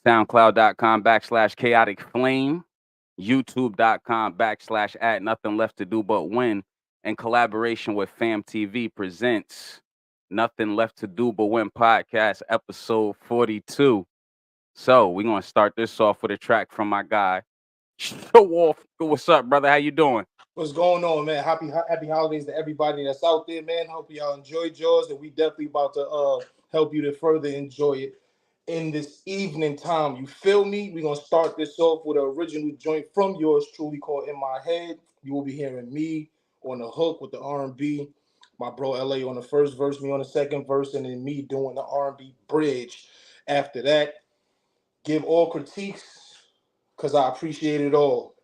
SoundCloud.com/chaotic flame, YouTube.com/@NothingLeftToDoButWin, in collaboration with Fam TV presents Nothing Left to Do But Win podcast, episode 42. So we're gonna start this off with a track from my guy. Show off. What's up, brother? How you doing? What's going on, man? Happy holidays to everybody that's out there, man. Hope y'all enjoyed yours, and we definitely about to help you to further enjoy it in this evening time. You feel me? We're gonna start this off with an original joint from yours truly called In My Head. You will be hearing me on the hook with the R&B, my bro LA on the first verse, me on the second verse, and then me doing the R&B bridge. After that, give all critiques because I appreciate it all.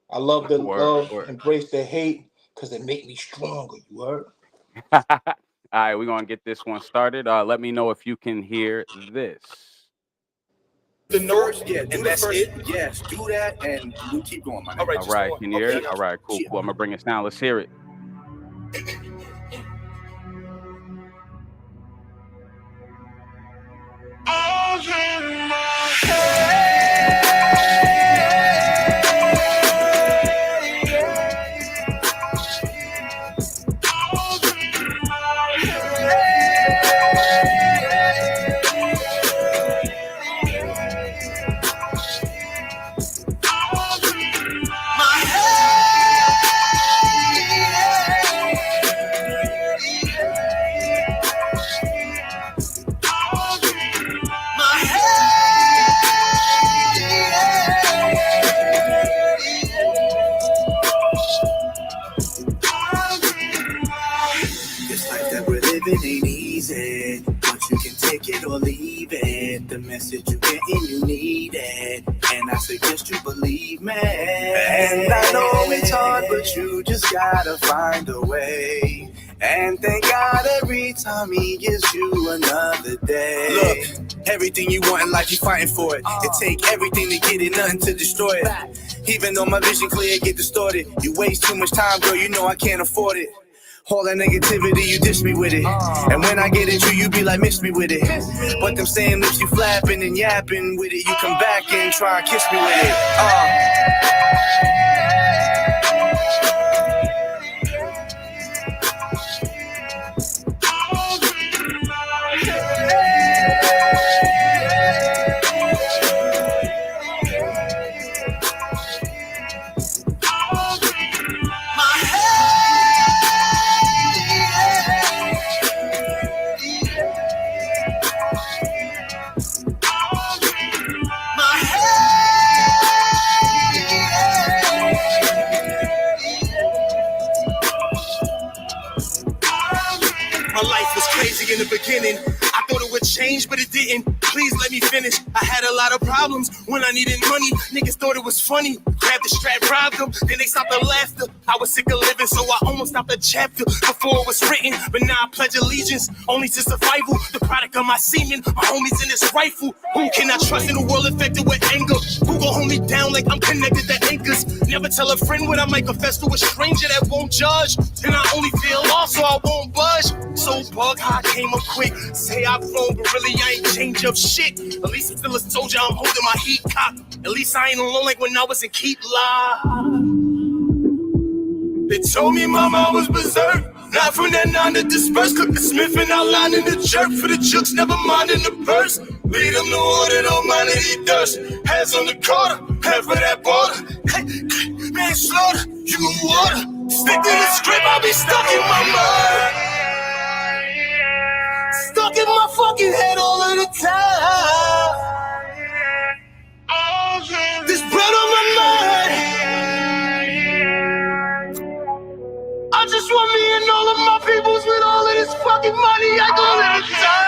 I love the love, embrace the hate, because it make me stronger, you heard? All right, we're going to get this one started. Let me know if you can hear this. The first, yeah, and that's it. Yes, do that, and we'll keep going, man. All right, can you hear it? All right, cool. I'm going to bring it down. Let's hear it. All's in my head. The message you get and you need it, and I suggest you believe me. And I know it's hard, but you just gotta find a way. And thank God every time he gives you another day. Look, everything you want in life, you fighting for it. It take everything to get it, nothing to destroy it. Even though my vision clear, get distorted. You waste too much time, girl, you know I can't afford it. All that negativity, you dish me with it. And when I get at you, you be like, miss me with it. But them same lips you flapping and yapping with it, you come back and try and kiss me with it. In the beginning, I thought it would change, but it didn't. Please let me finish. I had a lot of problems when I needed money. Niggas thought it was funny. Grabbed the strap, robbed them, then they stopped the laughter. I was sick of living, so I almost stopped the chapter before it was written. But now I pledge allegiance only to survival. The product of my semen, my homies in this rifle. Who can I trust in a world infected with anger? Who gon' hold me down like I'm connected to anchors? Never tell a friend what I might confess to a stranger that won't judge. And I only feel lost, so I won't budge. So bug how I came up quick. Say I've grown, but really I ain't changed up shit. At least I'm still a soldier, I'm holding my heat cocked. At least I ain't alone like when I was in Keep Live. They told me mama was berserk. Not from that 9 to disperse. Cook the Smith and outline in the jerk. For the jukes, never mind in the purse. Lead them to water, don't mind any thirst. Hands on the quarter, head for that border. Man, slaughter, you water. Stick to the script, I'll be stuck in my mind. Stuck in my fucking head all of the time. This bread on my mind. I just want me and all of my peoples with all of this fucking money. I go to the time.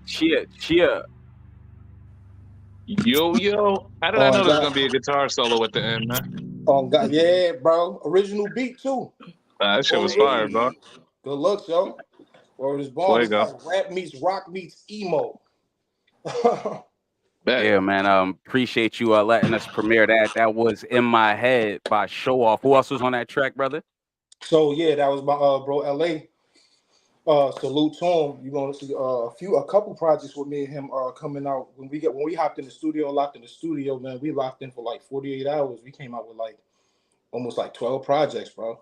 Cheer. Yo. How did I On know there was gonna God, be a guitar solo at the end, man? on God, yeah, bro. Original beat too. That shit was fire, bro. Hey, good luck, yo. Word is born. It's Fuego. like rap meets rock meets emo. Bet. Yeah, man. Appreciate you letting us premiere that. That was In My Head by Show Off. Who else was on that track, brother? So yeah, that was my bro LA. Salute to him. You're gonna see a couple projects with me and him coming out when we hopped in the studio, locked in the studio, man. We locked in for like 48 hours. We came out with like almost like 12 projects, bro.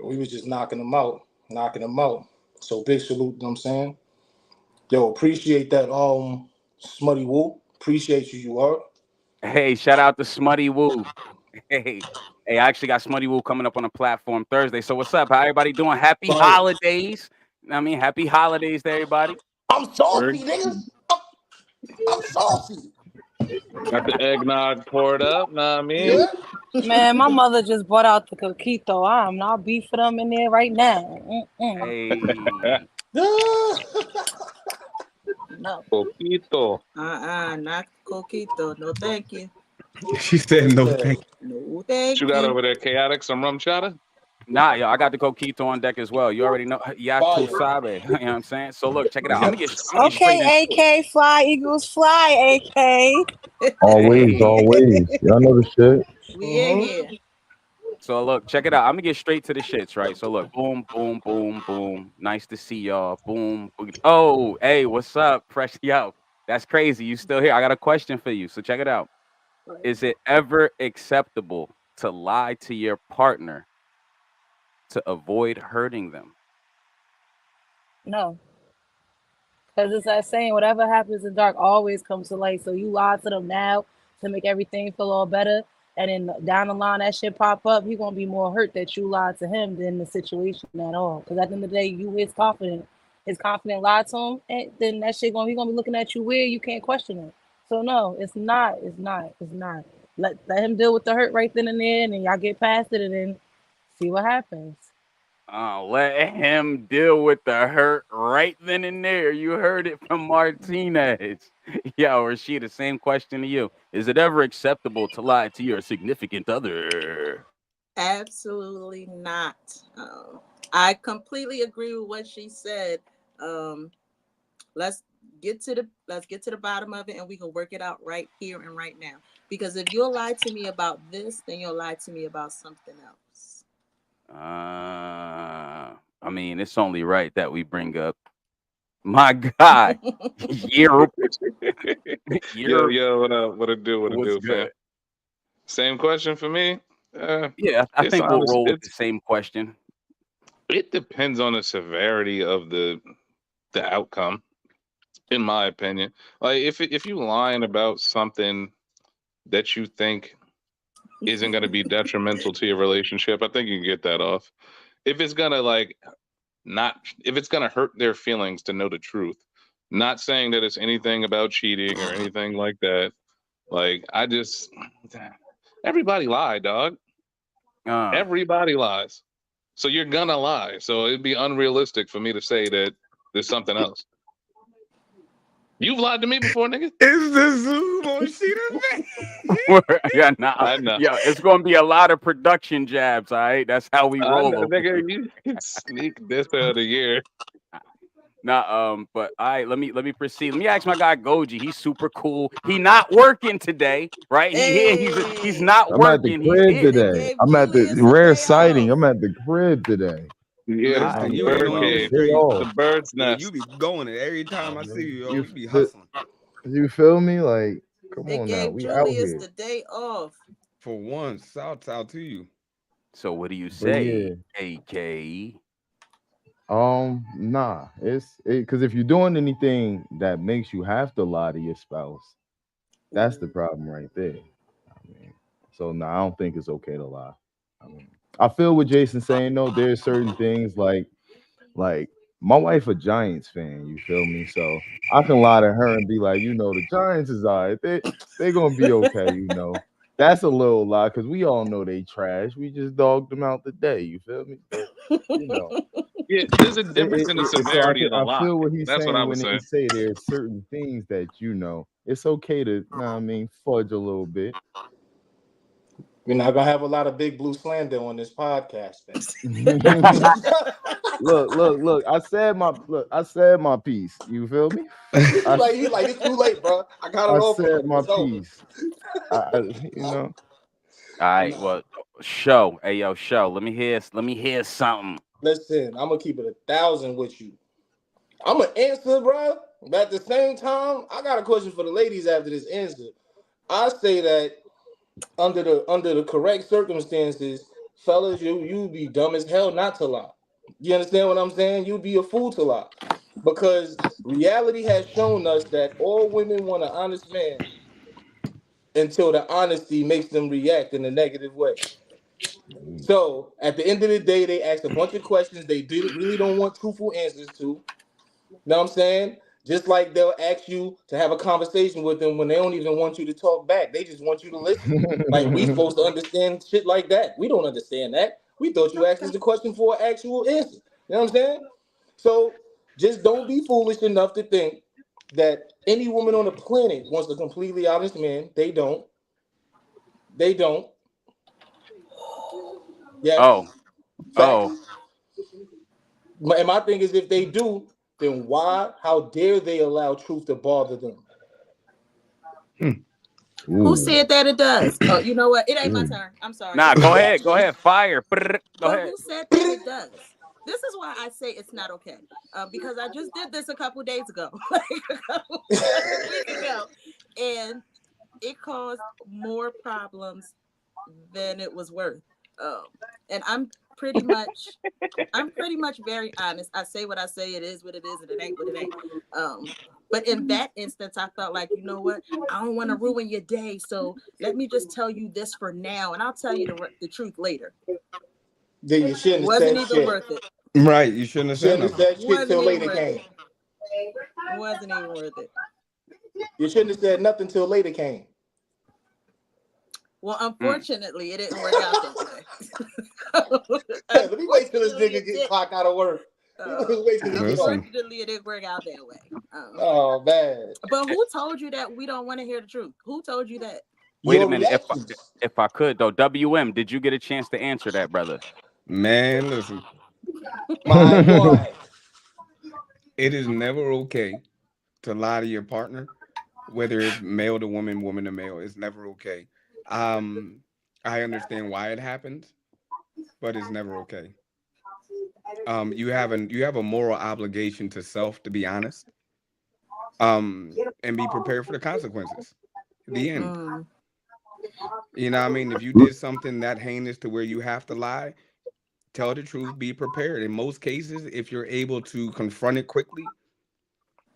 We was just knocking them out. So big salute, you know what I'm saying? Yo, appreciate that Smutty Woo. Appreciate you are. Hey, shout out to Smutty Woo. Hey, I actually got Smutty Woo coming up on the platform Thursday. So what's up? How everybody doing? Happy Fire. holidays. I mean, happy holidays to everybody. I'm saucy, Word. niggas. I'm saucy. Got the eggnog poured up, know what I mean? Yeah. Man, my mother just brought out the coquito. I'm not beef for them in there right now. Hey. No. Poquito. Not coquito. No, thank you. She said no thank No, thank What you got you. over there, chaotic? Some rum chata? Nah, yo, I got the coquito on deck as well. You already know. Ya tu Fire. sabe. You know what I'm saying? So look, check it out. I'm Yeah. gonna get straight Okay, into it. AK, fly, Eagles, fly, AK. Always, Hey. always. Y'all know the shit. We in here. So look, check it out. I'm gonna get straight to the shits, right? So look, boom, boom, boom, boom. Nice to see y'all. Boom. Oh, hey, what's up? Fresh yo. That's crazy. You still here? I got a question for you. So check it out. Is it ever acceptable to lie to your partner to avoid hurting them? No. Because it's that saying, whatever happens in dark always comes to light. So you lie to them now to make everything feel all better. And then down the line, that shit pop up. He gonna be more hurt that you lied to him than the situation at all. Because at the end of the day, you his confident lied to him, and then that shit he gonna be looking at you weird. You can't question it. So no, it's not. It's not. It's not. Let him deal with the hurt right then and there, and then y'all get past it, and then see what happens. Let him deal with the hurt right then and there. You heard it from Martinez. Yo, Rashida, same question to you. Is it ever acceptable to lie to your significant other? Absolutely not. I completely agree with what she said. Let's get to the bottom of it, and we can work it out right here and right now. Because if you'll lie to me about this, then you'll lie to me about something else. I mean, it's only right that we bring up my guy. Year, Yo, what up? What it what's do, fam? good? Same question for me. Yeah, I It's think we'll honest. roll with the same question. It depends on the severity of the outcome, in my opinion. Like if you lying about something that you think isn't going to be detrimental to your relationship, I think you can get that off. If it's gonna if it's gonna hurt their feelings to know the truth, not saying that it's anything about cheating or anything like that. Like everybody lie, dog. Uh, Everybody lies. So you're gonna lie. So it'd be unrealistic for me to say that there's something else. You've lied to me before, nigga. Is the Zoom on yeah, nah, I know. yeah, it's gonna be a lot of production jabs. All right, that's how we I roll know, over nigga. here. You can sneak this out of the year. Nah, but all right, let me proceed. Let me ask my guy Goji. He's super cool. He not working today, right? He here. He's Hey, not I'm at the working. He's crib here. they today. gave I'm at the Julius a rare day sighting. off. I'm at the crib today. Yeah, All the Listen, right, you ain't bird on your game, Day street. the off. bird's Yeah, you nest. be going it every time I see you, yo. You, You be feel- hustling. you feel me? Like, come They on now. gave We out Julius here. the day off. For once, out to you. so what do you But say, yeah. AK? Nah. It's because if you're doing anything that makes you have to lie to your spouse, that's the problem right there. I mean, so no, I don't think it's okay to lie. I mean, I feel what Jason's saying though. There's certain things like my wife a Giants fan. You feel me? So I can lie to her and be like, the Giants is alright. They gonna be okay. That's a little lie because we all know they trash. We just dogged them out today. You feel me? But you know, Yeah, there's a difference in the So severity of the I lie. feel what he's That's what I saying would when say. he say there's certain things that it's okay to, fudge a little bit. We're not gonna have a lot of big blue slander on this podcast, man. Look. I said my piece. You feel me? He like it's too late, bro. I got it I off said of him. my It's over. piece. I All right, well, show. Hey, yo, show. Let me hear something. Listen, I'm gonna keep it 1,000 with you. I'm gonna answer, bro. But at the same time, I got a question for the ladies after this answer. I say that under the correct circumstances, fellas, you'd be dumb as hell not to lie. You understand what I'm saying? You'd be a fool to lie. Because reality has shown us that all women want an honest man until the honesty makes them react in a negative way. So at the end of the day, they ask a bunch of questions they really don't want truthful answers to. Know what I'm saying? Just like they'll ask you to have a conversation with them when they don't even want you to talk back. They just want you to listen. Like we supposed to understand shit like that. We don't understand that. We thought you asked us the question for an actual answer. You know what I'm saying? So just don't be foolish enough to think that any woman on the planet wants a completely honest man. They don't. They don't. Yes. Oh, Facts. And my thing is, if they do, then why? How dare they allow truth to bother them? Who said that it does? Oh, you know what? It ain't my turn. I'm sorry. Nah, go ahead. Fire. Go ahead. Who said that it does? This is why I say it's not okay. Because I just did this a couple days ago, like a week ago, and it caused more problems than it was worth. And I'm pretty much very honest. I say what I say. It is what it is, and it ain't what it ain't. But in that instance, I felt like, you know what? I don't want to ruin your day, so let me just tell you this for now, and I'll tell you the truth later. Then you shouldn't have Wasn't said even shit. worth it. Right, you shouldn't have said Shouldn't have nothing. said shit till later Wasn't came. Wasn't even worth it. You shouldn't have said nothing till later came. Well, unfortunately, it didn't work out that way. Let me wait till this nigga get clocked out of work. Unfortunately, it didn't work out that way. Oh man! But who told you that we don't want to hear the truth? Who told you that? Wait a minute. If I could though, WM, did you get a chance to answer that, brother? Man, listen. My boy. It is never okay to lie to your partner, whether it's male to woman, woman to male. It's never okay. I understand why it happens, but it's never okay. You have a moral obligation to self to be honest, and be prepared for the consequences. The end. You know what I mean? If you did something that heinous to where you have to lie, tell the truth, be prepared. In most cases, if you're able to confront it quickly,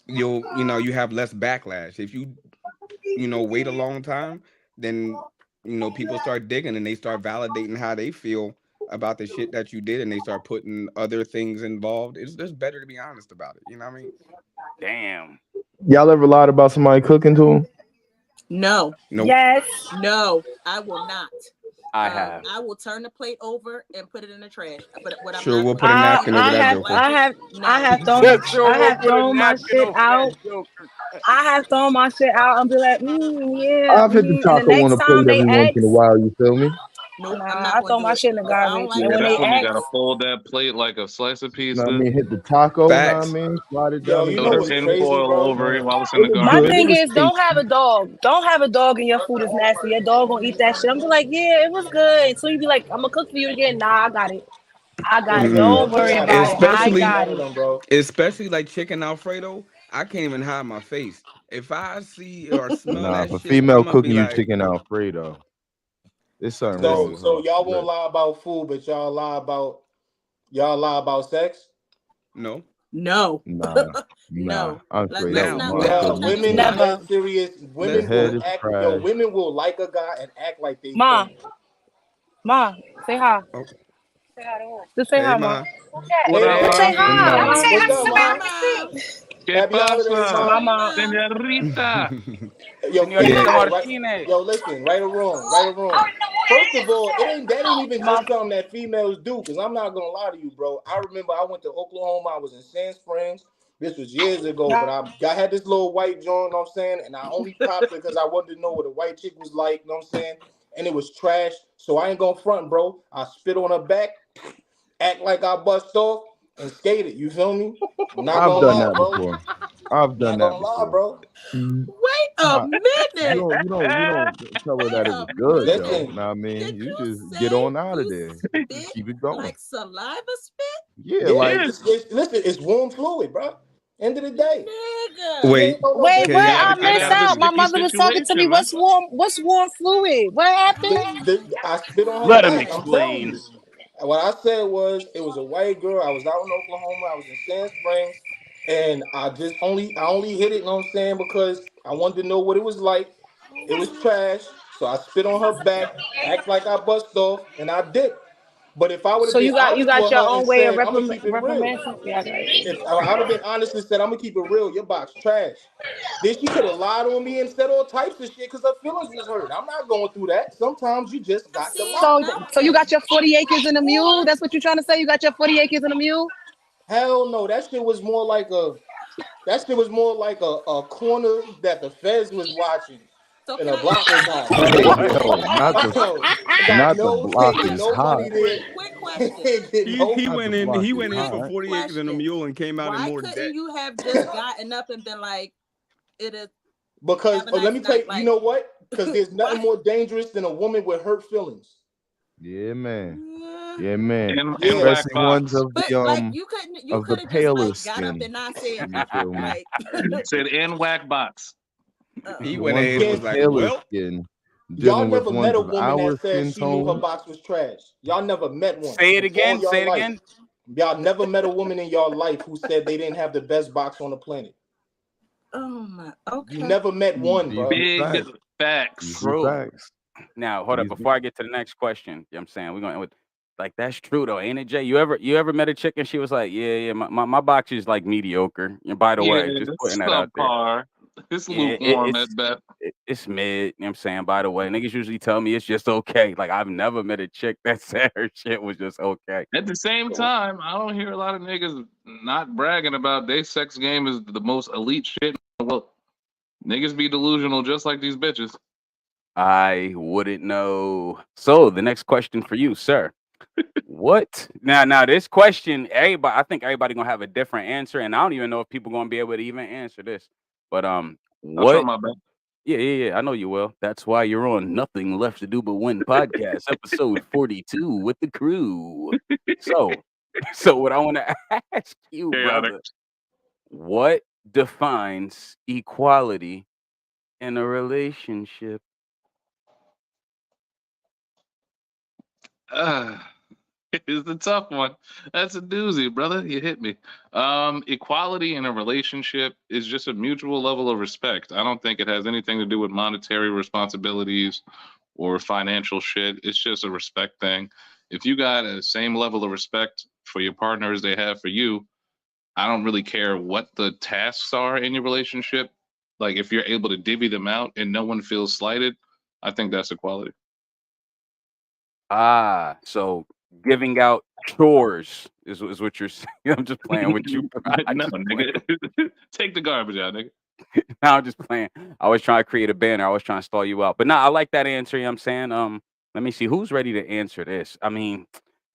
you have less backlash. If you wait a long time, then people start digging and they start validating how they feel about the shit that you did, and they start putting other things involved. It's just better to be honest about it. You know what I mean? Damn. Y'all ever lied about somebody cooking to them? No. Nope. Yes. No, I will not. I have. I will turn the plate over and put it in the trash. But what Sure, I'm we'll not put a napkin over that joker. I have thrown my shit out. I have thrown my shit out and be like, yeah. I've hit the And the taco on next a time plate they every once ask, in a while. You feel me? Nope, I throw my shit in the garbage. like and when That's they when you ask, gotta fold that plate like a slice of You pizza. know what I mean? Hit the taco. Facts. You know what I mean? Slide it Yo, down. you Throw know the what's tin crazy, foil bro? over it while it's in the was my garbage. good. thing was is, don't have a dog. Don't have a dog and your food is nasty. Your dog gonna eat that shit. I'm just like, yeah, it was good. So you be like, I'm gonna cook for you again. Nah, I got it. Don't worry about it. I got it. Especially like chicken Alfredo, I can't even hide my face. If I see or smell Nah, that for shit, female I'm gonna be cooking you like, chicken Alfredo. There's something wrong with So her. y'all won't lie about food, but y'all lie about sex? no. No. Nah. I'm straight Let's up. not Women Never. are dead serious. Women head will is act. trash. Yo, women will like a guy and act like they Ma, friends. Ma, say hi. Oh. Just say Hey, hi, Ma. What up, Just say Ma? hi. What's up, Ma? ¿Qué Happy holidays, pasa, Ma. señorita? Yo, Señorita yo, Martinez. yo, listen, right or wrong. First of all, that ain't even just something that females do. Cause I'm not gonna lie to you, bro. I remember I went to Oklahoma. I was in Sand Springs. This was years ago, but I had this little white joint. You know what I'm saying, and I only popped it because I wanted to know what a white chick was like. You know what I'm saying, and it was trash. So I ain't gonna front, bro. I spit on her back, act like I bust off, and skated. You feel me? I'm not I've gonna done lie, that bro. before. I've done Not that gonna lie, before. bro. Mhm. Wait a Nah, minute. you don't tell her that Wait it a was good though. minute. Listen, Know what I mean, Did you you just get say on out of you there. spit Keep it going. like saliva spit? Yeah, yeah. like Yeah. Listen, it's warm fluid, bro. End of the day, Nigga. you Wait, ain't know no Wait, different can what? than y'all I Gotta get missed out of everybody. the out. My sticky mother was talking to me. situation, man. What's warm fluid? What happened? I spit on her Let him back. I'm telling explain. you. What I said was it was a white girl. I was out in Oklahoma. I was in Sand Springs, and I only hit it. You know what I'm saying? Because I wanted to know what it was like. It was trash, so I spit on her back, act like I bust off, and I did. But if I would have So been you honest got with your her and own way of said I'm gonna keep it real, reprimanding? Yeah, I got it. if I'd have been honest and said I'm gonna keep it real, your box trash. Then she could have lied on me and said all types of shit because her feelings was hurt. I'm not going through that. Sometimes you just I got to said lie. So you got nothing. your 40 acres and a mule? Or That's what you're trying to say? You got your 40 acres and a mule? Hell no, that shit was more like a corner that the feds was watching so and can a I ask block was hot. hey What? yo, Yo, got not the no block get is no hot. money there. quick question. Get no he Not the went in? block He is went in Quick for hot. 40 acres and a question. mule and came out in Why more couldn't debt. you have just gotten up and been like, it is because have a let nice me tell you, night? you Like know what? Because there's why? nothing more dangerous than a woman with hurt feelings. Yeah, man. Yeah. Yeah, man. In Yeah. whack Especially ones box. But like you of the could have just paler like got up skin. and not said You nothing. feel me? Like Said in whack box. He The went ones ahead of and the was Can't like, paler well, skin y'all dealing with never met ones a of woman our that said skin she knew her tone. box was trash. Y'all never met one Say it in all again. y'all Say it life. again. Y'all never met a woman in your life who said they didn't have the best box on the planet. oh my You okay. never met one, These bro. be Big facts. These facts. be True. facts. Now, hold up. These be Before I get to the next question, you know what I'm saying? We're going with like that's true though, ain't it, Jay? You ever met a chick and she was like, yeah, my box is like mediocre. And by the Yeah, way, just putting it's that out there. subpar. It's Yeah, lukewarm at best. it's mid. You know what I'm saying? By the way, niggas usually tell me it's just okay. Like I've never met a chick that said her shit was just okay. At the same So time, I don't hear a lot of niggas not bragging about their sex game is the most elite shit in the world. Niggas be delusional just like these bitches. I wouldn't know. So the next question for you, sir. What now this question, everybody I think everybody gonna have a different answer, and I don't even know if people gonna be able to even answer this. But I'll try what my best. yeah, I know you will. That's why you're on Nothing Left to Do But Win podcast, episode 42 with the crew. So so what I want to ask you, Chaotic. brother, what defines equality in a relationship? Uh, it's a tough one. That's a doozy, brother. You hit me. Equality in a relationship is just a mutual level of respect. I don't think it has anything to do with monetary responsibilities or financial shit. It's just a respect thing. If you got a same level of respect for your partner as they have for you, I don't really care what the tasks are in your relationship. Like if you're able to divvy them out and no one feels slighted, I think that's equality. Ah, so giving out chores is what you're saying. I'm just playing with you, bro. I No, just playing. nigga. Take the garbage out, nigga. I'm just playing. I was trying to create a banner. I was trying to stall you out. But nah, I like that answer, you know what I'm saying? Let me see who's ready to answer this. I mean,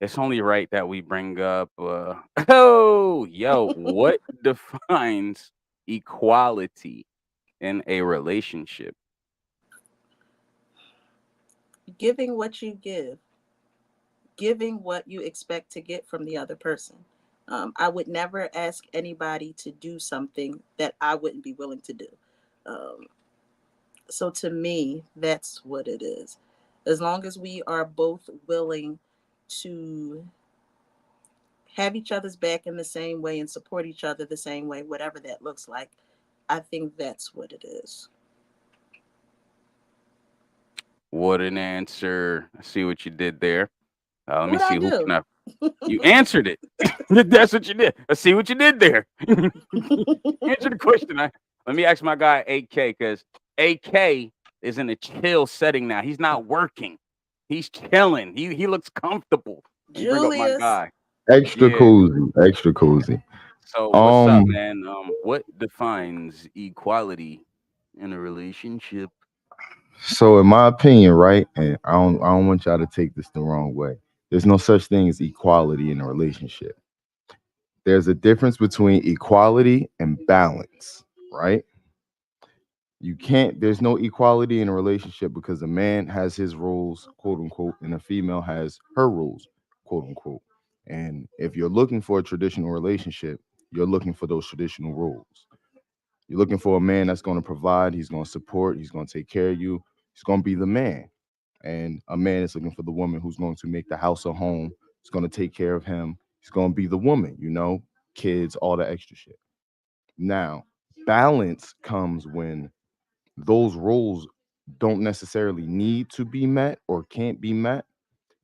it's only right that we bring up oh, yo, what defines equality in a relationship? Giving what you give, giving what you expect to get from the other person. I would never ask anybody to do something that I wouldn't be willing to do. Um, so to me, that's what it is. As long as we are both willing to have each other's back in the same way and support each other the same way, whatever that looks like, I think that's what it is. What an answer. I see what you did there. Let me What see I who do? can I. You answered it. That's what you did. I see what you did there. Answer the question. Let me ask my guy AK because AK is in a chill setting now. He's not working. He's chilling. He looks comfortable. Let me bring up my Julius. guy. Extra Yeah. cozy, extra cozy. So what's up, Um, man? What defines equality in a relationship? so in my opinion, right, and I don't want y'all to take this the wrong way. There's no such thing as equality in a relationship. There's a difference between equality and balance, right? You can't, there's no equality in a relationship because a man has his rules, quote unquote, and a female has her rules, quote unquote. And if you're looking for a traditional relationship, you're looking for those traditional rules. You're looking for a man that's going to provide, he's going to support, he's going to take care of you, he's going to be the man. And a man is looking for the woman who's going to make the house a home, he's going to take care of him, he's going to be the woman, kids, all the extra shit. Now, balance comes when those roles don't necessarily need to be met or can't be met,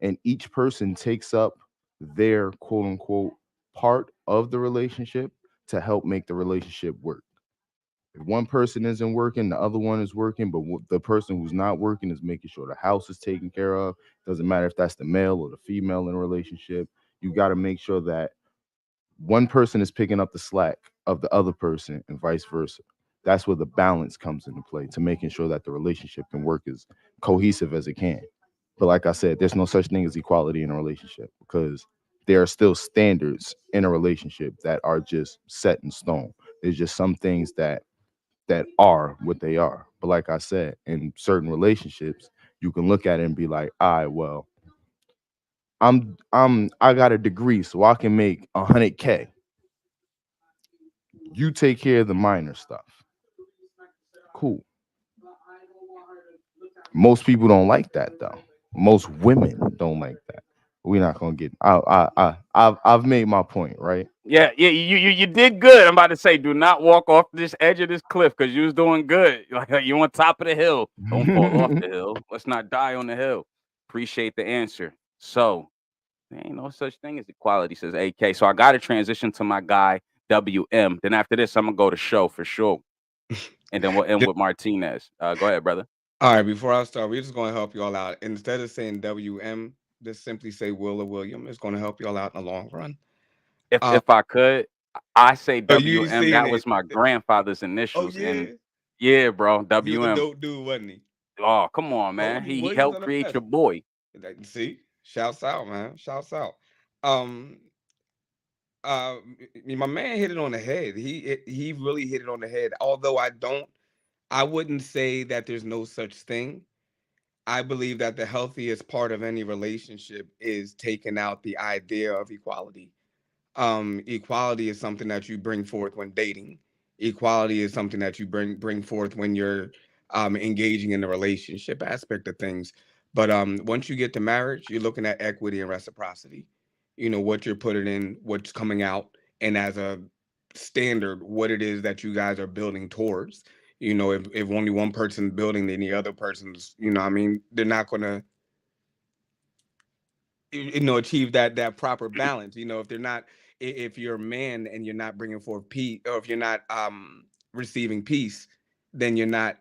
and each person takes up their quote unquote part of the relationship to help make the relationship work. If one person isn't working, the other one is working, but the person who's not working is making sure the house is taken care of. Doesn't matter if that's the male or the female in a relationship. You got to make sure that one person is picking up the slack of the other person and vice versa. That's where the balance comes into play to making sure that the relationship can work as cohesive as it can. But like I said, there's no such thing as equality in a relationship because there are still standards in a relationship that are just set in stone. There's just some things that are what they are. But like I said, in certain relationships, you can look at it and be like, all right, well, I got a degree, so I can make 100K. You take care of the minor stuff. Cool. Most people don't like that though. Most women don't like that. We're not gonna get. I've made my point, right? Yeah, yeah, you did good. I'm about to say, do not walk off this edge of this cliff because you was doing good. Like you on top of the hill. Don't fall off the hill. Let's not die on the hill. Appreciate the answer. So there ain't no such thing as equality, says AK. So I got to transition to my guy WM. Then after this, I'm gonna go to show for sure, and then we'll end with Martinez. Go ahead, brother. All right, before I start, we're just going to help you all out. Instead of saying WM, just simply say Will or William. It's going to help you all out in the long run. If Um, if I could, I say oh, you ain't WM. saying That it. was my grandfather's Oh initials, and yeah, yeah, bro, he was a WM. dope dude, wasn't he? Oh, come on, man. Told you, He Williams helped on the create best. your boy. See, shouts out, man. Shouts out. Um, my man hit it on the head. He really hit it on the head. Although I wouldn't say that there's no such thing. I believe that the healthiest part of any relationship is taking out the idea of equality. Equality is something that you bring forth when dating. Equality is something that you bring forth when you're engaging in the relationship aspect of things. But once you get to marriage, you're looking at equity and reciprocity. You know what you're putting in, what's coming out, and as a standard, what it is that you guys are building towards. You know, if only one person's building, then the other person's, I mean, they're not gonna achieve that proper balance. If they're not, if you're a man and you're not bringing forth peace, or if you're not receiving peace, then you're not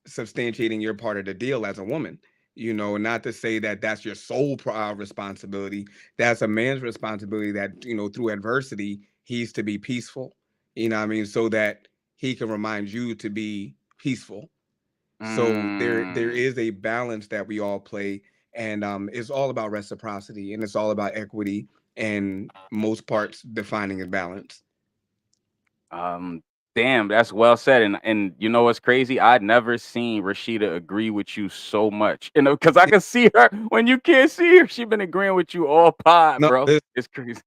substantiating your part of the deal as a woman. Not to say that that's your sole responsibility. That's a man's responsibility, that through adversity he's to be peaceful, what I mean, so that he can remind you to be peaceful. So there Mm, is a balance that we all play, and it's all about reciprocity, and it's all about equity, and most parts defining a balance. um, damn, that's well said. And you know what's crazy? I'd never seen Rashida agree with you so much. Because I can see her when you can't see her. She been agreeing with you all pod, No, bro. this, It's crazy.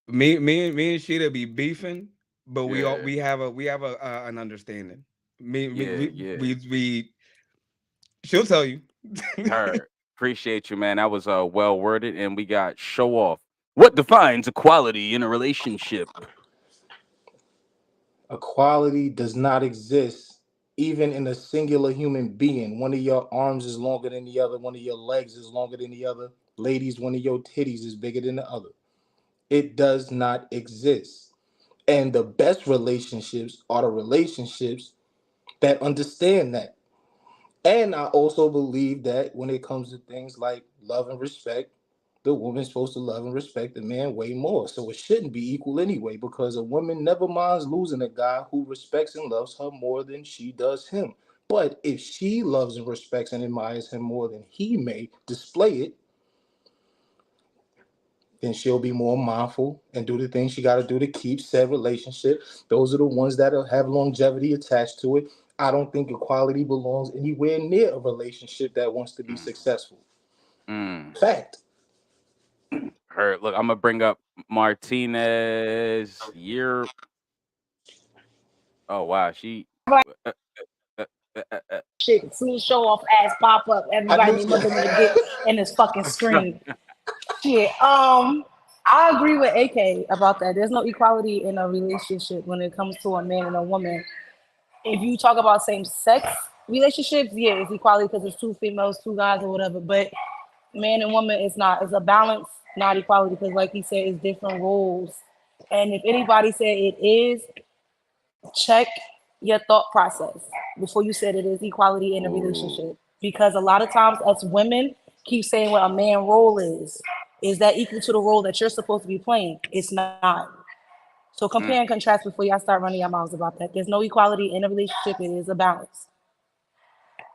me and Sheeta be beefing, but Yeah, we have a an understanding. Me we yeah, we, yeah. we, we She'll tell you. Her. Appreciate you, man. That was well worded. And we got show off. What defines equality in a relationship? Equality does not exist even in a singular human being. One of your arms is longer than the other, one of your legs is longer than the other. Ladies, one of your titties is bigger than the other. It does not exist. And the best relationships are the relationships that understand that. And I also believe that when it comes to things like love and respect, the woman's supposed to love and respect the man way more. So it shouldn't be equal anyway, because a woman never minds losing a guy who respects and loves her more than she does him. But if she loves and respects and admires him more than he may display it, then she'll be more mindful and do the things she got to do to keep said relationship. Those are the ones that have longevity attached to it. I don't think equality belongs anywhere near a relationship that wants to be Mm, successful. mm. Fact. Her look. I'm gonna bring up Martinez. Year. Oh wow, she. Uh, uh, Shit, soon as show off ass pop up, I everybody knew. and their mother want to get in this fucking screen. Shit. I agree with AK about that. There's no equality in a relationship when it comes to a man and a woman. If you talk about same sex relationships, yeah, it's equality because it's two females, two guys, or whatever. But man and woman, it's not. It's a balance, not equality, because like he said, it's different roles. And if anybody said it is, check your thought process before you said it is equality in a Oh, relationship. Because a lot of times us women keep saying what a man role is. Is that equal to the role that you're supposed to be playing? It's not. So compare and mm. contrast before y'all start running your mouths about that. There's no equality in a relationship. It is a balance.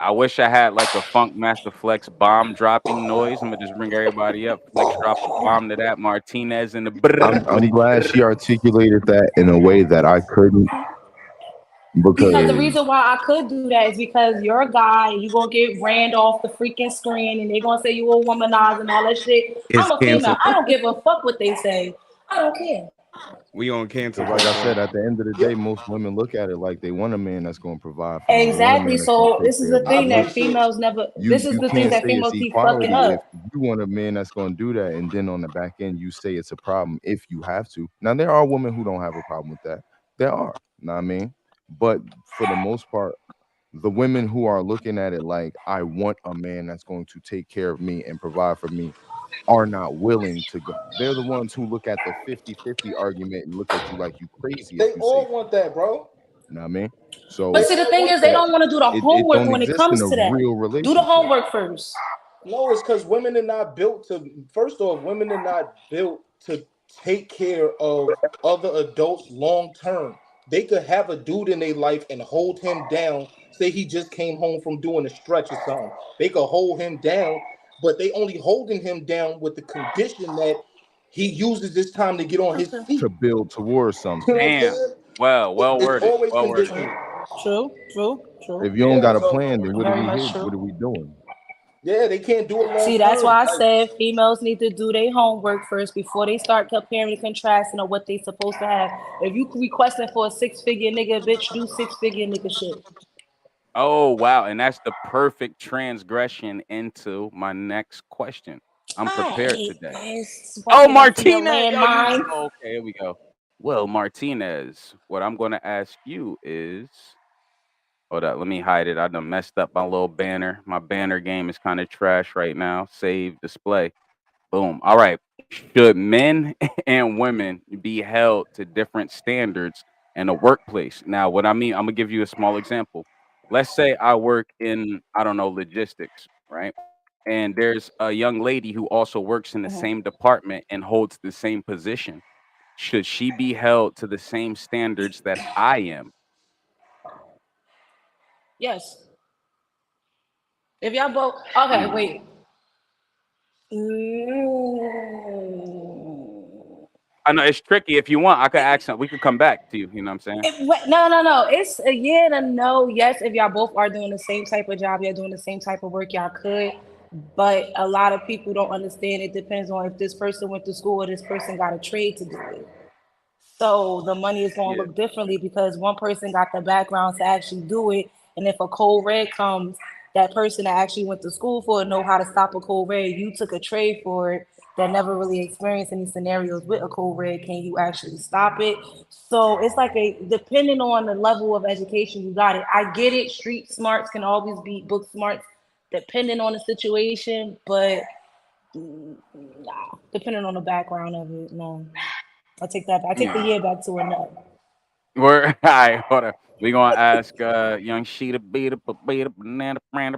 I wish I had like a Funk Master Flex bomb dropping noise. I'm gonna just bring everybody up. Flex drop a bomb to that. Martinez in the brrr with I'm it. glad she articulated that in a way that I couldn't, Because the because reason why I could do that is because you're a guy and you're gonna get ran off the freaking screen and they're gonna say you a womanizer and all that shit. It's I'm a female. cancel. I don't give a fuck what they say. I don't care. We on cancel because like I culture. said, at the end of the Yeah, day, most women look at it like they want a man that's going to provide for them. They want a Exactly. man that's going So to take this is care the of them. I thing So that appreciate females never. This is you the thing can't that say it's females keep fucking equality up. if you want a man that's going to do that, and then on the back end you say it's a problem if you have to. Now there are women who don't have a problem with that. There are, know what I mean? But for the most part, the women who are looking at it like I want a man that's going to take care of me and provide for me are not willing to go. They're the ones who look at the 50-50 argument and look at you like you crazy they if you say all 50. want that, bro. You know what I mean? But They So see, the all thing want is, they it that. don't want to do the it homework don't when it exist in comes a to that. real Do the relationship. homework first. No, it's because women are not built to. First off, women are not built to take care of other adults long term. They could have a dude in their life and hold him down. Say he just came home from doing a stretch or something. They could hold him down, but they only holding him down with the condition that he uses this time to get on his Okay. To feet. build towards You know something. what I'm Damn. saying? Well It's worded. always Well worded. True. conditional. True. If you don't Yeah, got a so plan, then what are Very we much here? true. What are we doing? yeah, they can't do it long See, that's term. why I Like said females need to do their homework first before they start comparing and contrasting on what they supposed to have. If you requesting for a 6 figure nigga, bitch, do 6 figure nigga shit. Oh wow, and that's the perfect transgression into my next question. I'm I prepared hate today. this. Oh, Walking into your Martinez, yo, you. landmine. Oh, okay, here we go. Well, Martinez, what I'm going to ask you is, hold up, let me hide it. I done messed up my little banner. My banner game is kind of trash right now. Save display. Boom. All right. Should men and women be held to different standards in a workplace? Now, what I mean, I'm gonna give you a small example. Let's say I work in, I don't know, logistics, right? And there's a young lady who also works in the Mhm. same department and holds the same position. Should she be held to the same standards that I am? Yes. If y'all both okay, Mm. wait. Mm. I know it's tricky. If you want, I could accent. We could come back to you. You know what I'm saying? No. It's a yeah and a no. Yes, if y'all both are doing the same type of job, you're doing the same type of work, y'all could. But a lot of people don't understand. It depends on if this person went to school or this person got a trade to do it. So the money is going to Yeah. look differently because one person got the background to actually do it, and if a cold red comes, that person that actually went to school for it know how to stop a cold red. You took a trade for it that never really experienced any scenarios with a cold red. Can you actually stop it? So it's like a depending on the level of education you got it. I get it. Street smarts can always beat book smarts, depending on the situation, but nah, depending on the background of it, no. I take that. I take the Yeah. year back to a no. We're all right. Hold on. We gonna ask young Sheeta Beta Banana Brand.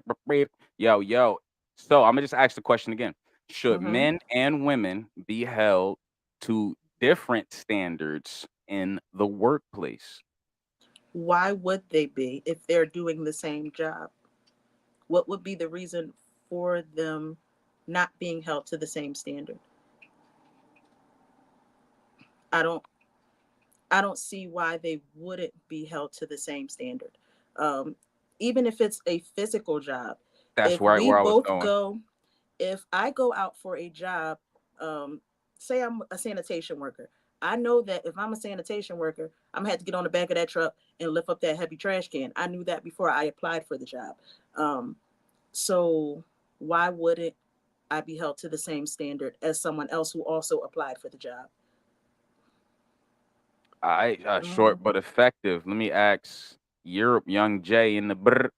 Yo, yo. So I'm gonna just ask the question again. Should Hmm. men and women be held to different standards in the workplace? Why would they be if they're doing the same job? What would be the reason for them not being held to the same standard? I don't I don't see why they wouldn't be held to the same standard. Um, Even if it's a physical job, That's if right we where I was both going. go, if I go out for a job, um, say I'm a sanitation worker, I know that if I'm a sanitation worker, I'm gonna have to get on the back of that truck and lift up that heavy trash can. I knew that before I applied for the job. Um, so why wouldn't I be held to the same standard as someone else who also applied for the job? All right, short Mm. but effective. Let me ask Europe, young Jay in the brr.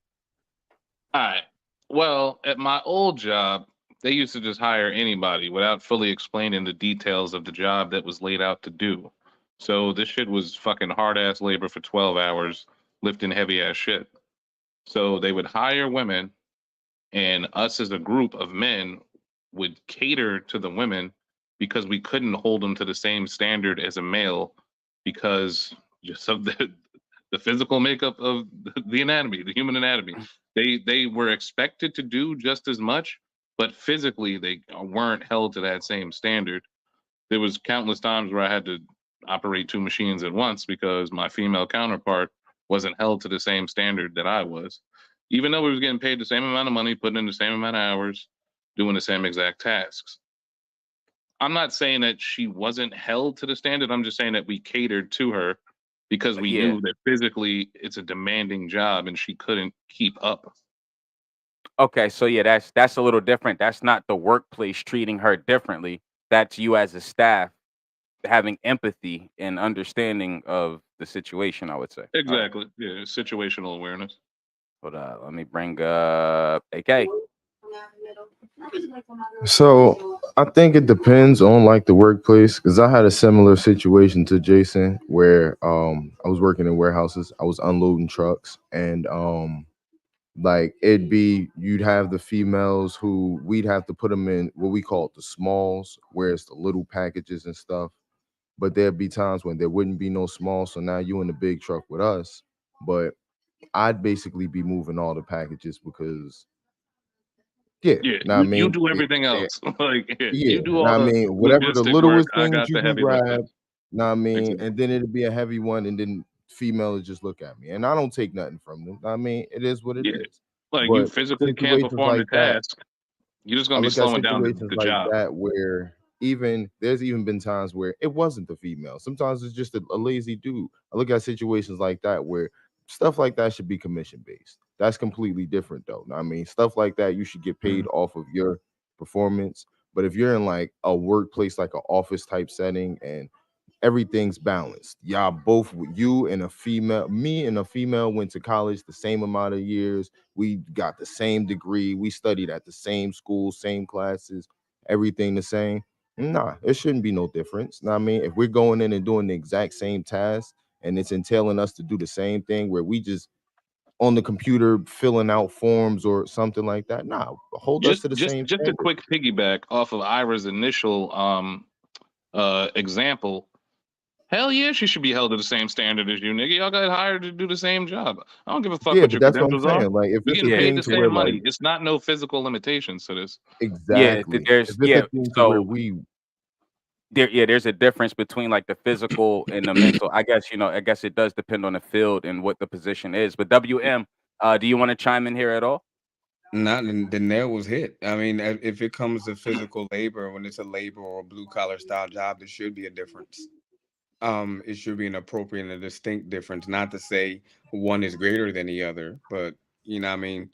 All right. Well, at my old job, they used to just hire anybody without fully explaining the details of the job that was laid out to do. So this shit was fucking hard ass labor for 12 hours, lifting heavy ass shit. So they would hire women, and us as a group of men would cater to the women because we couldn't hold them to the same standard as a male because just of the physical makeup of the anatomy, the human anatomy. They were expected to do just as much, but physically they weren't held to that same standard. There was countless times where I had to operate two machines at once because my female counterpart wasn't held to the same standard that I was. Even though we was getting paid the same amount of money, putting in the same amount of hours, doing the same exact tasks. I'm not saying that she wasn't held to the standard. I'm just saying that we catered to her because we Yeah. knew that physically it's a demanding job and she couldn't keep up. Okay, so yeah, that's a little different. That's not the workplace treating her differently. That's you as a staff having empathy and understanding of the situation, I would say. All right. Exactly. Yeah, situational awareness. Hold on. Let me bring up AK. So I think it depends on like the workplace because I had a similar situation to Jason where I was working in warehouses. I was unloading trucks and like it'd be you'd have the females who we'd have to put them in what we call it the smalls, where it's the little packages and stuff. But there'd be times when there wouldn't be no small, so now you in the big truck with us. But I'd basically be moving all the packages because yeah, Yeah, know what I you mean? do everything else. Like yeah, Yeah, you do know all what I the mean? Whatever the logistic work. littlest I things got you the can heavy grab, lifting. know what I mean? Exactly. And then it'll be a heavy one, and then female will just look at me. And I don't take nothing from them. Know what I mean, it is what it Yeah. is. Like you But physically can't situations perform the like that, task. You're just I gonna be look at slowing down situations the like job. that where even there's even been times where it wasn't the female. Sometimes it's just a lazy dude. I look at situations like that where stuff like that should be commission based. That's completely different though. Know what I mean, stuff like that you should get paid off of your performance. But if you're in like a workplace, like an office type setting, and everything's balanced. Y'all both, you and a female, me and a female went to college the same amount of years. We got the same degree. We studied at the same school, same classes, everything the same. Nah, it shouldn't be no difference. Know what I mean, if we're going in and doing the exact same task and it's entailing us to do the same thing where we just on the computer filling out forms or something like that, nah, hold us Just to the just same just a standard. quick piggyback off of Ira's initial example. Hell yeah, she should be held to the same standard as you, nigga. Y'all got hired to do the same job. I don't give a fuck Yeah, what but your that's what I'm credentials are. saying. Like, if You're it's a getting Yeah. paid thing the to where same like money. It's not no physical limitations to this. Yeah. exactly, if There's it's a yeah. thing to where So we there's a difference between like the physical and the mental. I guess I guess it does depend on the field and what the position is. But WM, do you want to chime in here at all? Not the nail was hit. I mean, if it comes to physical labor, when it's a labor or a blue collar style job, there should be a difference. It should be an appropriate and a distinct difference. Not to say one is greater than the other, but you know, what I mean,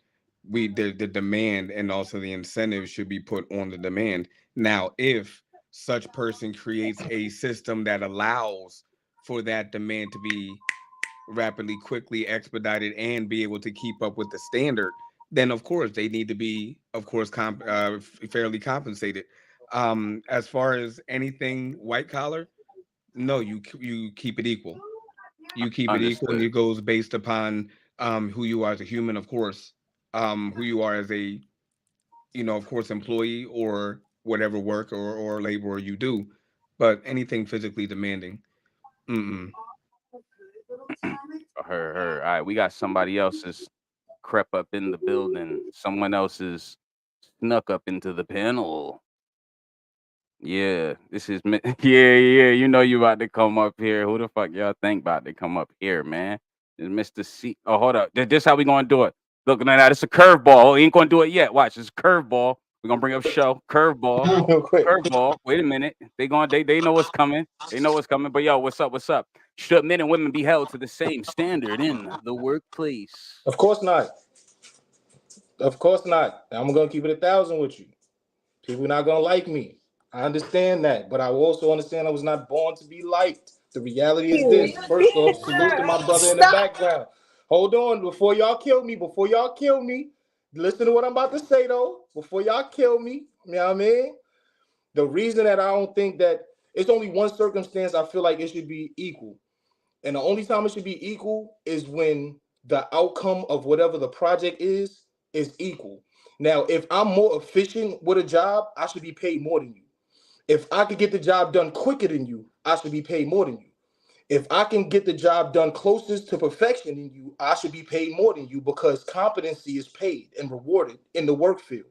the demand and also the incentive should be put on the demand. Now, if such person creates a system that allows for that demand to be rapidly, quickly expedited, and be able to keep up with the standard, then of course they need to be, of course, fairly compensated. As far as anything white collar, no, you keep it equal. You keep it equal, and Understood. it goes based upon who you are as a human, of course, who you are as a, of course, employee or whatever work or labor you do, but anything physically demanding. Mm-mm. Her. All right, we got somebody else's crept up in the building. Someone else's snuck up into the panel. Yeah, this is yeah. You know you about to come up here. Who the fuck y'all think about to come up here, man? Is Mr. C? Oh, hold up. This how we gonna do it. Look, now this a curveball. He ain't gonna do it yet. Watch, this curveball. We're gonna bring up show curveball. Real quick. Curveball. Wait a minute. They know what's coming. They know what's coming. But yo, what's up? What's up? Should men and women be held to the same standard in the workplace? Of course not. Of course not. I'm gonna keep it 1,000 with you. People not gonna like me. I understand that, but I also understand I was not born to be liked. The reality is this. First off, salute to my brother in the background. Hold on, before y'all kill me, listen to what I'm about to say though. Before y'all kill me, you know what I mean? The reason that I don't think that it's only one circumstance I feel like it should be equal. And the only time it should be equal is when the outcome of whatever the project is equal. Now, if I'm more efficient with a job, I should be paid more than you. If I could get the job done quicker than you, I should be paid more than you. If I can get the job done closest to perfection than you, I should be paid more than you because competency is paid and rewarded in the work field.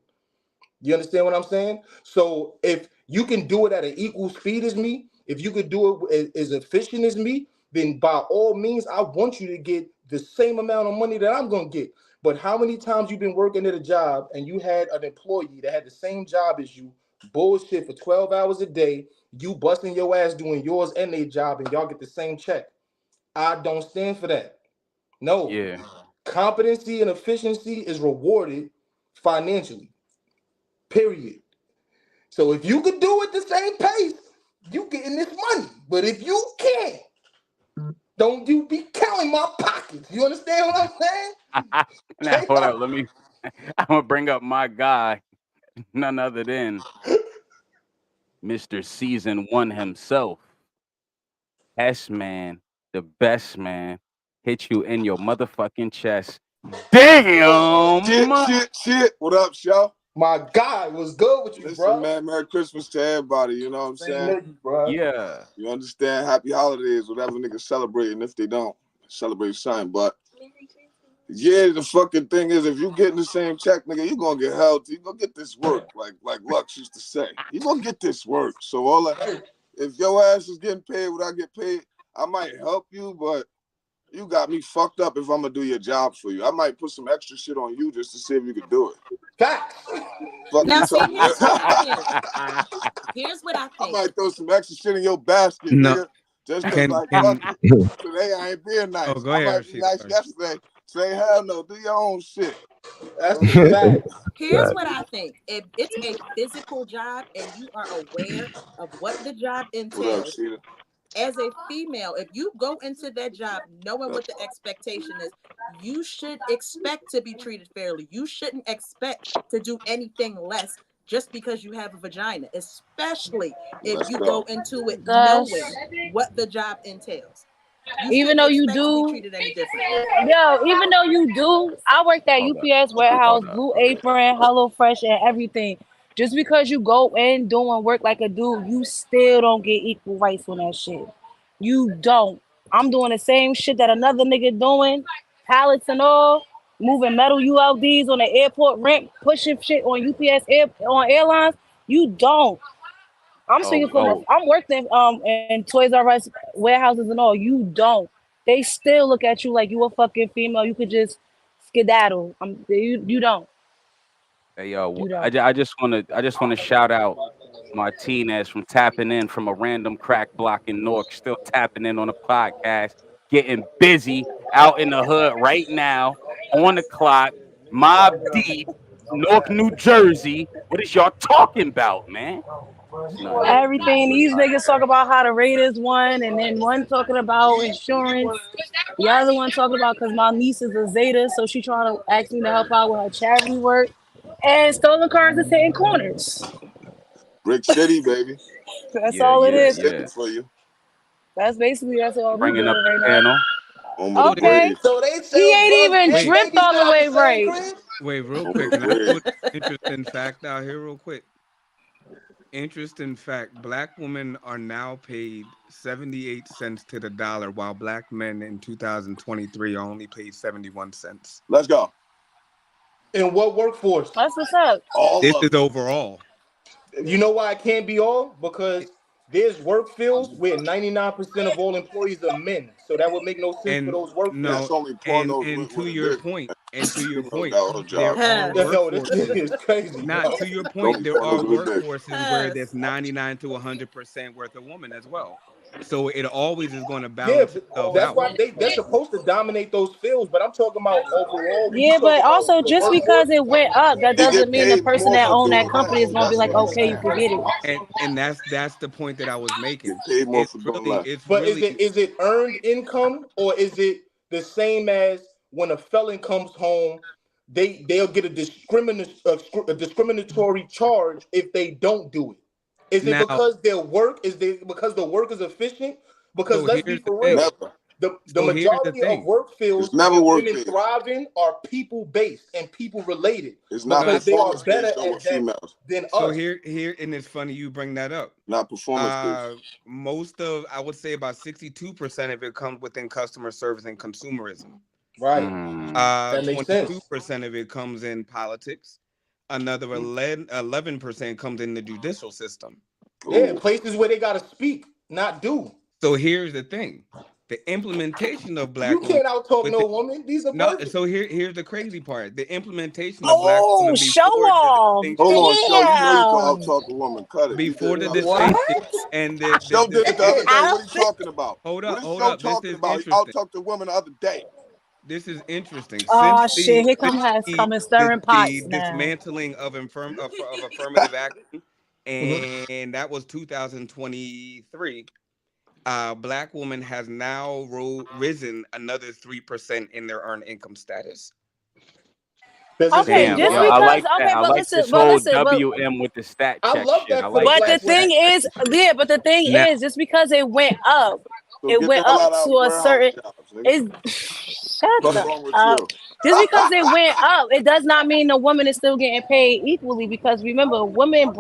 You understand what I'm saying? So if you can do it at an equal speed as me, if you could do it as efficient as me, then by all means, I want you to get the same amount of money that I'm going to get. But how many times you've been working at a job and you had an employee that had the same job as you, bullshit for 12 hours a day, you busting your ass doing yours and their job, and y'all get the same check? I don't stand for that. No. Yeah. Competency and efficiency is rewarded financially. Period. So if you could do it the same pace, you getting this money. But if you can't, don't you be counting my pockets. You understand what I'm saying? Now hold up. Let me. I'm gonna bring up my guy, none other than Mr. Season 1 himself. S man, the best man, hit you in your motherfucking chest. Damn. Shit. What up, y'all? My guy was good with you, Listen, bro. man, Merry Christmas to everybody. You know what I'm saying? Bro. Yeah. You understand? Happy holidays, whatever niggas celebrating. If they don't, celebrate something. But yeah, the fucking thing is, if you getting the same check, nigga, you gonna get held. You gonna get this work, like Lux used to say. You gonna get this work. So all that, if your ass is getting paid what I get paid, I might help you, but you got me fucked up if I'm gonna do your job for you. I might put some extra shit on you just to see if you can do it. Facts. Now, see, here's what I think. Here's what I I think. might throw some extra shit in your basket, No. nigga. Just cause like fuck today I ain't being nice. Oh, go I ahead, might be Rashida, nice sorry. yesterday. Say hell no, do your own shit. That's a fact. Here's what I think. If it's a physical job and you are aware of what the job What up, entails, Sheeta? as a female, if you go into that job knowing what the expectation is, you should expect to be treated fairly. You shouldn't expect to do anything less just because you have a vagina, especially if Let's you go. go into it That's knowing what the job entails. You even shouldn't though you expect to be do, treated any differently. yo, even though you do, I worked at Hold up. UPS warehouse, Hold up. Blue Apron, Hello Fresh, and everything. Just because you go in doing work like a dude, you still don't get equal rights on that shit. You don't. I'm doing the same shit that another nigga doing, pallets and all, moving metal ULDs on the airport ramp, pushing shit on UPS on airlines. You don't. I'm speaking for my. Oh, I'm working in Toys R Us warehouses and all. You don't. They still look at you like you a fucking female. You could just skedaddle. You don't. hey yo, You don't. I just wanna shout out Martinez from tapping in from a random crack block in Newark, still tapping in on the podcast, getting busy out in the hood right now, on the clock, Mob Deep, Newark, New Jersey. What is y'all talking about, man? It's nothing left to do but Everything win these niggas talk podcast. about how the Raiders won, and then one talking about insurance. The other one talking about because my niece is a Zeta, so she trying to ask me to help out with her charity work. And stolen cars is hitting corners. Brick City, baby. That's Yeah, all it Brick yeah, is. City yeah. for you. That's all we Bringing doing up the right now. panel. On with the Okay. bread. So they He sell ain't drugs even and Wait, dripped they all the stay out way the same right. crib? wait, real On with quick. the Can I bread. put an interesting fact out here, real quick? Interesting fact: Black women are now paid 78 cents to the dollar, while black men in 2023 are only paid 71 cents. Let's go. In what workforce? That's what's up. All This of is it. overall. You know why it can't be all? Because there's work fields where 99% of all employees are men. So that would make no sense for And those work no, That's fields. only pornos and to with a your dick. point, and to your Females point, got other there jobs. are Yo, this nigga workforces. is crazy, Not bro. to your It's point, only there are pornos with a dick. workforces where there's 99 to 100% worth of women as well. So it always is going to Yeah, balance but itself that's out. why they're supposed to dominate those fields. But I'm talking about overall. When you Yeah, talk but about also the just workforce, because it went up, that They doesn't get mean the paid person more that for owned that doing company less. is gonna be That's like, what I'm okay, you saying. can get it. And that's the point that I was making. Get paid more It's for doing really less. it's but really is it earned income or is it the same as when a felon comes home? They'll get a discriminatory charge if they don't do it. Is it now. because their work is they because the work is efficient? Because So let's be here's the for thing. real, Never. the So here's the majority of thing. work It's fields never where work women based. thrive in are people based and people related It's not No, because they are performance better based though at with that females. than so us. here, and it's funny you bring that up. Not performance based. Most of I would say about 62% of it comes within customer service and consumerism. Right. Mm. That makes sense. 22% of it comes in politics. Another 11% comes in the judicial system. Yeah, Ooh. places where they gotta speak, not do. So here's the thing: the implementation of You black women can't out talk within no woman. These are no. perfect. So here's the crazy part: the implementation of black Oh, women show before the off. Hold distinction, on, show. You know you can out Damn. talk a woman. Cut it. You before did it the the other day. What? distinction, and Show did it the other day. I What don't are you think. talking about? hold What up, is hold show up. This talking is about? He out interesting. talked a woman the other day. This is interesting. Oh Since shit! Here since come has the coming the, stirring the pots now. dismantling of affirmative action, Mhm. and that was 2023. Black woman has now risen another 3% in their earned income status. Does it say Okay, Damn, just yo, I why? because like that. okay, I but like listen, this but whole listen, but WM with the stat I check love shit. I that for the like but that. the black thing woman. is, yeah, but the thing Now, is, just because it went up, So it get went the hell up out of to our a warehouse certain. jobs, nigga. Is shut What's the wrong with up. you? Just because it went up, it does not mean the woman is still getting paid equally. Because remember, women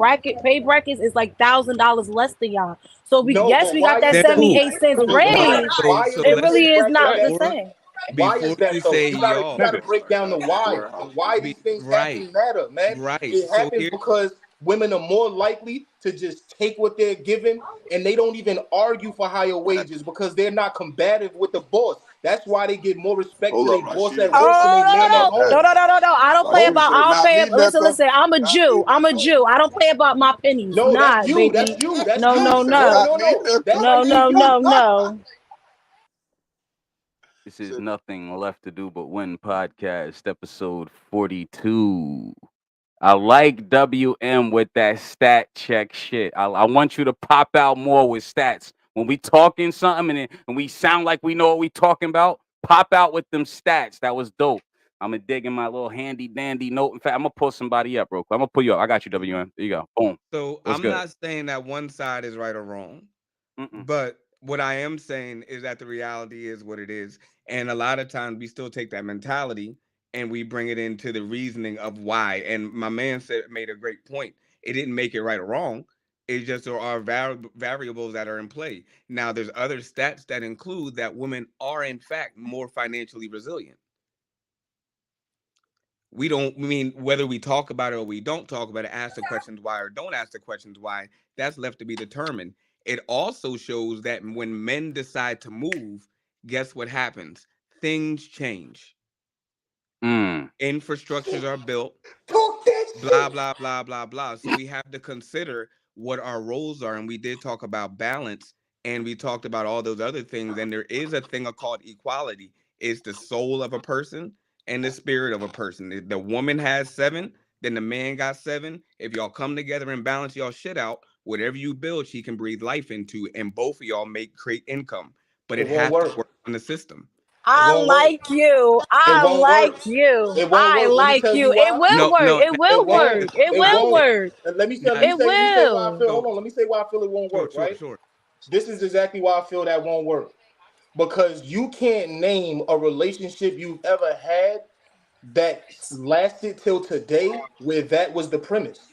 pay brackets is like $1,000 less than y'all. So No, yes, but we got why that is then that? 78 cents But raise. so why so is the It let's really pay is bracket not the less? before same. Why is before that you though? say You y'all, gotta Nigga, break down the that's a why warehouse and why be these things right, happen matter, man. right. It So happens here, because women are more likely to just take what they're given and they don't even argue for higher wages because they're not combative with the boss. That's why they get more respect to hold up, their boss Rashida. at work than they man at Oh Hey, home. no! I don't play Rashida about. said, I don't not play. me, Listen, Nessa. listen. I'm a Not me, Jew. I'm a Nessa. Jew. I don't play about my pennies. No, Nah, that's you. baby. That's you. That's No, She you. no, said, No, no, not no, me, no. That Nessa. no, might be no, you. no, no. This is Nothing Left to Do But Win podcast, episode 42. I like WM with that stat check shit. I want you to pop out more with stats. When we talking something and we sound like we know what we talking about, pop out with them stats. That was dope. I'm going to dig in my little handy dandy note. In fact, I'm going to pull somebody up real quick. I'm going to pull you up. I got you, WM. There you go. Boom. so What's I'm good? not saying that one side is right or wrong. Mm-mm. But what I am saying is that the reality is what it is. And a lot of times we still take that mentality and we bring it into the reasoning of why. And my man made a great point. It didn't make it right or wrong. It's just there are variables that are in play. Now, there's other stats that include that women are, in fact, more financially resilient. We don't I mean whether we talk about it or we don't talk about it, ask the questions why or don't ask the questions why, that's left to be determined. It also shows that when men decide to move, guess what happens? Things change. Mm. Infrastructures are built, Talk that blah shit. blah blah blah blah. So we have to consider what our roles are, and we did talk about balance, and we talked about all those other things, and there is a thing called equality. It's the soul of a person and the spirit of a person. If the woman has 7, then the man got 7. If y'all come together and balance y'all shit out, whatever you build she can breathe life into, and both of y'all create income, but It it won't has to work. work on the system. It I won't work. like you. It I won't work. like you. It won't I work. Let me like tell you you. It why. will No, work. no, It It will won't. work. It It will won't. work. And let me now tell It you. Let me say why I will. feel. so Hold on. Let me say why I feel it won't work. sure Right. sure This is exactly why I feel that won't work. Because you can't name a relationship you've ever had that lasted till today where that was the premise.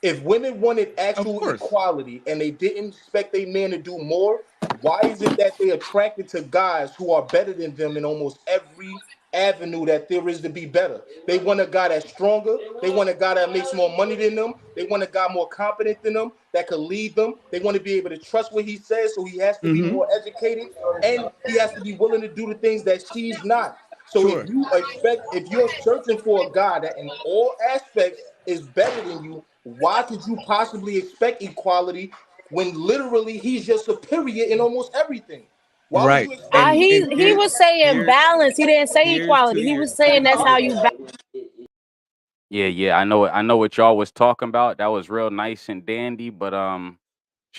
If women wanted Of actual course. equality and they didn't expect a man to do more, why is it that they attracted to guys who are better than them in almost every avenue that there is to be better? They want a guy that's stronger. They want a guy that makes more money than them. They want a guy more competent than them that could lead them. They want to be able to trust what he says, so he has to be Mm-hmm. more educated and he has to be willing to do the things that she's not. So Sure. if you're searching for a guy that in all aspects is better than you, why could you possibly expect equality when literally he's just superior in almost everything? Why would Right. you expect And him to He and do he that? was saying here balance. He didn't say here's to equality. He your was saying that's how you balance. Yeah, I know what y'all was talking about. That was real nice and dandy, but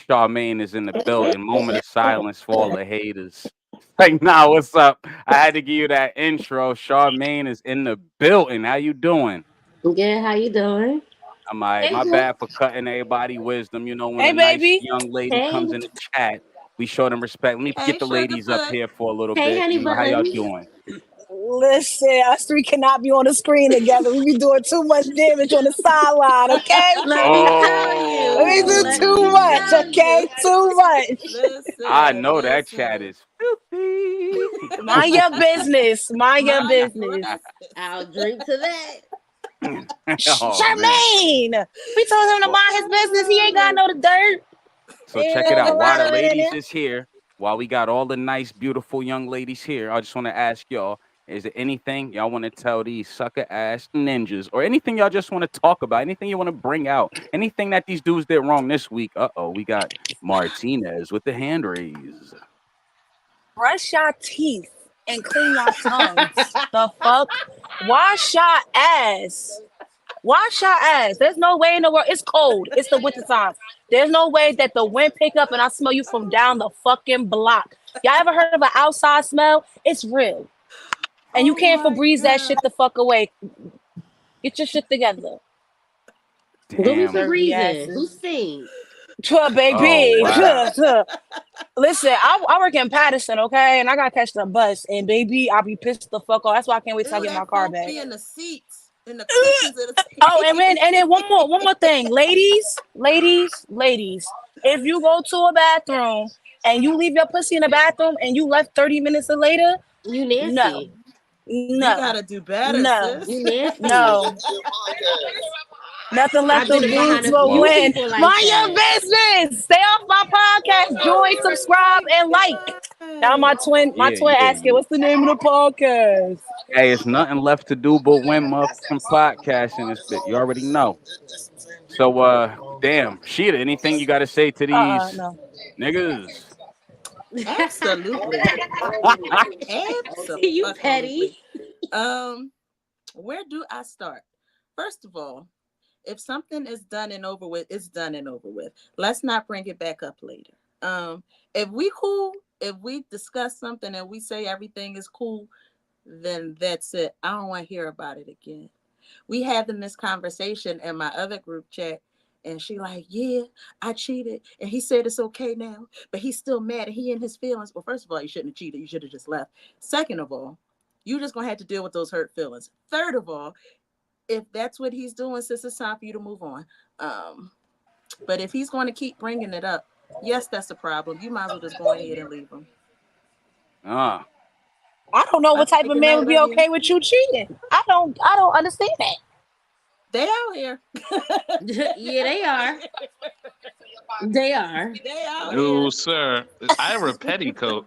Charmaine is in the building. Moment of silence for all the haters. Like, nah, what's up? I had to give you that intro. Charmaine is in the building. How you doing? Good, how you doing? I'm all right. Hey, My Jay. bad for cutting everybody wisdom. You know, when Hey, a nice baby. young lady Hey, comes in the chat, we show them respect. Let me Hey, get the ladies up Sugarfoot. here for a little hey, bit. honey You know, how y'all buns. doing? Listen, us three cannot be on the screen together. We be doing too much damage on the sideline, okay? Let me tell We you. do Let too me Oh, much, tell okay? you. Too much. I Listen, know that chat listen. is filthy. Mind your business. Mind your Mind your business. I'll drink to that. Oh man. Charmaine! We told him to Well, mind his business. He ain't got no dirt. so Ain't check it no out. While the mulatto in ladies there. is here, while we got all the nice, beautiful young ladies here, I just want to ask y'all: is there anything y'all want to tell these sucker ass ninjas, or anything y'all just want to talk about? Anything you want to bring out? Anything that these dudes did wrong this week? We got Martinez with the hand raise. Brush your teeth and clean your tongues. The fuck? Wash your ass. Wash your ass. There's no way in the world. It's cold. It's the winter time. There's no way that the wind pick up and I smell you from down the fucking block. Y'all ever heard of an outside smell? It's real. And you Oh can't my Febreze that shit God. the fuck away. Get your shit together. Go be Damn. Dirty Febrezing. Who asses. stink? Oh Baby. wow. Listen, I work in Patterson, okay? And I gotta catch the bus. And baby, I'll be pissed the fuck off. That's why I can't wait till I Ew, get my that car funk back. be in the seats, in the cushions of the Oh, and seats. then one more thing, ladies. If you go to a bathroom and you leave your pussy in the bathroom and you left 30 minutes later, You no, nasty. You no, gotta do better, no, sis. You nasty. no. Nothing left I've to been do behind a to few Well, win. people like Mind your that. business. Stay off my podcast. Join, Oh subscribe, my and like. Now God. my yeah, twin yeah, asking, yeah. what's the name of the podcast? Hey, it's nothing left to do but win motherfucking podcast in this bit. You already know. So damn, Sheeta, anything you gotta say to these No. niggas? Absolutely. You petty. Absolutely. Um, where do I start? First of all, if something is done and over with, it's done and over with. Let's not bring it back up later. If we cool, if we discuss something and we say everything is cool, then that's it. I don't want to hear about it again. We having this conversation in my other group chat, and she like, yeah, I cheated, and he said it's okay now, but he's still mad, and he in his feelings. Well, first of all, you shouldn't have cheated. You should have just left. Second of all, you just gonna have to deal with those hurt feelings. Third of all, if that's what he's doing, sis, it's time for you to move on. But if he's going to keep bringing it up, yes, that's a problem. You might as well just go ahead and leave him. Ah, I don't know what type of Good man night, would be love you. okay with you cheating. I don't understand that. They out here. Yeah, they are. They are. They out No, here. sir. I have a petticoat.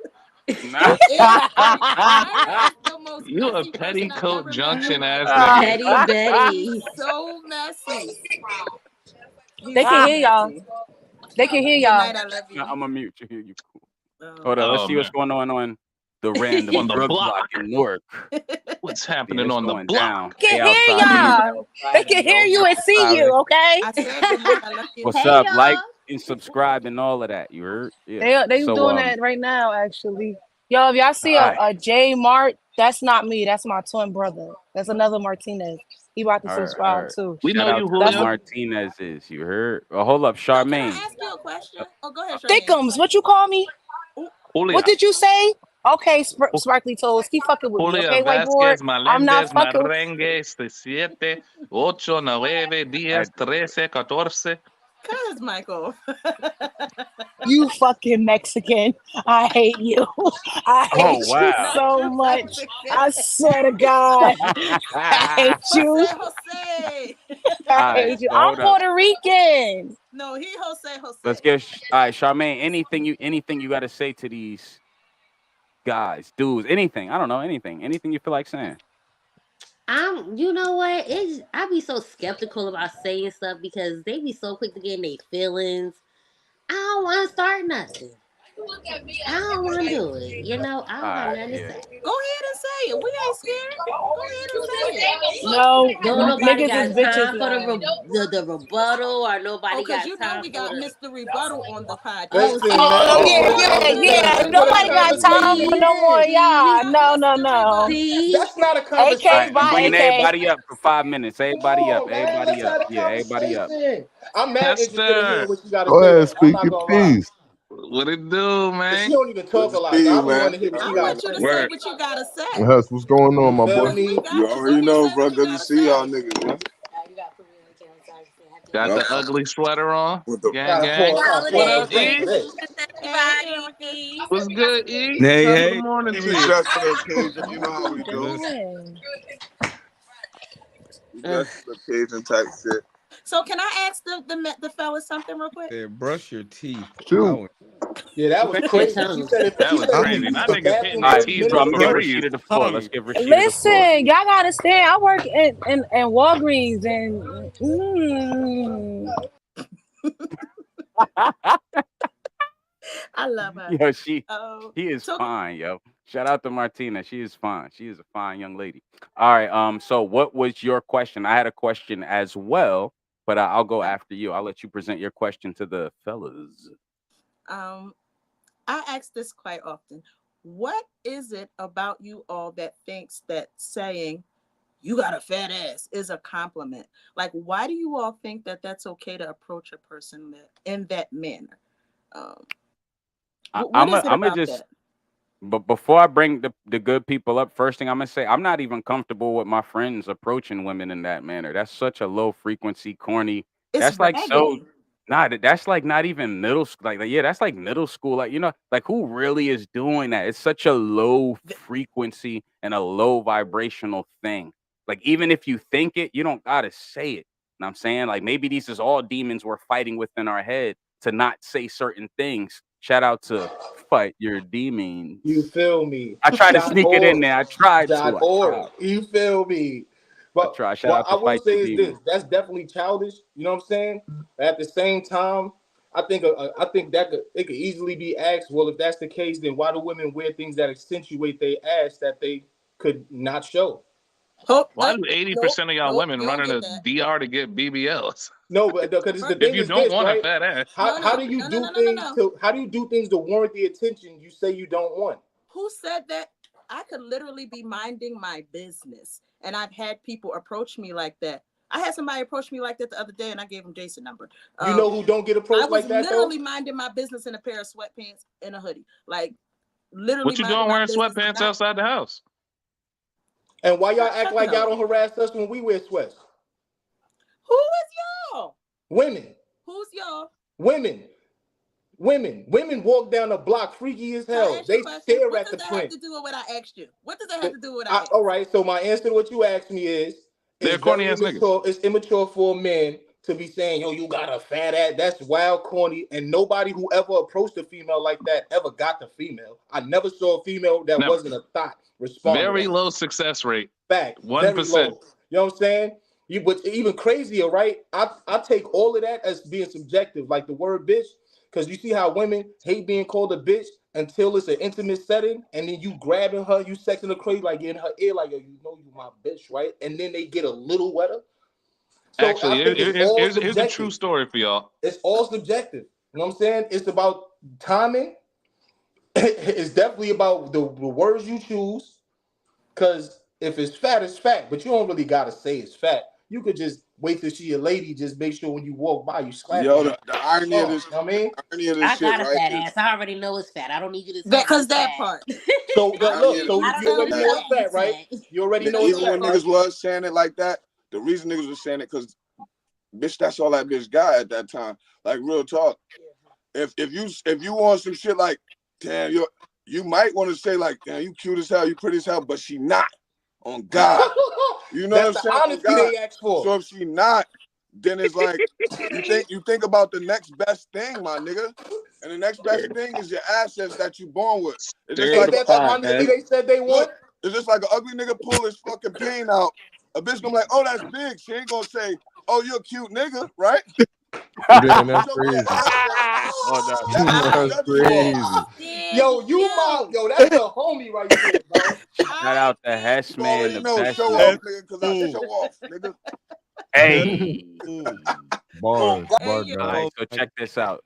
nah. Ira is the most You a messy person I've petticoat ever met in junction my ass Ah. nigga. Petty life. He's Betty. so messy. They He's can so hear y'all. messy. They can hear Good y'all. night. I love Nah, you. I'm gonna mute you here. You cool. Oh Hold on. Let's Oh see what's man. going on the random On the drug block block. in Newark. What's Yeah, happening it's on the going down. block? They They can hear outside. They y'all. They outside. can hear Yo, you and see outside. you, okay? I said good night. I love you. What's Hey up? Like y'all. and subscribe and all of that. You heard? Yeah. They So doing that right now, actually. Yo, if y'all all see right. a J Mart, that's not me. That's my twin brother. That's another Martinez. He about to All subscribe right. too. We Shout know out you, to the That's Julio. Martinez's. You heard? Oh, hold up, No, can Charmaine. I ask you a question? Oh, go ahead, Charmaine. Thickums. What you call me? Julio. What did you say? Okay, sparkly toes. Keep fucking with me, Julio okay, whiteboard? Vázquez, I'm not Melendez, fucking. Merengue, 7, 8, 9, 10, 13, 14. Cut his mic off. You fucking Mexican. I hate you. I Oh, hate you wow. Not so you, much. Mexican. I swear to God. I hate you. Jose. I hate you. so I'm hold up. Puerto Rican. No, he Jose. Let's give all right, Charmaine, anything you gotta say to these guys, dudes, anything. I don't know, anything. Anything you feel like saying. You know what? I be so skeptical about saying stuff because they be so quick to get in their feelings. I don't want to start nothing. I don't want to do it. You know, I don't have nothing to say. Go ahead and say it. We ain't scared. Go ahead and say it. No, Don't nobody niggas got is bitches time for the rebuttal, or nobody because got you know time we for got the. Mr. Rebuttal on the podcast. Oh, Listen, man. yeah. That's what a Nobody got time conversation for no more is. y'all. No. See, That's not a All conversation. right, AK, I'm bye, bringing AK. everybody up for 5 minutes. Come Everybody up. on, man. Everybody Let's up. have a Yeah, everybody up. conversation. I'm mad interested in hearing Hester, what you got to Go say, ahead, though. I'm speak not your gonna lie. piece. what it do, Cause she man? don't even talk a lot, See so I you, be man. wanting to hear what I she got want to you to say. say Word. what you gotta say. Hess, what's going on, You my feel boy? me? We got You you. Go already ahead, know, say bro. what you Good to gotta see y'all say. niggas, man. Got Yup. the ugly sweater on. With the Gang, Gotta gang. What pause up, and say E? Holidays, this. Hey, everybody. Erica. What's good, E? Hey, Top of the hey. morning He to be you. dressed for the occasion. You know What how you we do. doing? We dressed for the occasion type shit. So can I ask the fellas something real quick? Said, brush your teeth. Shoot. Yeah, that was Brush your crazy. She tongue. said That she was said if you crazy. use That the nigga's hitting bathroom All their right, 30 teeth so minutes I'm on gonna the give straight. breeze. Rashida the floor. Let's give Rashida the floor. Listen, y'all gotta understand. I work in Walgreens and I love her. Yo, she is So fine, yo. Shout out to Martina. She is fine. She is a fine young lady. All right. So what was your question? I had a question as well, but I'll go after you. I'll let you present your question to the fellas. I ask this quite often. What is it about you all that thinks that saying you got a fat ass is a compliment? Like, why do you all think that that's okay to approach a person in that manner? What I'm is it gonna about just that? But before I bring the good people up, first thing I'm gonna say, I'm not even comfortable with my friends approaching women in that manner. That's such a low frequency, corny. It's That's like so. raggedy. Nah, that's like not even middle school. Like, yeah, that's like middle school. Like, like who really is doing that? It's such a low frequency and a low vibrational thing. Like, even if you think it, you don't gotta say it. Know what I'm saying? Like, maybe these is all demons we're fighting within our head to not say certain things. Shout out to Fight Your Demons. You feel me? I tried to Dot sneak it in org. there. I tried Dot to. I org. tried. You feel me? I But tried. Shout what out I to will Fight say Your is this: Demons. that's definitely childish. You know what I'm saying? At the same time, I think that it could easily be asked. Well, if that's the case, then why do women wear things that accentuate their ass that they could not show? Why do Nope, 80% of y'all nope, women you don't run get into that. DR to get BBLs? No, but because the If thing you is don't this, want a right? fat ass, How do you do things to how do you do things to warrant the attention you say you don't want? Who said that? I could literally be minding my business, and I've had people approach me like that. I had somebody approach me like that the other day, and I gave him Jason number. You know who don't get I approached was like that though? literally minding my business in a pair of sweatpants and a hoodie, like literally what you minding doing my wearing business. sweatpants outside the house? And why y'all act Fuck like y'all no. don't harass us when we wear sweats? Who is y'all? Women. Who's y'all? Women. Women walk down the block freaky as Can I hell. ask you a They question? stare What at does the that have print. to do with what I asked you? What does that have to do with what I asked? All right, so my answer to what you asked me is They're it's corny very ass niggas. immature. It's immature for a man to be saying, yo, you got a fat ass. That's wild, corny. And nobody who ever approached a female like that ever got the female. I never saw a female that Never. wasn't a thought respond to Very that. low success rate. Fact, very 1%. low. You know what I'm saying? But even crazier, right? I take all of that as being subjective, like the word bitch, because you see how women hate being called a bitch until it's an intimate setting, and then you grabbing her, you sexing her crazy, like in her ear, like, yo, you know you my bitch, right? And then they get a little wetter. So I Actually, think it's all here's a true subjective. story for y'all. It's all subjective. You know what I'm saying? It's about timing. It's definitely about the words you choose. Because If it's fat, it's fat, but you don't really gotta say it's fat. You could just wait till she a lady. Just make sure when you walk by, you slap Yo, her. the irony of Oh, this, you know what I mean? irony of this I shit, got a right? fat Is ass. I already know it's fat. I don't need you to tell me Because it's that fat. part. So the that irony look, of this so I shit you don't is need already to that know it's tell me fat, it's right? fat. You already know it's even fat, when right? niggas was saying it like that, the reason niggas was saying it because bitch, that's all that bitch got at that time. Like real talk. If you want some shit like, damn, you might want to say like, damn, you cute as hell, you pretty as hell, but she not on God. You know what That's I'm the saying? On honesty God. they asked for. So if she not, then it's like you think about the next best thing, my nigga. And the next best thing is your assets that you born with. It's just Ain't like an that the Stereotype, ugly honesty man. nigga. they said they want? Look, it's just like an ugly nigga pull his fucking pain out. A bitch gonna be like, oh, that's big. She ain't gonna say, oh, you're a cute nigga, right? Damn, It's that's your way of crazy. saying that. Oh no. That's what she That's judging you off. crazy. Yo, that's a homie right there, bro. Shout out to You Hesh, man, already the know, best show off, man. That's nigga, because I cool. show off, nigga. That's Hey. cool. Oh, Bars, God. Hey, bar yo. All right, girl. Oh so my check this out.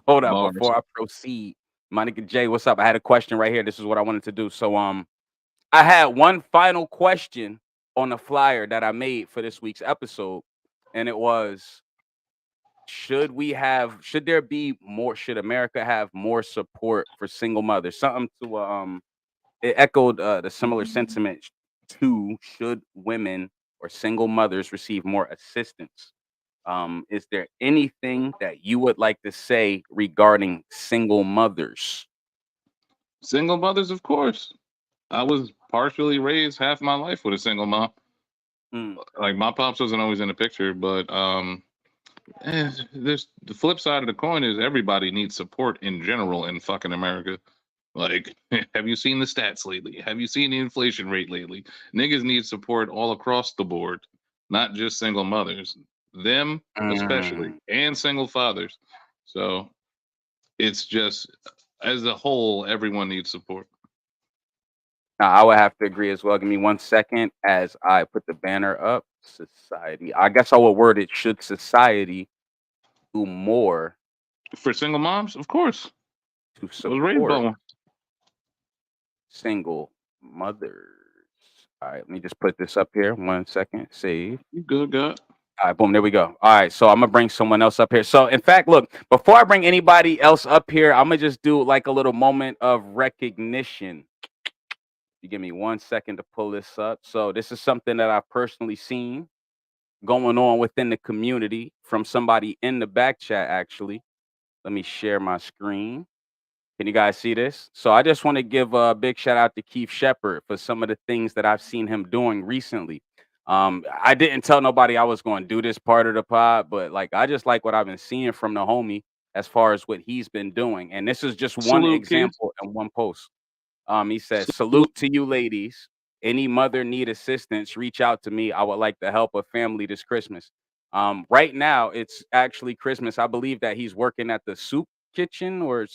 Hold up, bars. before I proceed, my nigga Jay, what's up? I had a question right here. This is what I wanted to do. So, I had one final question on the flyer that I made for this week's episode, and it was: should there be more? Should America have more support for single mothers? Something to it echoed the similar sentiment to: should women or single mothers receive more assistance? Is there anything that you would like to say regarding single mothers? Single mothers, of course. I was partially raised half my life with a single mom. Mm, Like my pops wasn't always in the picture, but there's the flip side of the coin is everybody needs support in general in fucking America. Like, have you seen the stats lately? Have you seen the inflation rate lately? Niggas need support all across the board, not just single mothers, them especially, mm. and single fathers. So it's just as a whole, everyone needs support. Now, I would have to agree as well. Give me 1 second as I put the banner up. Society. I guess I would word it: should society do more For single moms, of course. to I was raised by support one. single mothers? All right, let me just put this up here. 1 second. Save. You good, God? All right, boom, there we go. All right, so I'm gonna bring someone else up here. So, in fact, look, before I bring anybody else up here, I'm gonna just do like a little moment of recognition. You give me 1 second to pull this up. So, this is something that I've personally seen going on within the community from somebody in the back chat, actually. Let me share my screen. Can you guys see this? So, I just want to give a big shout out to Keith Shepard for some of the things that I've seen him doing recently. I didn't tell nobody I was going to do this part of the pod, but like I just like what I've been seeing from the homie as far as what he's been doing. And this is just one Salute, Keith. example and one post. He says, Salute. "Salute to you, ladies. Any mother need assistance, reach out to me. I would like to help a family this Christmas." Right now, it's actually Christmas. I believe that he's working at the soup kitchen, or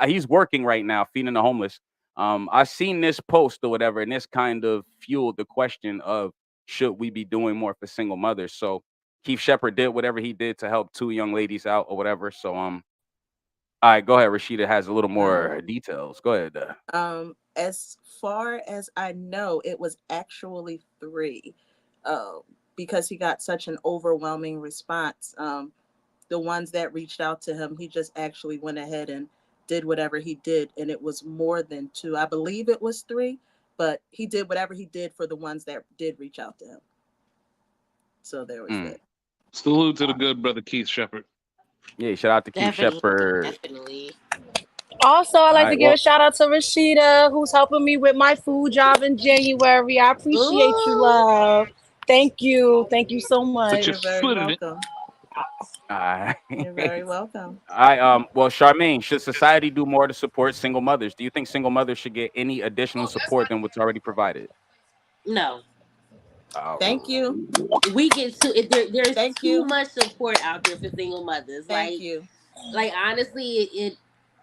he's working right now, feeding the homeless. I seen this post or whatever, and this kind of fueled the question of should we be doing more for single mothers. So Keith Shepard did whatever he did to help two young ladies out or whatever. So all right, go ahead. Rashida has a little more details. Go ahead. As far as I know, it was actually three, uh, because he got such an overwhelming response. The ones that reached out to him, he just actually went ahead and did whatever he did, and it was more than two. I believe it was three, but he did whatever he did for the ones that did reach out to him. So there was Mm. that. Salute to the good brother Keith Shepard. Yeah, shout out to Keith Definitely, Shepard. definitely. Also, I'd All like to right, give well, a shout out to Rashida, who's helping me with my food job in January. I appreciate you, Ooh, love. Thank you. Thank you so Put your much. You're very foot in it. welcome. all right. You're very welcome. Well, Charmaine, should society do more to support single mothers? Do you think single mothers should get any additional support than what's already provided? no. Thank Oh, you. We get too there's Thank too you. much support out there for single mothers. Thank you. Like honestly,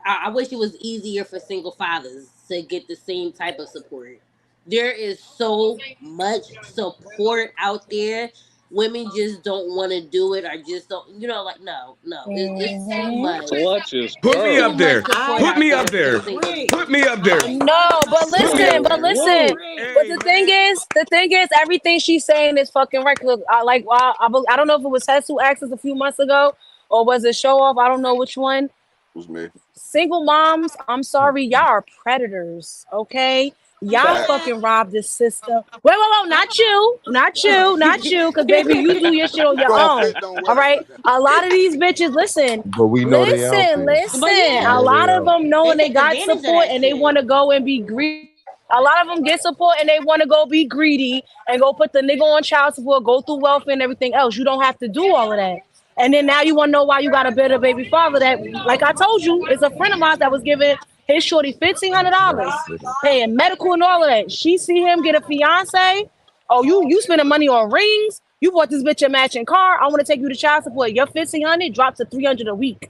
I wish it was easier for single fathers to get the same type of support. There is so much support out there women just don't want to do it or just don't, like no, it's too much. Clutch is Put me Too up first. much there. support Put out me there up for the there. single Agree. Put people. me up there. No, but Put me listen, up but there. listen. But Hey, the thing man. is, everything she's saying is fucking right. Look, I don't know if it was Hess who asked us a few months ago, or was it Show Off? I don't know which one. Who's me? Single moms, I'm sorry, y'all are predators. Okay, y'all Say Fact. that. fucking robbed the system. Wait, not you, because baby, you do your shit on You your don't own. fit, don't All wear. right, Goddamn. a lot of these bitches, listen, But we know they out there. But We A yeah, know lot they of out. them knowing they they take got advantage of support that and they want shit. to go and be greedy. A lot of them get support and they want to go be greedy and go put the nigga on child support, go through welfare and everything else. You don't have to do all of that. And then now you want to know why you got a better baby father that, like I told you, is a friend of mine that was giving his shorty $1,500, Babysitter. paying medical and all of that. She see him get a fiance. Oh, you spending money on rings? You bought this bitch a matching car. I want to take you to child support. Your 1,500 drops to 300 a week.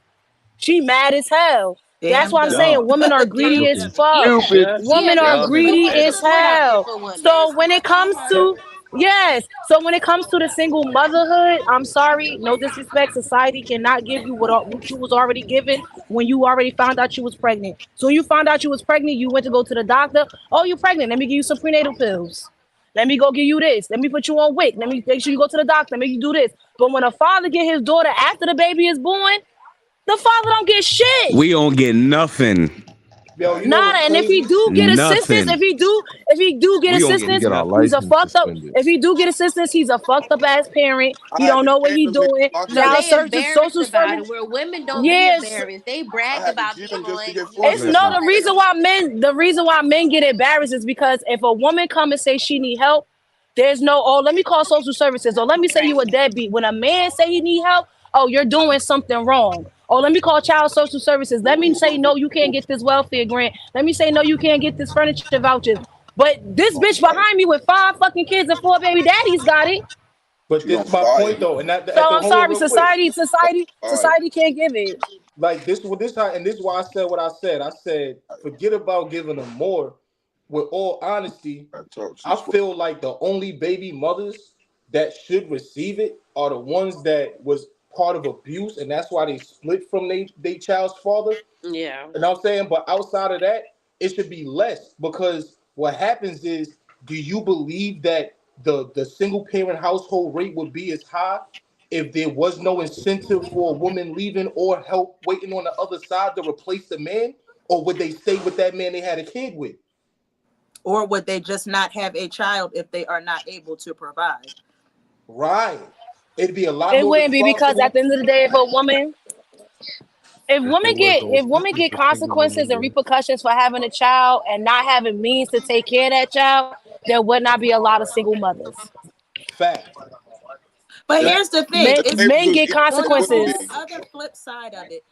She mad as hell. That's Damn why I'm dumb. saying Dumb. women are greedy Damn as dumb. fuck. Yeah, Stupid. Just yeah, Women are there's dumb too as greedy much hell. as support out there hell. for women. So when it comes to yes, so when it comes to the single motherhood, I'm sorry, no disrespect. Society cannot give you what you was already given when you already found out you was pregnant. So when you found out you was pregnant, you went to go to the doctor. Oh, you pregnant? Let me give you some prenatal pills. Let me go give you this. Let me put you on WIC. Let me make sure you go to the doctor. Make you do this. But when a father get his daughter after the baby is born, the father don't get shit. We don't get nothing. Yo, you know Nada. what's And if he crazy? do get assistance, Nothing. if he do get We don't get We assistance, get our nothing. he's a license fucked up. suspended. If he do get assistance, he's a fucked up ass parent. I He had don't the know what same he nigga doing. fuck No, that. Child they search, embarrassed social about it. service. Where women don't be Yes, embarrassed. They I brag had to about G being him just to on get you flunk it's that no shit. the know. reason why men get embarrassed is because if a woman come and say she need help, there's no let me call social services or let me say you a Right. deadbeat. When a man say he need help, oh you're doing something wrong. Oh let me call child social services. Let me say no you can't get this welfare grant. Let me say no you can't get this furniture vouchers. But this On bitch fire. behind me with 5 fucking kids and 4 baby daddies got it. But She this on is my fire. point though, and that So at the I'm hold on sorry, real quick. Fire. society can't give it. Like this, what this time, and this is why I said what I said. I said forget about giving them more. With all honesty, I talk. I She's full. feel like the only baby mothers that should receive it are the ones that was part of abuse, and that's why they split from they child's father. Yeah. You know what I'm saying? But outside of that, it should be less because what happens is, do you believe that the single parent household rate would be as high if there was no incentive for a woman leaving or help waiting on the other side to replace the man? Or would they stay with that man they had a kid with? Or would they just not have a child if they are not able to provide? Right. It'd be a lot It more wouldn't be because at responsible. the end of the day, If there was no if women incentive get for single women, consequences and then repercussions for having a child and not having means to take care of that child, there would not be a lot of single mothers. Fact. But If here's the thing: Men the it's babies men was get equal, on it the wouldn't consequences. whole be. other flip side of it.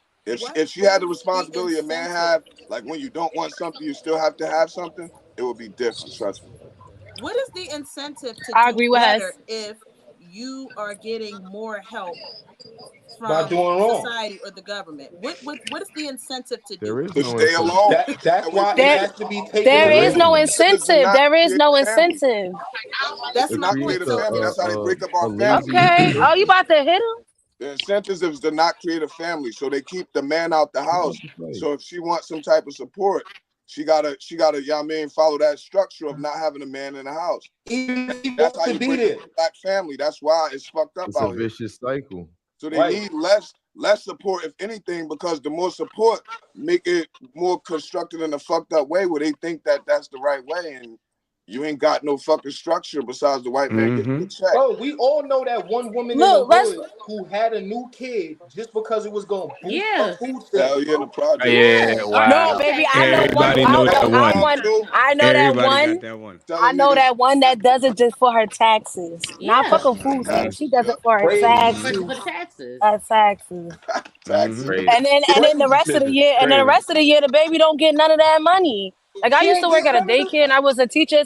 What If she had the is the responsibility a man incentive? have, like when you don't want something, you still have to have something. It would be different. Trust me. What is the incentive to I do agree with better Hess. if you are getting more help By from doing wrong. society or the government? What is the incentive to do there it? is To no stay incentive. alone, That's and when why it There niggas, has to be taken there There is away. no isn't. incentives do incentive. not There is create no family. incentive. That's Do It my not create point. a creates So family. That's how they break up a our lazy families. Okay. Oh, you individual. about to hit him? The incentives is to not create a family, so they keep the man out the I'm about house. to say. So if she wants some type of support, she gotta, you know what I mean, follow that structure of not having a man in the house. Even if he That's wants how to you be break up there. a black family. That's why it's fucked up It's a out here. vicious cycle. So they Right. need less support, if anything, because the more support make it more constructed in a fucked up way where they think that that's the right way, and you ain't got no fucking structure besides the white man getting Mm-hmm. the check. Bro, we all know that one woman in the Look, let's hood who had a new kid just because it was gonna boost her Yeah. food Hell stamps, yeah, in the bro. projects. Yeah, Yeah. no, wow. RD baby. tax I know relief. one. Everybody know that Selling one. weed too. I know that Everybody got one. that one. I Selling know niggas that one that does it just for her taxes, not Yeah. fucking food tax, stamps. She does yeah, it for her Crazy. For the taxes. taxes. Taxes. taxes. Mm-hmm. Crazy. And then the rest of the year, and then the Crazy. rest of the year, the baby don't get none of that money. Like I She used to ain't work get at a none of them. daycare, and I was a teacher.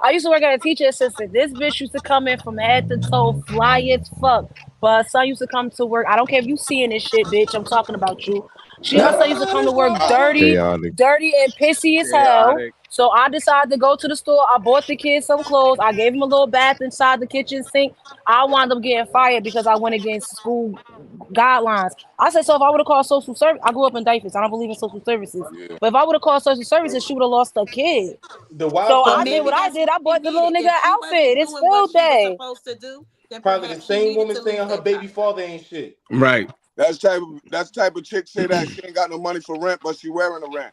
I used to work at a teacher assistant. This bitch used to come in from head to toe, fly as fuck. But her son used to come to work. I don't care if you seeing this shit, bitch. I'm talking about you. Her son used to come to work Wow. dirty, Chaotic. dirty and pissy as hell. Chaotic. So I decided to go to the store. I bought the kids some clothes. I gave them a little bath inside the kitchen sink. I wound up getting fired because I went against school guidelines. I said, so if I would have called social service, I grew up in diapers. I don't believe in social services. Yeah. But if I would have called social services, she would have lost a kid. The wild So But I part did is maybe what I that's did. what I she bought the little needed. nigga If an she outfit. wasn't It's doing what field she was day. supposed to do, then probably the perhaps she same needed woman to leave saying her that baby job. father ain't shit. Right. That's type of chick say that she ain't got no money for rent, but she wearing the rent.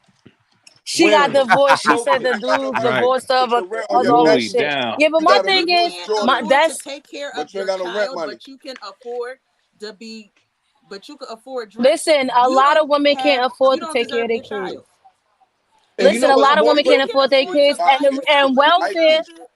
She got Wearing it. divorced. She No said the kids. Ain't got no dude money Right. divorced to her put of the rent on your all neck. this Louis shit. down. Yeah, but You my got a thing You is, divorce can't Jordan, afford to that's take care of but you ain't your got no rent child, money. but you can afford to be, but you can afford dress. listen. A You lot of don't women can't have, afford you to don't take care of deserve their your kids. child. And you Listen, know a what's lot of more women can't You crazy? can afford their afford to kids, buy It's and food. You can welfare. ISIS. afford to,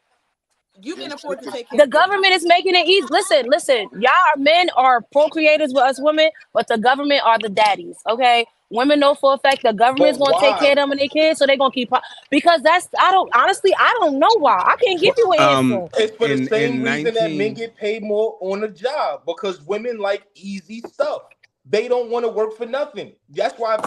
you can It's afford to take care The of your child. government is making it easy. Listen. Y'all men are procreators with us women, but the government are the daddies. Okay, women know for a fact the government's But gonna take care why? of them and their kids, so they're gonna keep. Because that's I don't honestly I don't know why. I can't give But you an answer. it's for the same In reason that men 19 get paid more on the job because women like easy stuff. They don't want to work for nothing. That's why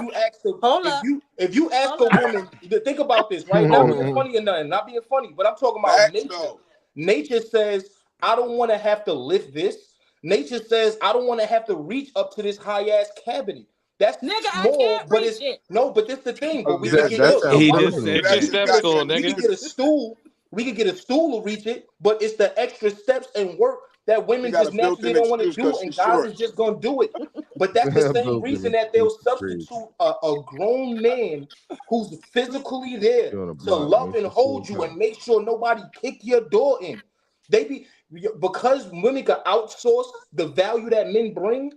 Hold up, if you ask hold a up. woman to think about this, right? Not being funny or nothing, not being funny, but I'm talking about Facts nature. though. Nature says, I don't want to have to lift this. Nature says, I don't want to have to reach up to this high ass cabinet. That's Nigga, I small, can't but reach it's it. no, but this the thing. But we Yeah, could That get that look, listen, sounds he watch just this. business. said that It's that. We could step get a school, we could nigga. get a stool. We could get a stool to reach it, but it's the extra steps and work that she women got just a naturally built-in don't want to excuse do, because and she's guys short. is just gonna do it. But that's the same Built-in reason that excuse they'll is crazy. substitute a grown man who's physically there You're on a to block. love Make and sure she hold was you hot. and make sure nobody kick your door in. They be because women can outsource the value that men bring.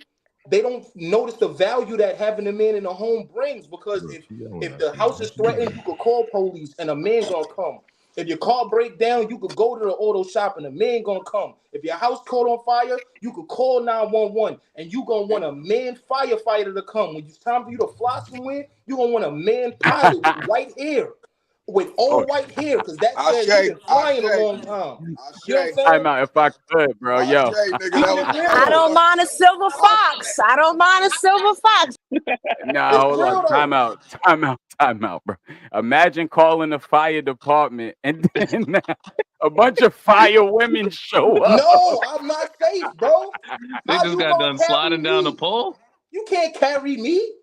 They don't notice the value that having a man in the home brings because Look, she yelling if at the you, house man. is threatened, you could call police and a man gonna come. If your car break down, you could go to the auto shop and a man gonna come. If your house caught on fire, you could call 911 and you gonna want a man firefighter to come. When it's time for you to fly somewhere, you gonna want a man pilot with white hair, with all Oh, white hair, because that I says you've say, been I flying a say, long time. I You know what say, I'm time saying? out if I could, bro. I Yo, say, nigga, that Keeping was it I real. don't mind a silver I fox. I don't mind a silver fox. nah, It's hold real on. though. Time out, bro. Imagine calling the fire department and then a bunch of fire women show up. No, I'm not safe, bro. They How just you got gonna done carry sliding down the me? pole. You can't carry me.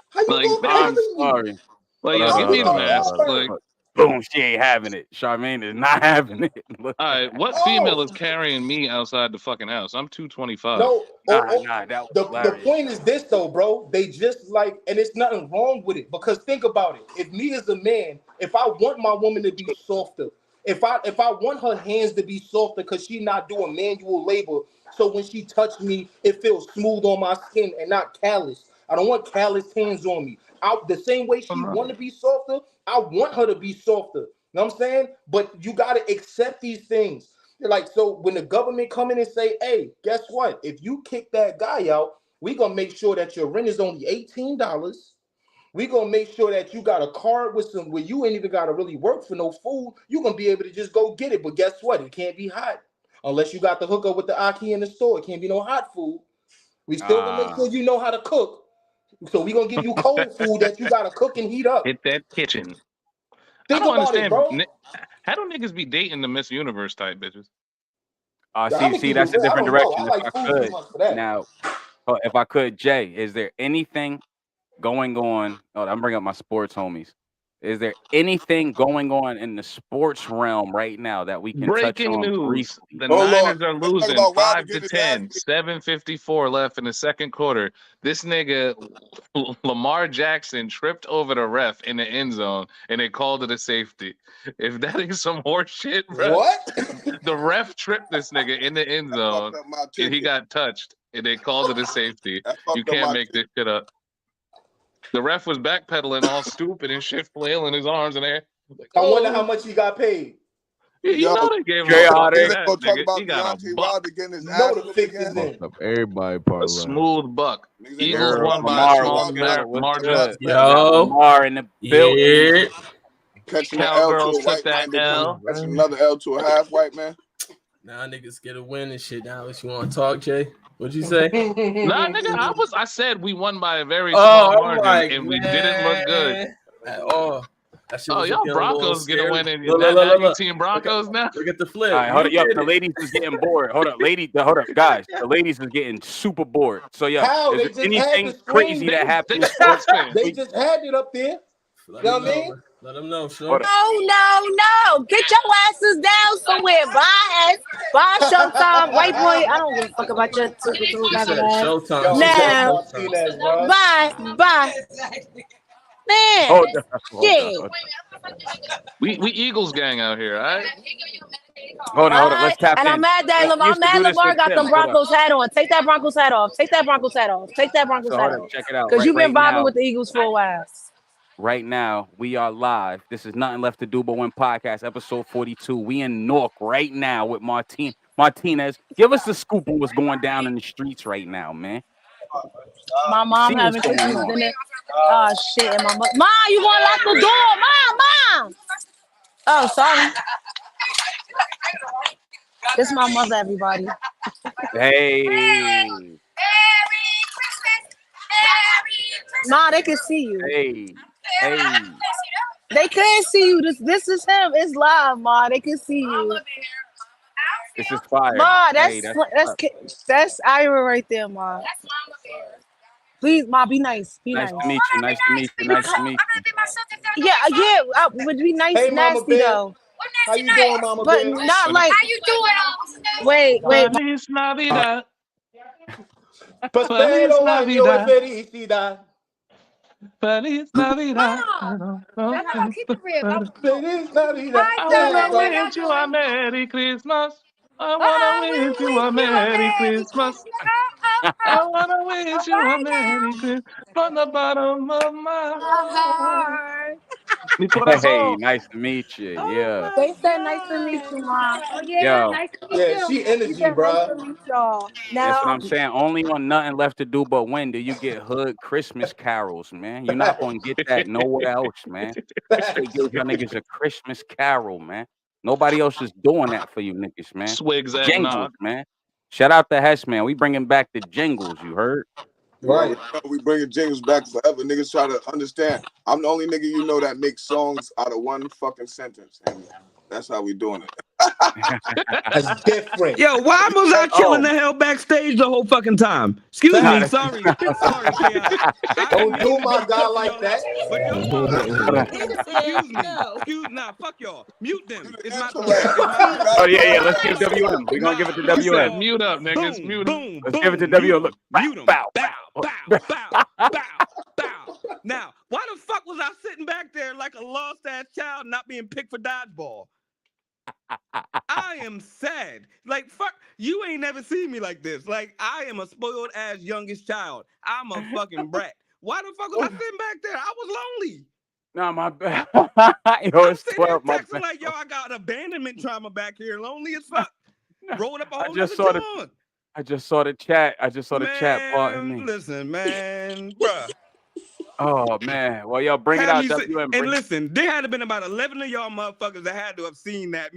How you Like, gonna man, I'm carry me? sorry. like, Hold yo, on, give How's hold me it the on, gonna hold on, mask. hold on. burn? Like, Look, boom, she ain't having it. Charmaine is not having it. Look all at right, that. what female is No, carrying me outside the fucking house? I'm 225. no. Nah, that was The hilarious, point is this though, bro. They just like, and it's nothing wrong with it because think about it. If me as a man, if I want my woman to be softer, if I want her hands to be softer because she not doing manual labor, so when she touch me, it feels smooth on my skin and not callous. I don't want callous hands on me. The same way Oh, she no. want to be softer, I want her to be softer. You know what I'm saying? But you gotta accept these things. Like, so when the government come in and say, hey, guess what? If you kick that guy out, we gonna make sure that your rent is only $18. We gonna make sure that you got a card with some where you ain't even gotta really work for no food. You gonna be able to just go get it. But guess what? It can't be hot. Unless you got the hookup with the Aki in the store. It can't be no hot food. We still gonna make Ah, sure you know how to cook. So we gonna give you cold food that you gotta cook and heat up. Hit that kitchen. I Think don't about it, understand. bro. How do niggas be dating the Miss Universe type bitches? I'm gonna see, keep it that's a real. I different don't know. I direction. If like I food too could much for that. now, if I could, Jay, is there anything going on? Oh, I'm bringing up my sports homies. Is there anything going on in the sports realm right now that we can touch Breaking on news. briefly? The hold on. Niners are Let's talk losing about Wilder 5 to getting his ass 10, kicked. 7:54 left in the second quarter. This nigga Lamar Jackson tripped over the ref in the end zone and they called it a safety. If that is some horse shit, bro. What? The ref tripped this nigga in the end That zone fucked up my and he ticket. got touched and they called it a safety. That You fucked up can't my make this ticket. shit up. The ref was backpedaling all stupid and shit, flailing his arms in the air. Like, I wonder how oh, much he got paid. you Yo, know they gave him a Straight buck out for there. niggas that, gonna talk nigga. He about got a Deontay buck. Wilder getting his Know ass the whooped fix is again. in. Fucked up everybody A parlay. smooth buck. Niggas ain't gonna Eagles talk Your won about by a Deontay Lamar, small what's Wilder good? What's margin. good? catching We got Yo, Lamar in the building. yeah, an L to Cowgirls a took white that man, L. catching another L to a half white man. now niggas get a win and shit. Now, what you want to talk, Jay? What'd you say? Nah, nigga, I said we won by a very small Oh, I'm margin like, and we didn't look good. man, at all. That shit Oh, was y'all looking a little Broncos gonna scary. win, and Look, now you look. team Broncos now. Look at the flip. All right, hold You up, did the it. ladies is getting bored. Hold up, guys. The ladies is getting super bored. So, yo, How? is They there just had anything the screen. crazy that happened in They sports? fans. They just had it up there. Let You know them what I mean? know. Let them know, sure. Hold up. No. Get your asses down somewhere. Bye, Showtime. White boy, I don't give a fuck about your She ass. said Showtime. Yo, She said that's Now, Showtime. Martinez, bro. bye. Man, Hold up. shit. We Eagles gang out here, all right? Hold on. Let's tap And I'm in. mad that We used to do this Lamar with got Tim. them Hold up. Broncos hat on. Take that Broncos hat off. So hold up. Check it out. Because you've been Right vibing now, with the Eagles for a while. right now, we are live. This is Nothing Left to Do But Win podcast, episode 42. We in Newark right now with Martinez. Give us the scoop on what's going down in the streets right now, man. My You mom see what's having going Christmas on. dinner. Oh, shit. And my mom, you going to lock the door? Mom. Oh, sorry. This is my mother, everybody. Hey. Ma, they can see you. Hey. They can't see you. This is him. It's live, Ma. They can see you. This is fire. Ma, Hey, that's Ira right there, Ma. Please, Ma, be nice. Be nice nice. to meet you. Nice to meet you. Yeah, would be nice, Hey, Mama nasty Bear. though. How you doing, Mama But Bear? not like. How you doing? Wait. Feliz Navidad. Prospero año y felicidad. Feliz Navidad. Feliz Navidad. I Go ahead, wanna bro. wish you a Merry Christmas. I wanna wish you a Merry Christmas. I wanna wish you a Merry Christmas from the bottom of my heart. Mi Hey, corazón. nice to meet you. Oh Yeah. my They said nice to meet you, Mom. Oh yeah, Yo, nice to meet Yeah, you. she She energy, said nice bro. to meet y'all. that's what Now, I'm saying. Only on Nothing Left to Do But Win do you get hood Christmas carols, man. You're not going to get that nowhere else, man. Straight gives y'all niggas a Christmas carol, man. Nobody else is doing that for you niggas, man. Swigs Jingles, eggnog. man. Shout out to Hess, man. We bringing back the jingles, you heard? You Right. already know we bringing jingles back forever. Niggas try to understand. I'm the only nigga you know that makes songs out of one fucking sentence, and that's how we doing it. That's different. Yo, why was I killing Oh. the hell backstage the whole fucking time? Excuse me, Facts. sorry, chaotic. I Don't didn't do mean to my be guy cutting like y'all that. out, but y'all Excuse me. No. Nah, fuck y'all. Mute them. It's my turn. Intellect. Oh, yeah. Let's give WM. We're going to give it to He said, WM. mute up, niggas. Boom, Mute up. boom, Let's boom. give it to WM. Look. Mute them. Bow, Bow, bow. bow, bow, bow. Now, why the fuck was I sitting back there like a lost ass child not being picked for dodgeball? I am sad. Like, fuck, you ain't never seen me like this. Like, I am a spoiled ass youngest child. I'm a fucking brat. Why the fuck was I sitting back there? I was lonely. Nah, my bad. Yo, I'm it's sitting here 12. My texting bad. like, yo, I got abandonment trauma back here. Lonely as fuck. Rolling up a I whole just nother saw joint. I just saw the chat. Pardon me. Listen, man, bruh. Oh, man. Well, yo, bring it Have out, me sit, WM. and listen, there had to been about 11 of y'all motherfuckers that had to have seen that.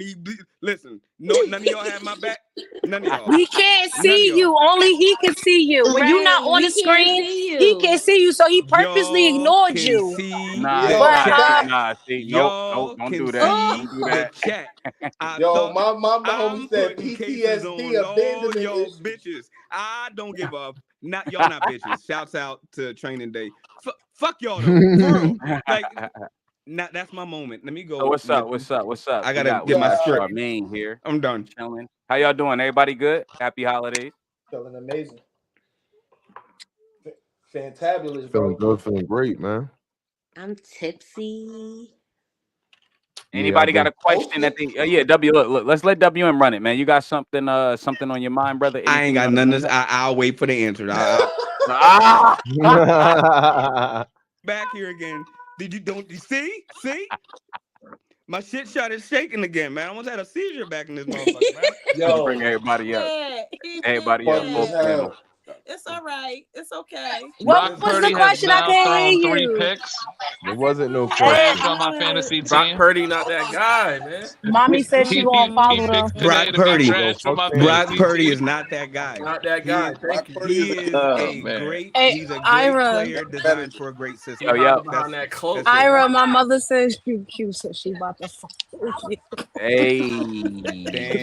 Listen, no, none of y'all had my back. None of y'all. we can't None of see y'all. you. Only he can see you. When you're not Right, on we the can't screen, see he you. can't see you. So he purposely Y'all ignored can you. see Nah, Yo, the But chat. nah. See, Y'all don't can do that. see Don't do the that. chat. I Yo, thought my I'm homie said putting cases PTSD on all abandonment y'all issues. bitches. I don't give a not y'all not bitches. Shouts out to Training Day. Fuck y'all though, for real. Like, that's my moment. Let me go. So what's up? I We gotta get my got script. Charmaine here. I'm done. Chilling. How y'all doing? Everybody good? Happy holidays. Feeling amazing. Fantabulous, bro. Feeling good, feeling great, man. I'm tipsy. Anybody got a question Oh, at the yeah, W, look, let's let WM run it, man. You got something on your mind, brother? I ain't got Anything none of this. I'll wait for the answer. Ah! Back here again. Don't you see? My shit shot is shaking again, man. I almost had a seizure back in this motherfucker, man. Yo, Bring everybody up. Yeah, he Everybody did up. funny Full as that. panel. hell. It's all right. It's okay. What was the Purdy has question? I now can't thrown hear 3 you. picks. There wasn't no Hey, Trash question. on my fantasy Brock team. Purdy not that guy, man. mommy said she gonna He follow picked them. today Brock to be Purdy. Yo, trash for fuck my Brock fantasy fantasy. Purdy team. is not that guy. Not that He guy. is Thank you. he is Oh a man. great Hey, he's a great Ira. player designed for a great He Yo, system. yo. hiding behind that cloak. That's it. Ira, my mother says you cute, so she about to fuck with you. Hey.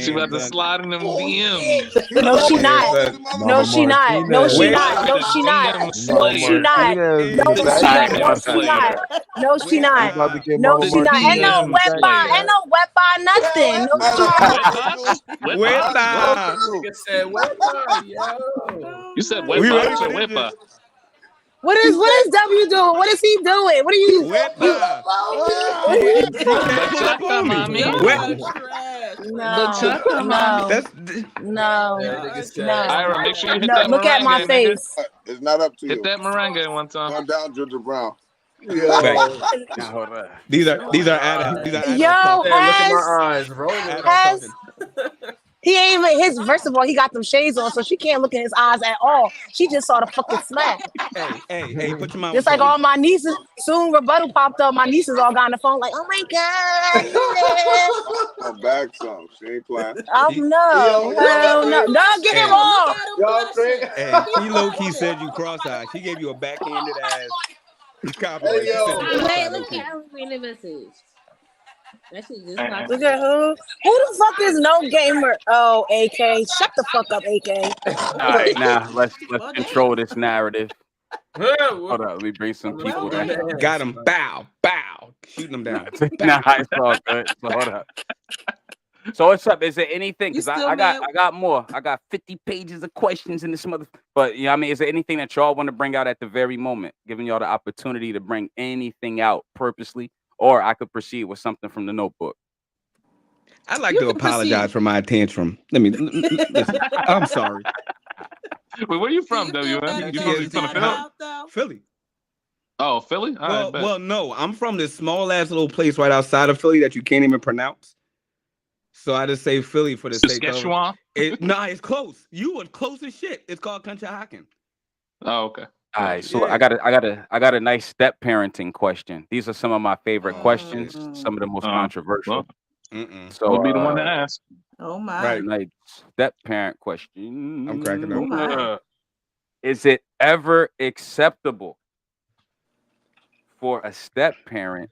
She Damn about to son. slide in them Oh shit! DMs. No, she Yeah, not. son. No, Mama she not. No, she Martinez. Where not. Mama No, the she not. DM No, Mama she Slayer. not. Martinez is is No, The back she in not. the No, DM she fucking Slayer. not. No, she where We not. about to get No, Mama The she not. Ain't Martinez no in the DM wet second bar. Ain't Slayer. half. no wet bar. Nothing. No, Man, she what not. happened Wepa? to you? Wepa? What Weta? happened to you? Nigga said, "What bar, yo?" Oh You said my We Wepa ready for or god. this Wepa? shit? What is W doing? What is he doing? What are you? Weta. What She are you? she can't pull up Bachata, on me. mommy. What? Y'all are trash. No, Bachata, mommy. no, That's no, That Y'all nigga are said, no, Ira, make trash. sure you hit no. that Look at my merengue, nigga. face. It's not up to Hit you. that merengue one time. Going down, Ginger Brown. right. "Yo." Now, hold on. These are Eyes. adults Yo, talking. Said, "Look at my has eyes rolling." Adults has talking. he ain't even his? First of all, he got them shades on, so she can't look in his eyes at all. She just saw the fucking smack. Hey, put your mouth on Just like Tony. all my nieces. Soon rebuttal popped up. My nieces all got on the phone like, "Oh my god, Gonna bag some. She ain't playing. oh She no, Look at hell him no, no, get him hey, blushing. Look off." at him Y'all think? blushing. hey, He she low key blushing. said you cross-eyed. She gave you a backhanded ass Hey, compliment. She said you yo. Wait, cross-eyed let low me key. read the message. That shit just popped Look up. at who? Who the fuck is no gamer? Oh, AK. Shut the fuck up, AK. All right, now let's Well, damn. control this narrative. Hold up, let me bring some I'm a people Well, that. damn. Got him. Bow. Shooting them Nah, down. nah, Bow. it's all good. So hold up. So what's up? Is there anything? You Because still I got mad? I got more. I got 50 pages of questions in this mother. But you know, what I mean, is there anything that y'all want to bring out at the very moment? Giving y'all the opportunity to bring anything out purposely, or I could proceed with something from the notebook. I'd like You to can apologize proceed. for my tantrum. Listen. I'm sorry. Wait, where you Do from, you feel WM? better You that from you you from the got it Philly? out though? Philly. Oh, Philly? All right, bet. Well, no. I'm from this small ass little place right outside of Philly that you can't even pronounce. So I just say Philly for the sake of Saskatchewan? it. Nah, it's close. You were close as shit. It's called Conshohocken. Oh, okay. All right, Gotcha. so Yeah. I got a nice step parenting question. These are some of my favorite Oh questions, shit. some of the most Well, controversial. Mm-mm. So we'll be the one to ask. Oh my. Right. nice step parent I'm cracking question. Oh up. my. Is it ever acceptable for a step parent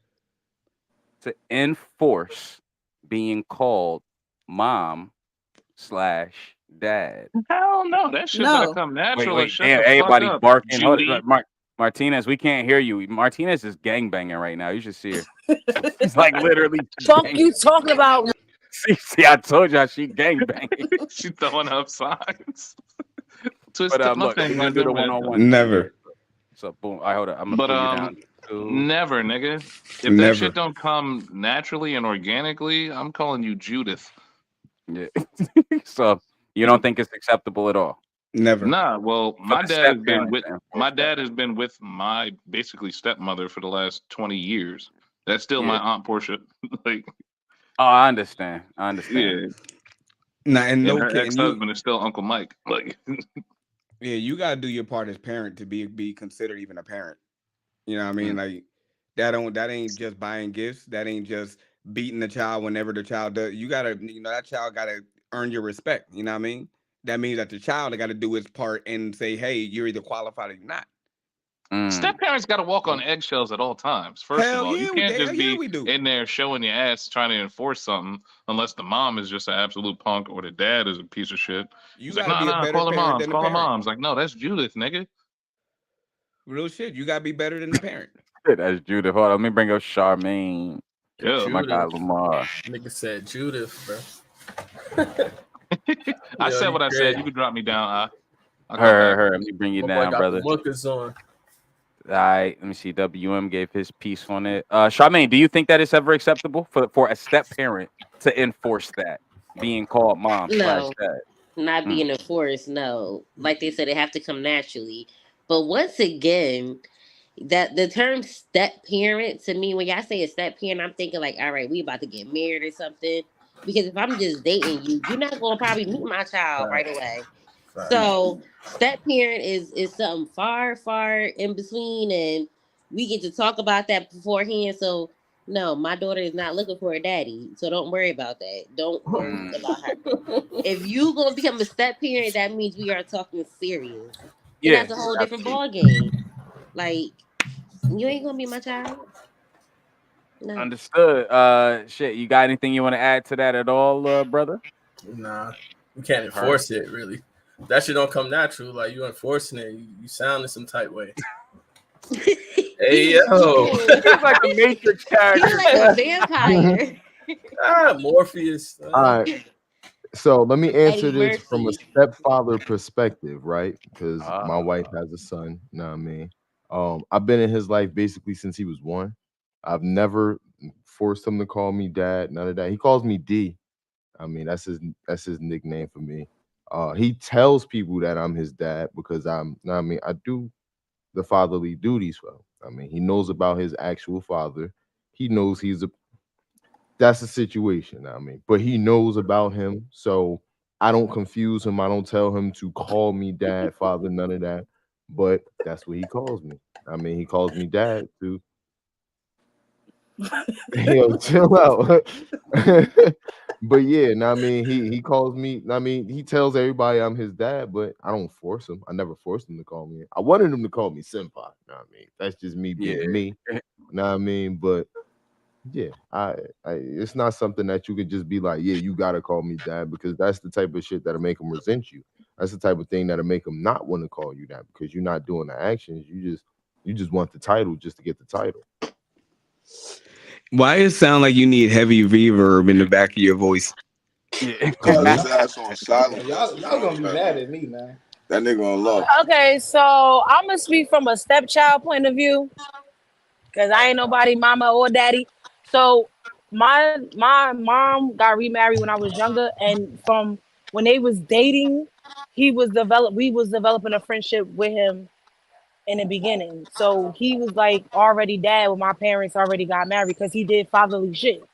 to enforce being called mom slash dad? Hell no. That shit better No. come Wait, natural and wait, shut damn, the fuck everybody up, barking. Hold it, Judy. Martinez, we can't hear you. Martinez is gangbanging right now. You should see her. She's like literally Fuck gang. you talking about? See, I told y'all she gangbanging. She throwing up signs. But Twisted my look, we're gonna do finger, the man. one-on-one thing here. Never. So boom, I hold it. I'm gonna But put you down. Two. never, nigga. If that shit Never. don't come naturally and organically, I'm calling you Judith. Yeah. So you don't think it's acceptable at all Never. Nah, well, for my the dad step has been parent with to enforce my that? dad has been with my basically stepmother for the last 20 years. That's still Yeah. my aunt Portia. Like, Oh, I understand. I understand. yeah. Nah, and And no her kid. And you. ex-husband is still Uncle Mike. Like, Yeah, you gotta do your part as parent to be considered even a parent. You know what I mean? Like that ain't just buying gifts. That ain't just beating the child whenever the child does. You gotta, that child gotta earn your respect. You know what I mean? That means that the child got to do its part and say, hey, you're either qualified or you're not. step parents got to walk on eggshells at all times. First of Hell all, you yeah, can't hell just yeah, be we do. in there showing your ass trying to enforce something unless the mom is just an absolute punk or the dad is a piece of shit. You He's like, got to nah, be a nah, better call her parent moms, than the call her parent. moms. Like, no, that's Judith, nigga. Real shit. You got to be better than the parent. That's Judith. Hold on, let me bring up Charmaine. Yeah. My guy Judith. Lamar. Nigga said Judith, bro. I Yo, said you what I said. crazy. You can drop me down. I'll come Her. back. Let me bring you My boy down, got brother. the muckers on. All right, let me see. WM gave his piece on it. Charmaine, do you think that it's ever acceptable for a step parent to enforce that being called mom slash No, dad? not being enforced. No, like they said, it have to come naturally. But once again, that the term step parent to me, when y'all say a step parent, I'm thinking like, all right, we about to get married or something. Because if I'm just dating you, you're not gonna probably meet my child right away. So step parent is something far in between, and we get to talk about that beforehand. So no, my daughter is not looking for a daddy, so don't worry about that. Don't worry about her. If you gonna become a step parent, that means we are talking serious, and Yeah, that's a whole different absolutely. ball game. Like you ain't gonna be my child. No. Understood. Shit, you got anything you want to add to that at all, brother? Nah, you can't Heard. enforce it really. That shit don't come natural. Like you enforcing it, you sound in some type way. Hey yo, He's like a Matrix He character. like a vampire. Morpheus. All right. So let me answer Eddie this from a Murphy. stepfather perspective, right? Because my wife Ah. has a son. You know what I mean? I've been in his life basically since he was one. I've never forced him to call me dad. None of that. He calls me D. I mean, that's his nickname for me. He tells people that I'm his dad because I mean, I do the fatherly duties for him. I mean, he knows about his actual father. He knows that's the situation. I mean, but he knows about him, so I don't confuse him. I don't tell him to call me dad, father, none of that. But that's what he calls me. I mean, he calls me dad too. Yo, chill out. But yeah, I mean, he calls me. I mean, he tells everybody I'm his dad, but I don't force him. I never forced him to call me. I wanted him to call me senpai. Know what I mean, that's just me being Yeah. me. Know what I mean, but yeah, it's not something that you could just be like, yeah, you gotta call me dad because that's the type of shit that'll make him resent you. That's the type of thing that'll make him not want to call you that because you're not doing the actions. You just want the title just to get the title. Why it sound like you need heavy reverb in the back of your voice? Yeah. Cut his ass on silent. Y'all gonna be mad at me, man. That nigga on low. Okay, so I'm gonna speak from a stepchild point of view because I ain't nobody mama or daddy. So my mom got remarried when I was younger, and from when they was dating, we was developing a friendship with him in the beginning. So he was like already dad when my parents already got married because he did fatherly shit.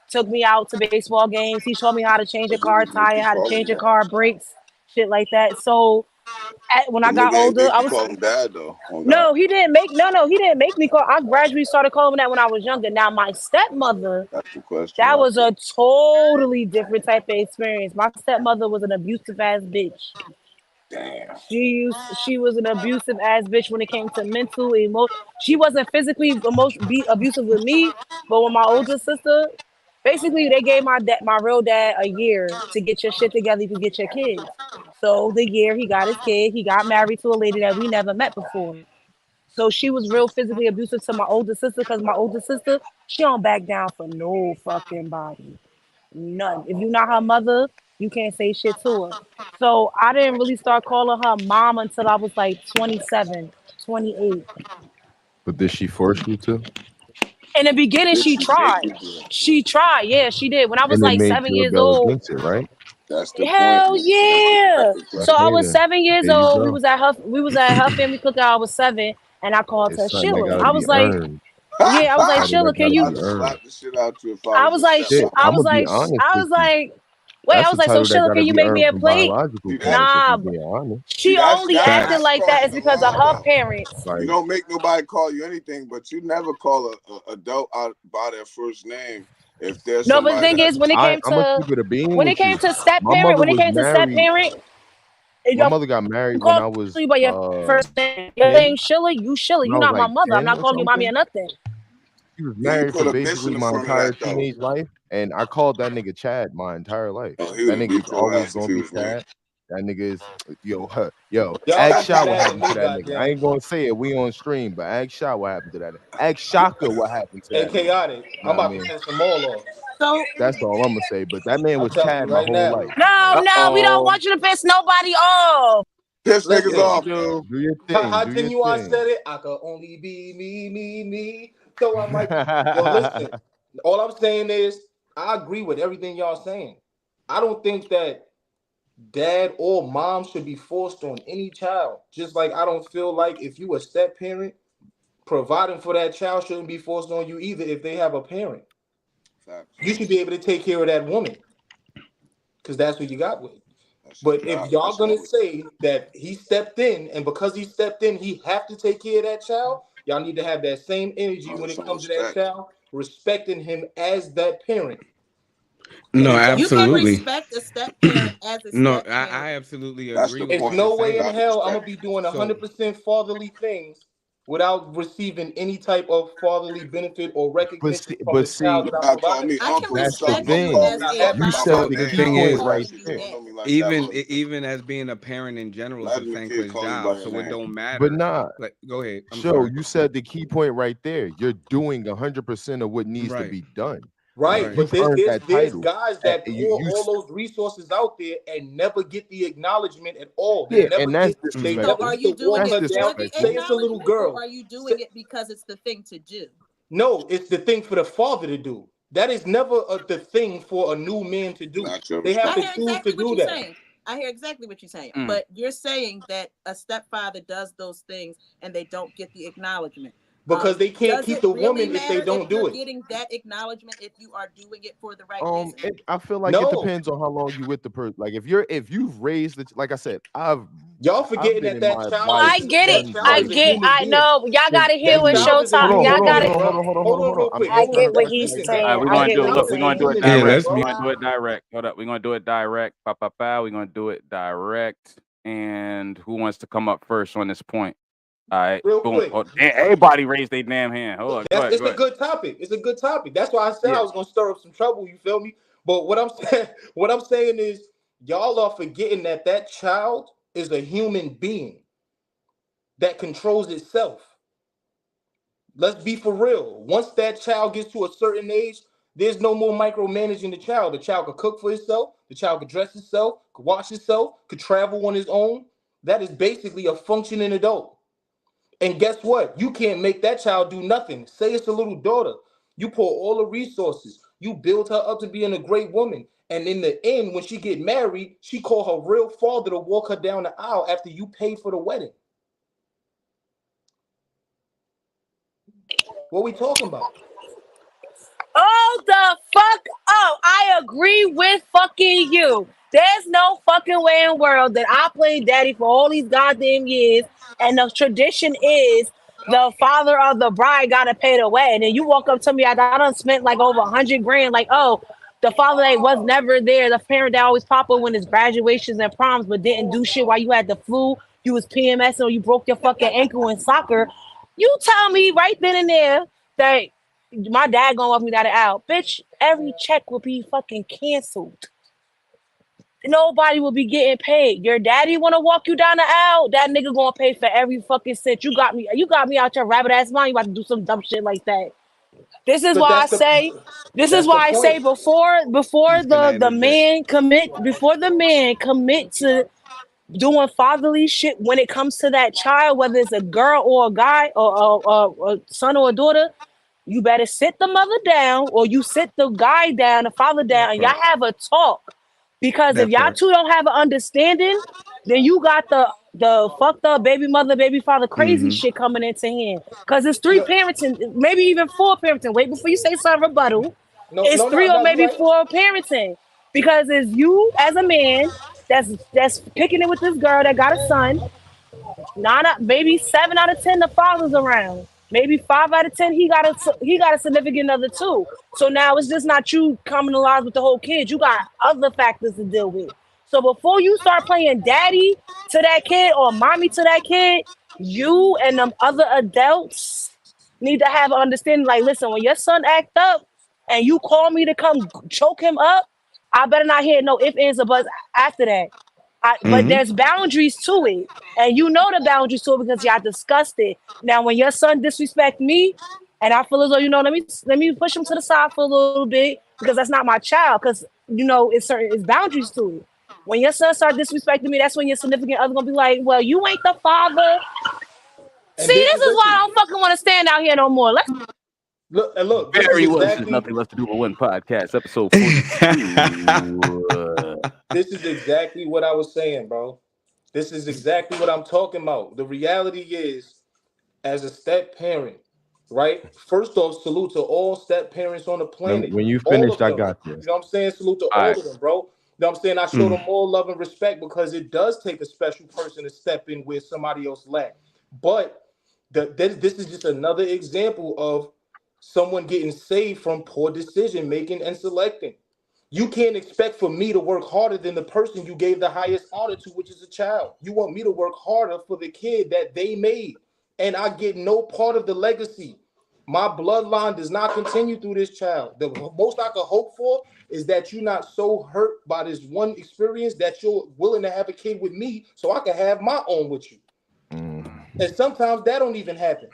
Took me out to baseball games. He showed me how to change a But car niggas make tire, you how to call him change a that. car brakes, shit like that. So when The I got nigga ain't older, make I you was call him dad though. Oh God. no, he didn't make me call. I gradually started calling him that when I was younger. Now my stepmother, That's the question that right was there. a totally different type of experience. My stepmother was an abusive ass bitch. Damn. She was an abusive ass bitch when it came to mental She wasn't physically be abusive with me, but with my older sister, basically they gave my real dad a year to get your shit together. You could get your kids. So the year he got his kid, he got married to a lady that we never met before. So she was real physically abusive to my older sister because my older sister, she don't back down for no fucking body. None. If you're not her mother, you can't say shit to her. So I didn't really start calling her mom until I was like 27, 28. But did she force you to? In the beginning, Did she she make tried. you do it? She tried. Yeah, she did. When I was And it like made seven you years rebel old, against it, right? That's the point, hell nigga. That's yeah. the So question. I Okay, was then 7 years there you old. go. We was at her family cookout. I was seven, and I called her It's something that Sheila. gotta I be was like, earned. yeah, I was It's like, something that Sheila, can gotta you? be I'd have earned. slapped the shit out you if I was your Shit, stepmother. I'm gonna be honest I with was you. like, wait, I That's was a like, so title that Sheila, gotta can you be make me earned a from plate? biological See that? parents, if we're Nah, being honest. See she that's only that's acted that's like that is crossing the because of line her though. parents. You Like, don't make nobody call you anything, but you never call a adult out by their first name if there's No, but the somebody thing that is, I'm gonna keep it a beam with you. My mother was married. You My know, mother got married I'm when calling I was you by your first name. Your name 10. Sheila, you Sheila. When I You was not my like mother. I'm 10 not or calling you mommy or something. nothing. He was then you married for put a bitch in basically the my front of entire that though. teenage life, and I called that nigga Chad my entire life. Oh, he That would have nigga is beat your always ass if gonna he be was me. Chad. That nigga is yo. Y'all Ask gonna be Shot what mad at happened to me, that nigga. I goddamn. ain't gonna say it. We on stream, but ask Shot what happened to that nigga. Ask Shaka what happened to Hey, that nigga. chaotic. I'm Know what I about to mean? piss them all off. So That's all I'm gonna say. But that man I'm was telling Chad you my right whole now. life. No, no, we don't Uh-oh. want you to piss nobody off. Piss niggas Listen, Yes, you off, man. do. Do your thing. how Do your Genuine thing. said it, I could only be me. So I might be. Yo, listen. All I'm saying is, I agree with everything y'all saying. I don't think that dad or mom should be forced on any child. Just like I don't feel like if you a step parent, providing for that child shouldn't be forced on you either if they have a parent. Facts. You should be able to take care of that woman because that's what you got with. But if y'all gonna say that he stepped in, and because he stepped in, he have to take care of that child, y'all need to have that same energy when it comes to that child, respecting him as that parent. No, You can absolutely. respect a step parent as a No, step parent. I absolutely agree with It's what you're no way in saying. hell I'm gonna be doing So 100% fatherly things without receiving any type of fatherly benefit or recognition from but the child see, that I provided. I can that's the respect you thing. as Not a You happening. said biological the the key thing parent point is, before right you do there. that. even as being a parent in general is a thankless job, so it don't But matter. nah, Like, go ahead. I'm Show, sorry. you said the key point right there. You're doing 100% of what needs to Right. be done. Right, Right. but You've earned that there's title. guys that You, pour you, all those resources out there and never get the acknowledgement at all. yeah, and that's They So never disrespectful. are get to you doing walk That's it her for down. the disrespectful. Say it's a little acknowledgement, or girl. are you doing it because it's the thing to do? No, it's the thing for the father to do. That is never the thing for a new man to do. They have I to hear choose to exactly what do you're that. saying. I hear exactly what you're saying. Mm. But you're saying that a stepfather does those things and they don't get the acknowledgement. Because they can't Does keep it the really woman if they matter if don't you're do it. getting that acknowledgement if you are doing it for the right reason? I feel like it No. depends on how long you with the person. Like if you've raised it, like I said, Y'all I've forgetting been that in my that wife's Get it. that son's child I is a life. get. human I being. know. Y'all gotta hear That what child is a Hold Showtime. on, human hold Y'all on, hold gotta. being, on, hold bro. on, hold on, hold Hold on, on hold on. real quick. I Hold on. get what he's Listen, saying. We're I gonna get do what look, he's we're gonna do saying. it I Yeah, get. direct. let's We're be. gonna do it direct. Hold up, we're gonna do it direct. Pa pa pa. We're gonna do it direct. And who wants to come up first on this point? All right, real boom. quick. Oh, everybody raised their damn hand. Hold on, go ahead, It's go a ahead. good topic. It's a good topic. That's why I said I Yeah. was gonna stir up some trouble. You feel me? But what I'm saying, what I'm saying is, y'all are forgetting that that child is a human being that controls itself. Let's be for real. Once that child gets to a certain age, there's no more micromanaging the child. The child could cook for itself. The child could dress itself, could wash itself, could travel on his own. That is basically a functioning adult. And guess what? You can't make that child do nothing. Say it's a little daughter. You pour all the resources. You build her up to being a great woman. And in the end, when she get married, she call her real father to walk her down the aisle after you paid for the wedding. What we talking about? Hold the fuck up. I agree with fucking you. There's no fucking way in the world that I played daddy for all these goddamn years, and the tradition is the father of the bride gotta pay the wedding. And you walk up to me, I done spent like over 100 grand. Like, oh, the father that was never there, the parent that always pop up when it's graduations and proms, but didn't do shit while you had the flu, you was PMS, or you broke your fucking ankle in soccer. You tell me right then and there that my dad gonna walk me down the aisle. Bitch, every check will be fucking canceled. Nobody will be getting paid. Your daddy wanna walk you down the aisle, that nigga gonna pay for every fucking cent. You got me out your rabbit ass mind. You about to do some dumb shit like that. This is But why I say this is that's the why I say point. before He's gonna interject. the man commit to doing fatherly shit when it comes to that child, whether it's a girl or a guy or a son or a daughter. You better sit the mother down, or you sit the guy down, the father down, That and y'all part. have a talk. Because if That y'all part. two don't have an understanding, then you got the fucked up baby mother, baby father crazy Mm-hmm. shit coming into hand. Because it's three No, parenting, maybe even four parenting. Wait before you say something rebuttal. no, It's no, no, three or no. You maybe right. four parenting. Because it's you as a man that's picking it with this girl that got a son, maybe 7 out of 10 the father's around. Maybe 5 out of 10 he got a significant other too. So now it's just not you coming alive with the whole kid. You got other factors to deal with. So before you start playing daddy to that kid or mommy to that kid, you and them other adults need to have an understanding. Like, listen, when your son act up and you call me to come choke him up, I better not hear no ifs, ands, or buts after that. But Mm-hmm. there's boundaries to it, and you know the boundaries to it because y'all discussed it. Now, when your son disrespect me, and I feel as though let me push him to the side for a little bit because that's not my child. Because it's boundaries to it. When your son start disrespecting me, that's when your significant other gonna be like, "Well, you ain't the father." See, And this this is is why I listen. don't fucking want to stand out here no more. Let's Look and look. This is Very well. This is exactly Nothing Left to Do But Win podcast, episode 42. this is exactly what I was saying, bro. This is exactly what I'm talking about. The reality is, as a step parent, right? First off, salute to all step parents on the planet. When you All finished, of I them. got You this. know what I'm saying? Salute to All all right. of them, bro. know what I'm saying? I show them Mm. more love and respect because it does take a special person to step in where somebody else lack. But this is just another example of someone getting saved from poor decision making and selecting. You can't expect for me to work harder than the person you gave the highest honor to, which is a child. You want me to work harder for the kid that they made, and I get no part of the legacy. My bloodline does not continue through this child. The most I could hope for is that you're not so hurt by this one experience that you're willing to have a kid with me so I can have my own with you. And sometimes that don't even happen.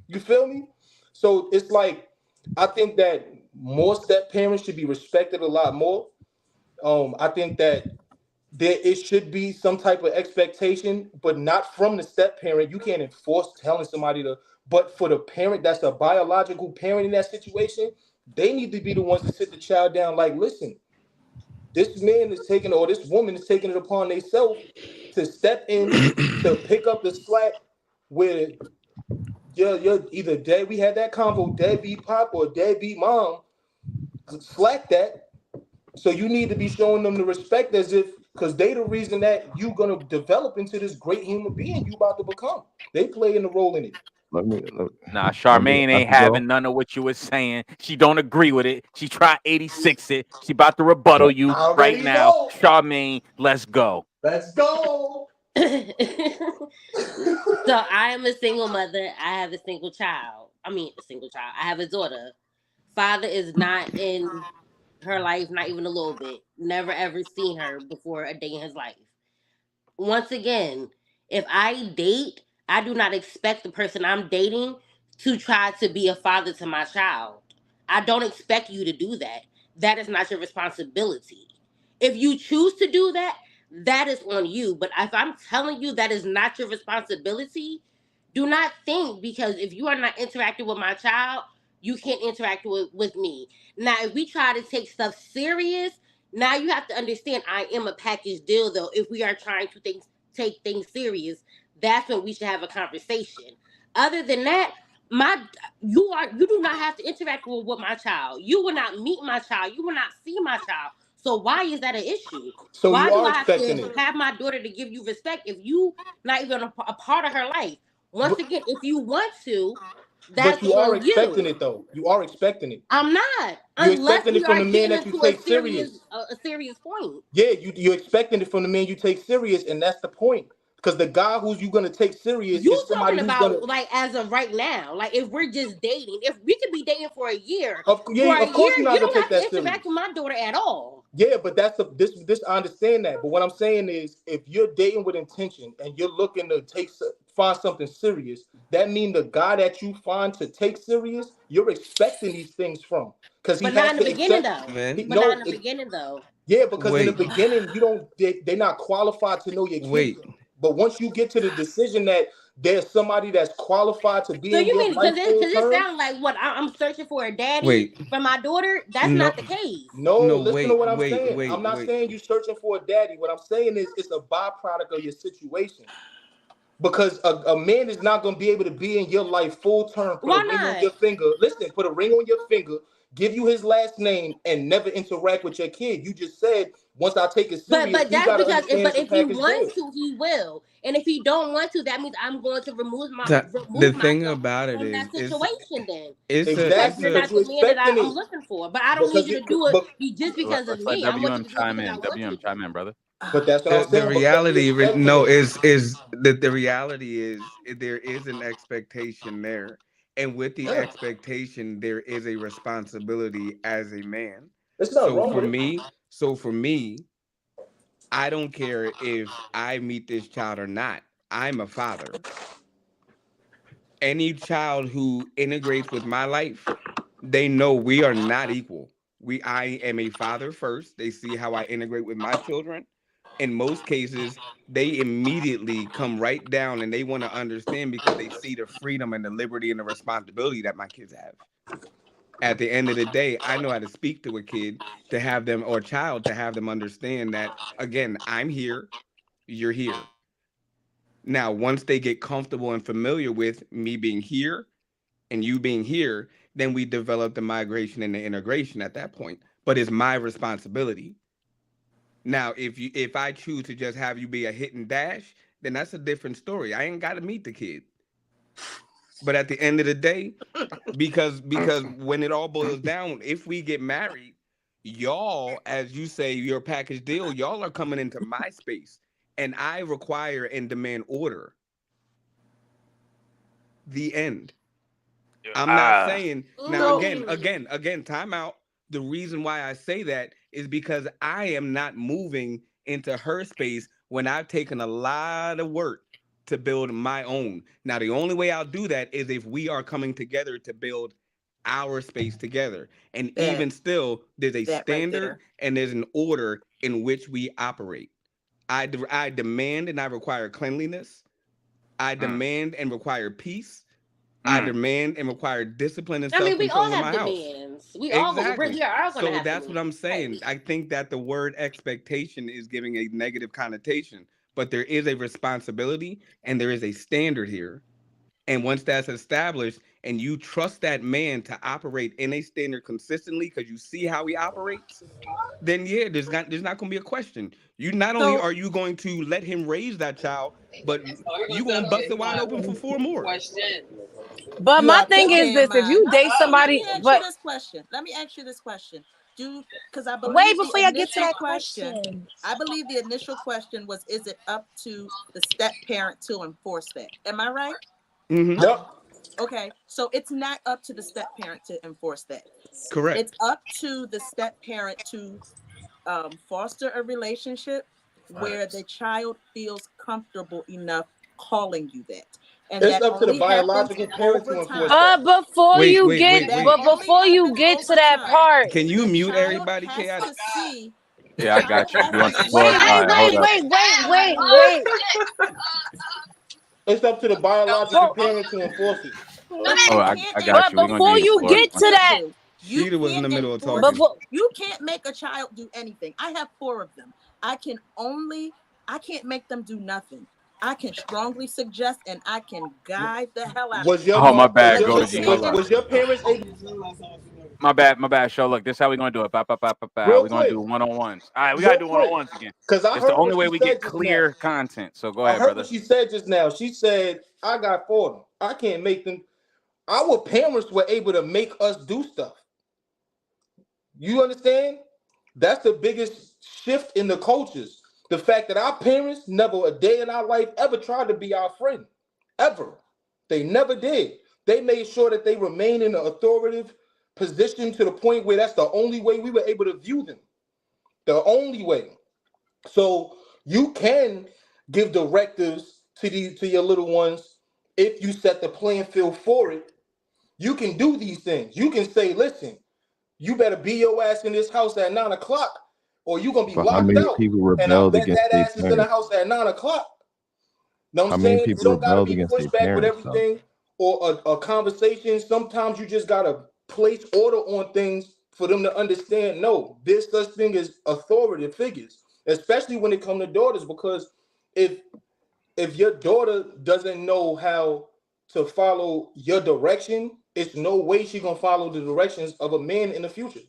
You feel me? So it's like I think that more step parents should be respected a lot more. I think that there it should be some type of expectation, but not from the step parent. You can't enforce telling somebody to, but for the parent that's a biological parent in that situation, they need to be the ones to sit the child down. Like, listen, this man is taking, or this woman is taking it upon themselves to step in to pick up the slack where you're either dead. We had that convo, deadbeat pop or deadbeat mom. Slack that. So you need to be showing them the respect as if because they the reason that you gonna develop into this great human being you about to become. They playing the role in it. Nah, let me Charmaine I ain't can go. having none of what you was saying. She don't agree with it. She tried 86 it. She about to rebuttal you I right already now. know. Charmaine, let's go. Let's go. So I am a single mother. I have a single child. I mean, a single child. I have a daughter. Father is not in her life, not even a little bit. Never ever seen her before a day in his life. Once again, if I date, I do not expect the person I'm dating to try to be a father to my child. I don't expect you to do that. That is not your responsibility. If you choose to do that, that is on you. But if I'm telling you that is not your responsibility, do not think because if you are not interacting with my child, you can't interact with me. Now, if we try to take stuff serious, now you have to understand I am a package deal though. If we are trying to take things serious, that's when we should have a conversation. Other than that, you do not have to interact with my child. You will not meet my child. You will not see my child. So why is that an issue? So Why you do are I have expecting to it. have my daughter to give you respect if you not even a part of her life? Once But, again, if you want to, but that's you are on expecting you. it though. You are expecting it. I'm not You're unless expecting we it from are the man getting that you into a take serious serious. a serious point. Yeah, you're expecting it from the man you take serious, and that's the point. Because the guy who's you gonna take serious You is somebody talking who's gonna. about like as of right now, like if we're just dating, if we could be dating for a year, Yeah, of course you're you not gonna don't take have to that serious. interact with my daughter at all. Yeah, but that's the this I understand that. But what I'm saying is, if you're dating with intention and you're looking to find something serious, that means the guy that you find to take serious, you're expecting these things from, because he But not has in the to beginning accept. though. He, But not in no, the it, beginning though. yeah, because in the Wait, beginning you don't they're not qualified to know your kids. wait, But once you get to the decision that there's somebody that's qualified to be So in you your mean life full because it term, sounds like what I'm searching for a daddy wait. for my daughter? That's No, not the case. no, no, listen to wait, what I'm wait, saying. I'm wait, not wait. saying you're searching for a daddy. What I'm saying is it's a byproduct of your situation. Because a man is not going to be able to be in your life full term, put a Why ring on not? your finger. Listen, put a ring on your finger, give you his last name, and never interact with your kid. You just said once I take it serious, But he that's got to because understand but it's a if he package wants deal. to, he will. And if he don't want to, that means I'm going to The remove thing myself about it from that is situation then. Because it's Exactly, you're a because not you're the man that expecting I'm it. looking for. But I don't need Because you it, to do it but just because of Let's let me. I want you WM to do it chime because I in. want you WM to. chime in, brother. that's what I'm the saying. Because you're reality. expecting No, it. is that the reality is there is an expectation there, and with the Yeah, expectation, there is a responsibility as a man. there's nothing So wrong for with it. me, so for me, I don't care if I meet this child or not. I'm a father. Any child who integrates with my life, they know we are not equal. I am a father first. They see how I integrate with my children. In most cases, they immediately come right down and they want to understand because they see the freedom and the liberty and the responsibility that my kids have. At the end of the day, I know how to speak to a kid to have them or a child to have them understand that again, I'm here, you're here. Now, once they get comfortable and familiar with me being here and you being here, then we develop the migration and the integration at that point. But it's my responsibility. Now, if I choose to just have you be a hit and dash, then that's a different story. I ain't got to meet the kid. But at the end of the day, because when it all boils down, if we get married, y'all, as you say, your package deal, y'all are coming into my space, and I require and demand order. The end. I'm not saying now So again, time out. The reason why I say that is because I am not moving into her space when I've taken a lot of work to build my own. Now, the only way I'll do that is if we are coming together to build our space together. And that even still, there's a that right standard there. and there's an order in which we operate. I demand and I require cleanliness. I Mm, demand and require peace. I mm. demand and require discipline and I mean, we all self-control in have my house. demands. We Exactly. are all gonna So have that's what I'm demands. Right. saying. I think that the word expectation is giving a negative connotation, but there is a responsibility and there is a standard here. And once that's established and you trust that man to operate in a standard consistently because you see how he operates, then yeah, there's not going to be a question. You not only So are you going to let him raise that child, but you going to bust it wide open for four more. But you my are thing putting is me in this: if you mind. date So let somebody, me ask you but this question. Let me ask you this question. Do because I wait believe the before y'all get to initial that question. question. I believe the initial question was, is it up to the step parent to enforce that? Am I right? Hmm. Yep. Okay, so it's not up to the step parent to enforce that. It's Correct. up to the step parent to foster a relationship where the Facts. child feels comfortable enough calling you that. And It's that up to the only happens biological parent over to enforce time. that. Wait, wait, wait, That wait. only before you happens get to over that time. part, Can you The mute child everybody, has chaos? to see, the Yeah, I child got you. has You to want the floor? wait, All see. wait, right, hold wait, up. wait, wait, wait, wait. It's up to the biological For, parent to enforce it. But Oh, you I can't got but you. We're gonna give before you the you floor. you get to can't that, do. You Sheeta was in can't the middle of enforce. talking. before You can't make a child do anything. I have 4 of them. I can't make them do nothing. I can strongly suggest and I can guide the hell out of Was them. your Oh, my mom? bad, But go to you G. can't Hold up. Was your parents able? My bad, my bad. Show, look, this is how we're gonna do it. Ba, ba, ba, ba, ba. Real We're gonna quick, do one-on-ones. All right, we gotta real do quick, one-on-ones again. because I It's the heard only what way she we said get just now. clear content. So go I ahead, heard what brother. she said just now. She said, "I got 4 of them. I can't make them." Our parents were able to make us do stuff. You understand? That's the biggest shift in the cultures. The fact that our parents never a day in our life ever tried to be our friend. Ever. They never did. They made sure that they remain in an authoritative position to the point where that's the only way we were able to view them. The only way. So you can give directives to your little ones if you set the playing field for it. You can do these things. You can say, listen, you better be your ass in this house at 9 o'clock, or you're gonna be But how locked many out. people And I rebelled bet against that their ass is in the parents? house at 9 o'clock. Know what How I'm many saying? It people don't gotta rebelled be against their pushback with parents, though? everything or a conversation. Sometimes you just gotta place order on things for them to understand. No, there's such thing as authoritative figures, especially when it comes to daughters, because if your daughter doesn't know how to follow your direction, it's no way she's gonna follow the directions of a man in the future.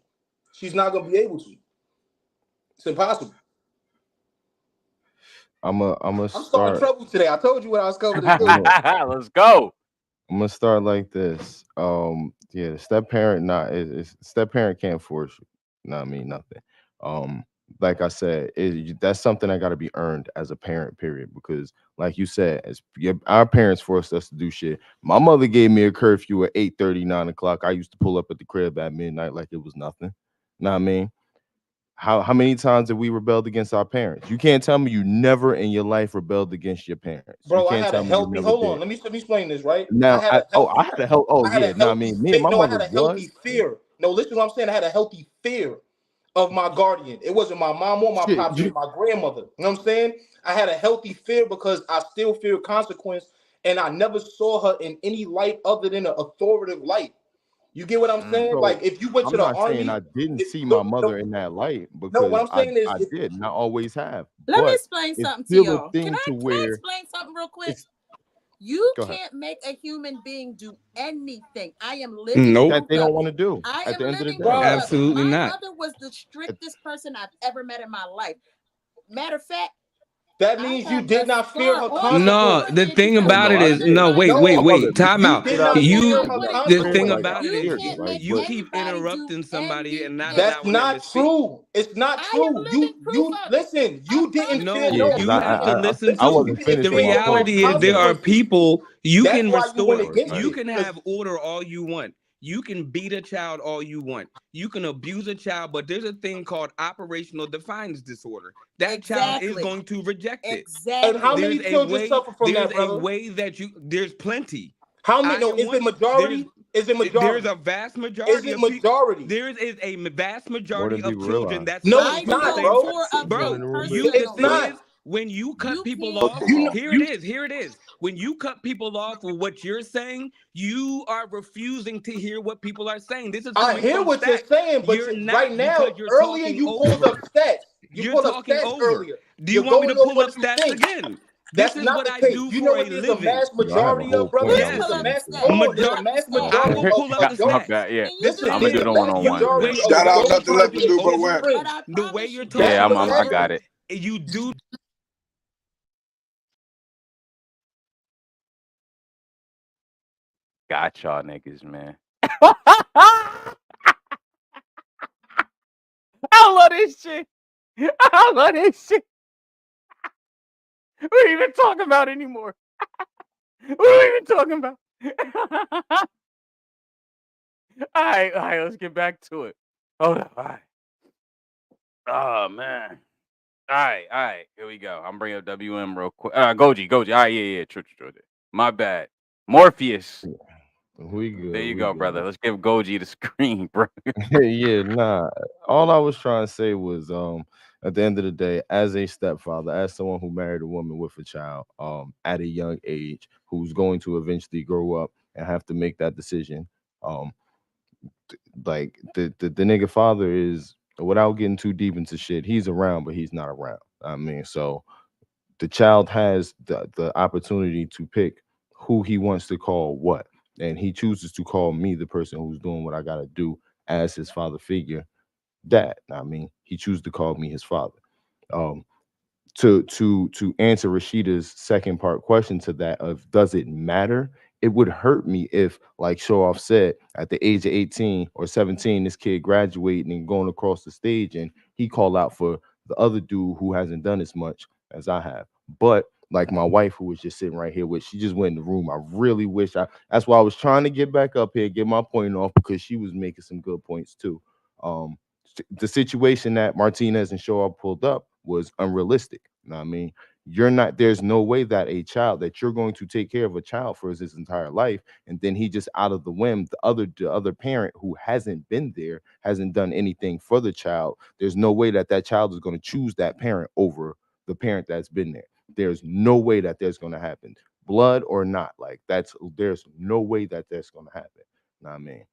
She's not gonna be able to. It's impossible. I'm a I'm starting start. trouble today. I told you what I was coming to I'm do. a Let's go. I'm gonna start like this. Yeah, step parent, not step parent can't force you. Not me, nothing. Um, like I said, that's something that got to be earned as a parent. Period. Because, like you said, our parents forced us to do shit. My mother gave me a curfew at 8:30, 9 o'clock. I used to pull up at the crib at midnight like it was nothing. Know what I mean? How many times have we rebelled against our parents? You can't tell me you never in your life rebelled against your parents. You Bro, I can't had a tell me you healthy. never Hold did. on, let me explain this. Right, Now, I had a help. Oh I had a yeah, no, I healthy mean, me and fear. my No, I mother had a healthy was fear. No, listen, to what I'm saying. I had a healthy fear of my guardian. It wasn't my mom or my shit. pops. It was my grandmother. You know what I'm saying? I had a healthy fear because I still fear consequence, and I never saw her in any light other than an authoritative light. You get what I'm Mm. saying? So Like if you went to I'm the not saying army, I didn't see my no, mother no, in that light no. What because I'm saying is, I if did not always have, Let me but explain it's something to still a y'all. thing to Can I where explain something real quick? it's You go ahead can't make a human being do anything. I am living Nope. that proof they don't of want it. to do I at am the end of the living day. proof right, of it. Absolutely My not. mother was the At- strictest person I've ever met in my life. Matter of fact, That I means you have did a not fear scar her on my No, consequences. the forehead thing because Oh about no, it you I is did. no, cannot wait, My wait, No, brother, wait. did Time you you out. did sit out not there fear You, her and the scream thing like consequences. about it you is fierce, can't like make you what? keep everybody do interrupting somebody and not That's everything. allowing them to not speak. true. It's not I am true. living proof You of it. listen. I You didn't promise fear you. Yeah, No, no. because you have to listen I Listen, to you wasn't didn't the finished fear with my no point. reality is there are consequences. people you That's can why you went restore. against You it. can Because have order all you want. You can beat a child all you want. You can abuse a child, but there's a thing called operational defiance disorder. That child is Exactly. going to reject it. and how Exactly. many children suffer from There's that, a brother? way that you there's plenty. How many? I No, am is it one. There's majority? Is it there's majority? a vast Is majority it of people. majority? There is a vast More majority than of people children realize. that No, suffer it's I from the not, know same bro. 4 of More them than a little bit. It's thing personally. not. is when you cut You people can't off, Okay. here it is, here it is. When you cut people off with what you're saying, you are refusing to hear what people are saying. This is I coming hear from what you're stats. saying, but You're right not because now, you're earlier talking you pulled up over. stats. You You're pulled up talking stats over. earlier. Do you You're want me going to off pull up what you stats think. again? This That's is not what the I case. do You know for a what? There's a living. mass No, I have a majority whole of brother. point please on Yes. There's pull a up the mass. everything. stats. Hold on. Pull There's Major- a up the mass I stats. majority will of pull up the adults. My bad. stats. Yeah, The Listen, I'm thing gonna there's do a is, the one mass on one. you majority wait, of Shout out adults nothing trying to left to get a do but chance to win. win. But I the way promise you're you, That's Yeah, talking what's I about got happening. it. you do Got y'all niggas, man. I love this shit. I love this shit. We ain't even talking about it anymore. We ain't even talking about. All right, let's get back to it. Hold up. All right. Oh man. All right. Here we go. I'm bringing up WM real quick. Goji. All right, yeah. True. My bad. Morpheus. We There good. you We go, brother. good. Let's give Goji the screen, bro. Yeah, nah. All I was trying to say was, at the end of the day, as a stepfather, as someone who married a woman with a child, at a young age, who's going to eventually grow up and have to make that decision, um, like the nigga father is, without getting too deep into shit, he's around, but he's not around. I mean, so the child has the opportunity to pick who he wants to call what, and he chooses to call me, the person who's doing what I gotta do as his father figure, dad. I mean, he chooses to call me his father. Um, to answer Rashida's second part question to that of does it matter? It would hurt me if, like Show Off said, at the age of 18 or 17, this kid graduating and going across the stage and he call out for the other dude who hasn't done as much as I have. But like my wife, who was just sitting right here with, she just went in the room. I really wish that's why I was trying to get back up here, get my point off, because she was making some good points too. Um, the situation that Martinez and Shaw pulled up was unrealistic. You know what I mean? You're not, there's no way that a child that you're going to take care of a child for his entire life, and then he just out of the whim, the other parent who hasn't been there, hasn't done anything for the child. There's no way that that child is going to choose that parent over the parent that's been there. There's no way that there's going to happen, blood or not. Like there's no way that that's going to happen. You know what I mean?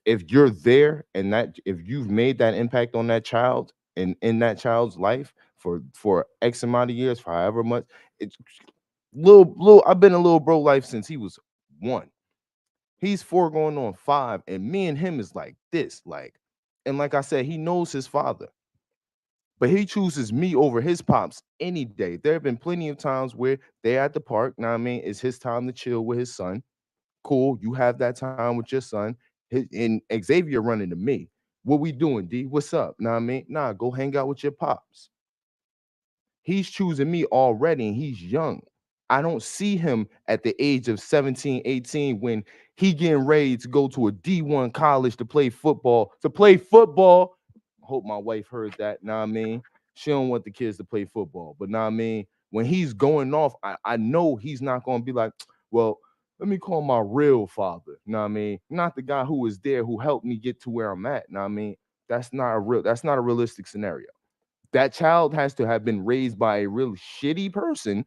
If you're there and that if you've made that impact on that child and in that child's life for X amount of years, for however much, it's little I've been a little bro life since he was 1. He's 4 going on 5, and me and him is like this, like, and like I said, he knows his father, but he chooses me over his pops any day. There have been plenty of times where they're at the park. Now I mean, it's his time to chill with his son. Cool, you have that time with your son. And Xavier running to me. What we doing, D? What's up? Know what I mean? Nah, go hang out with your pops. He's choosing me already, and he's young. I don't see him at the age of 17, 18 when he getting ready to go to a D1 college to play football. To play football. Hope my wife heard that. Know what I mean? She don't want the kids to play football. But know what I mean? When he's going off, I know he's not going to be like, well, let me call my real father. Know what I mean? Not the guy who was there who helped me get to where I'm at. Know what I mean? That's not a realistic scenario. That child has to have been raised by a real shitty person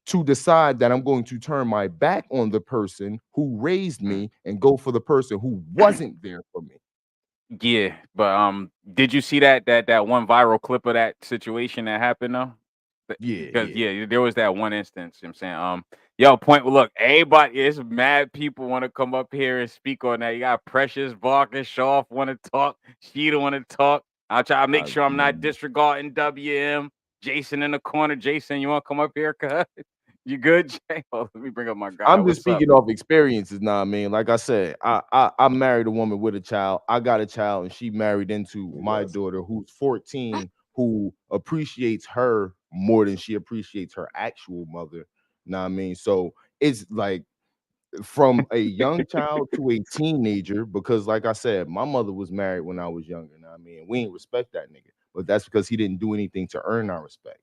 to decide that I'm going to turn my back on the person who raised me and go for the person who wasn't there for me. Yeah, but did you see that one viral clip of that situation that happened though? Yeah, Because yeah. there was that one instance. You know what I'm saying, yo, point. Look, everybody, it's mad people want to come up here and speak on that. You got Precious, Barker, Shaw want to talk, Sheeta want to talk. I'll try to make I, sure I'm not disregarding WM. Jason in the corner. Jason, you want to come up here? Cuz you good, Jay? Oh, let me bring up my guy. I'm just What's up? speaking off experiences now. I mean, like I said, I married a woman with a child. I got a child, and she married into my daughter, who's 14, who appreciates her more than she appreciates her actual mother. Know what I mean? So it's like from a young child to a teenager, because like I said, my mother was married when I was younger. Know what I mean, we ain't respect that nigga, but that's because he didn't do anything to earn our respect.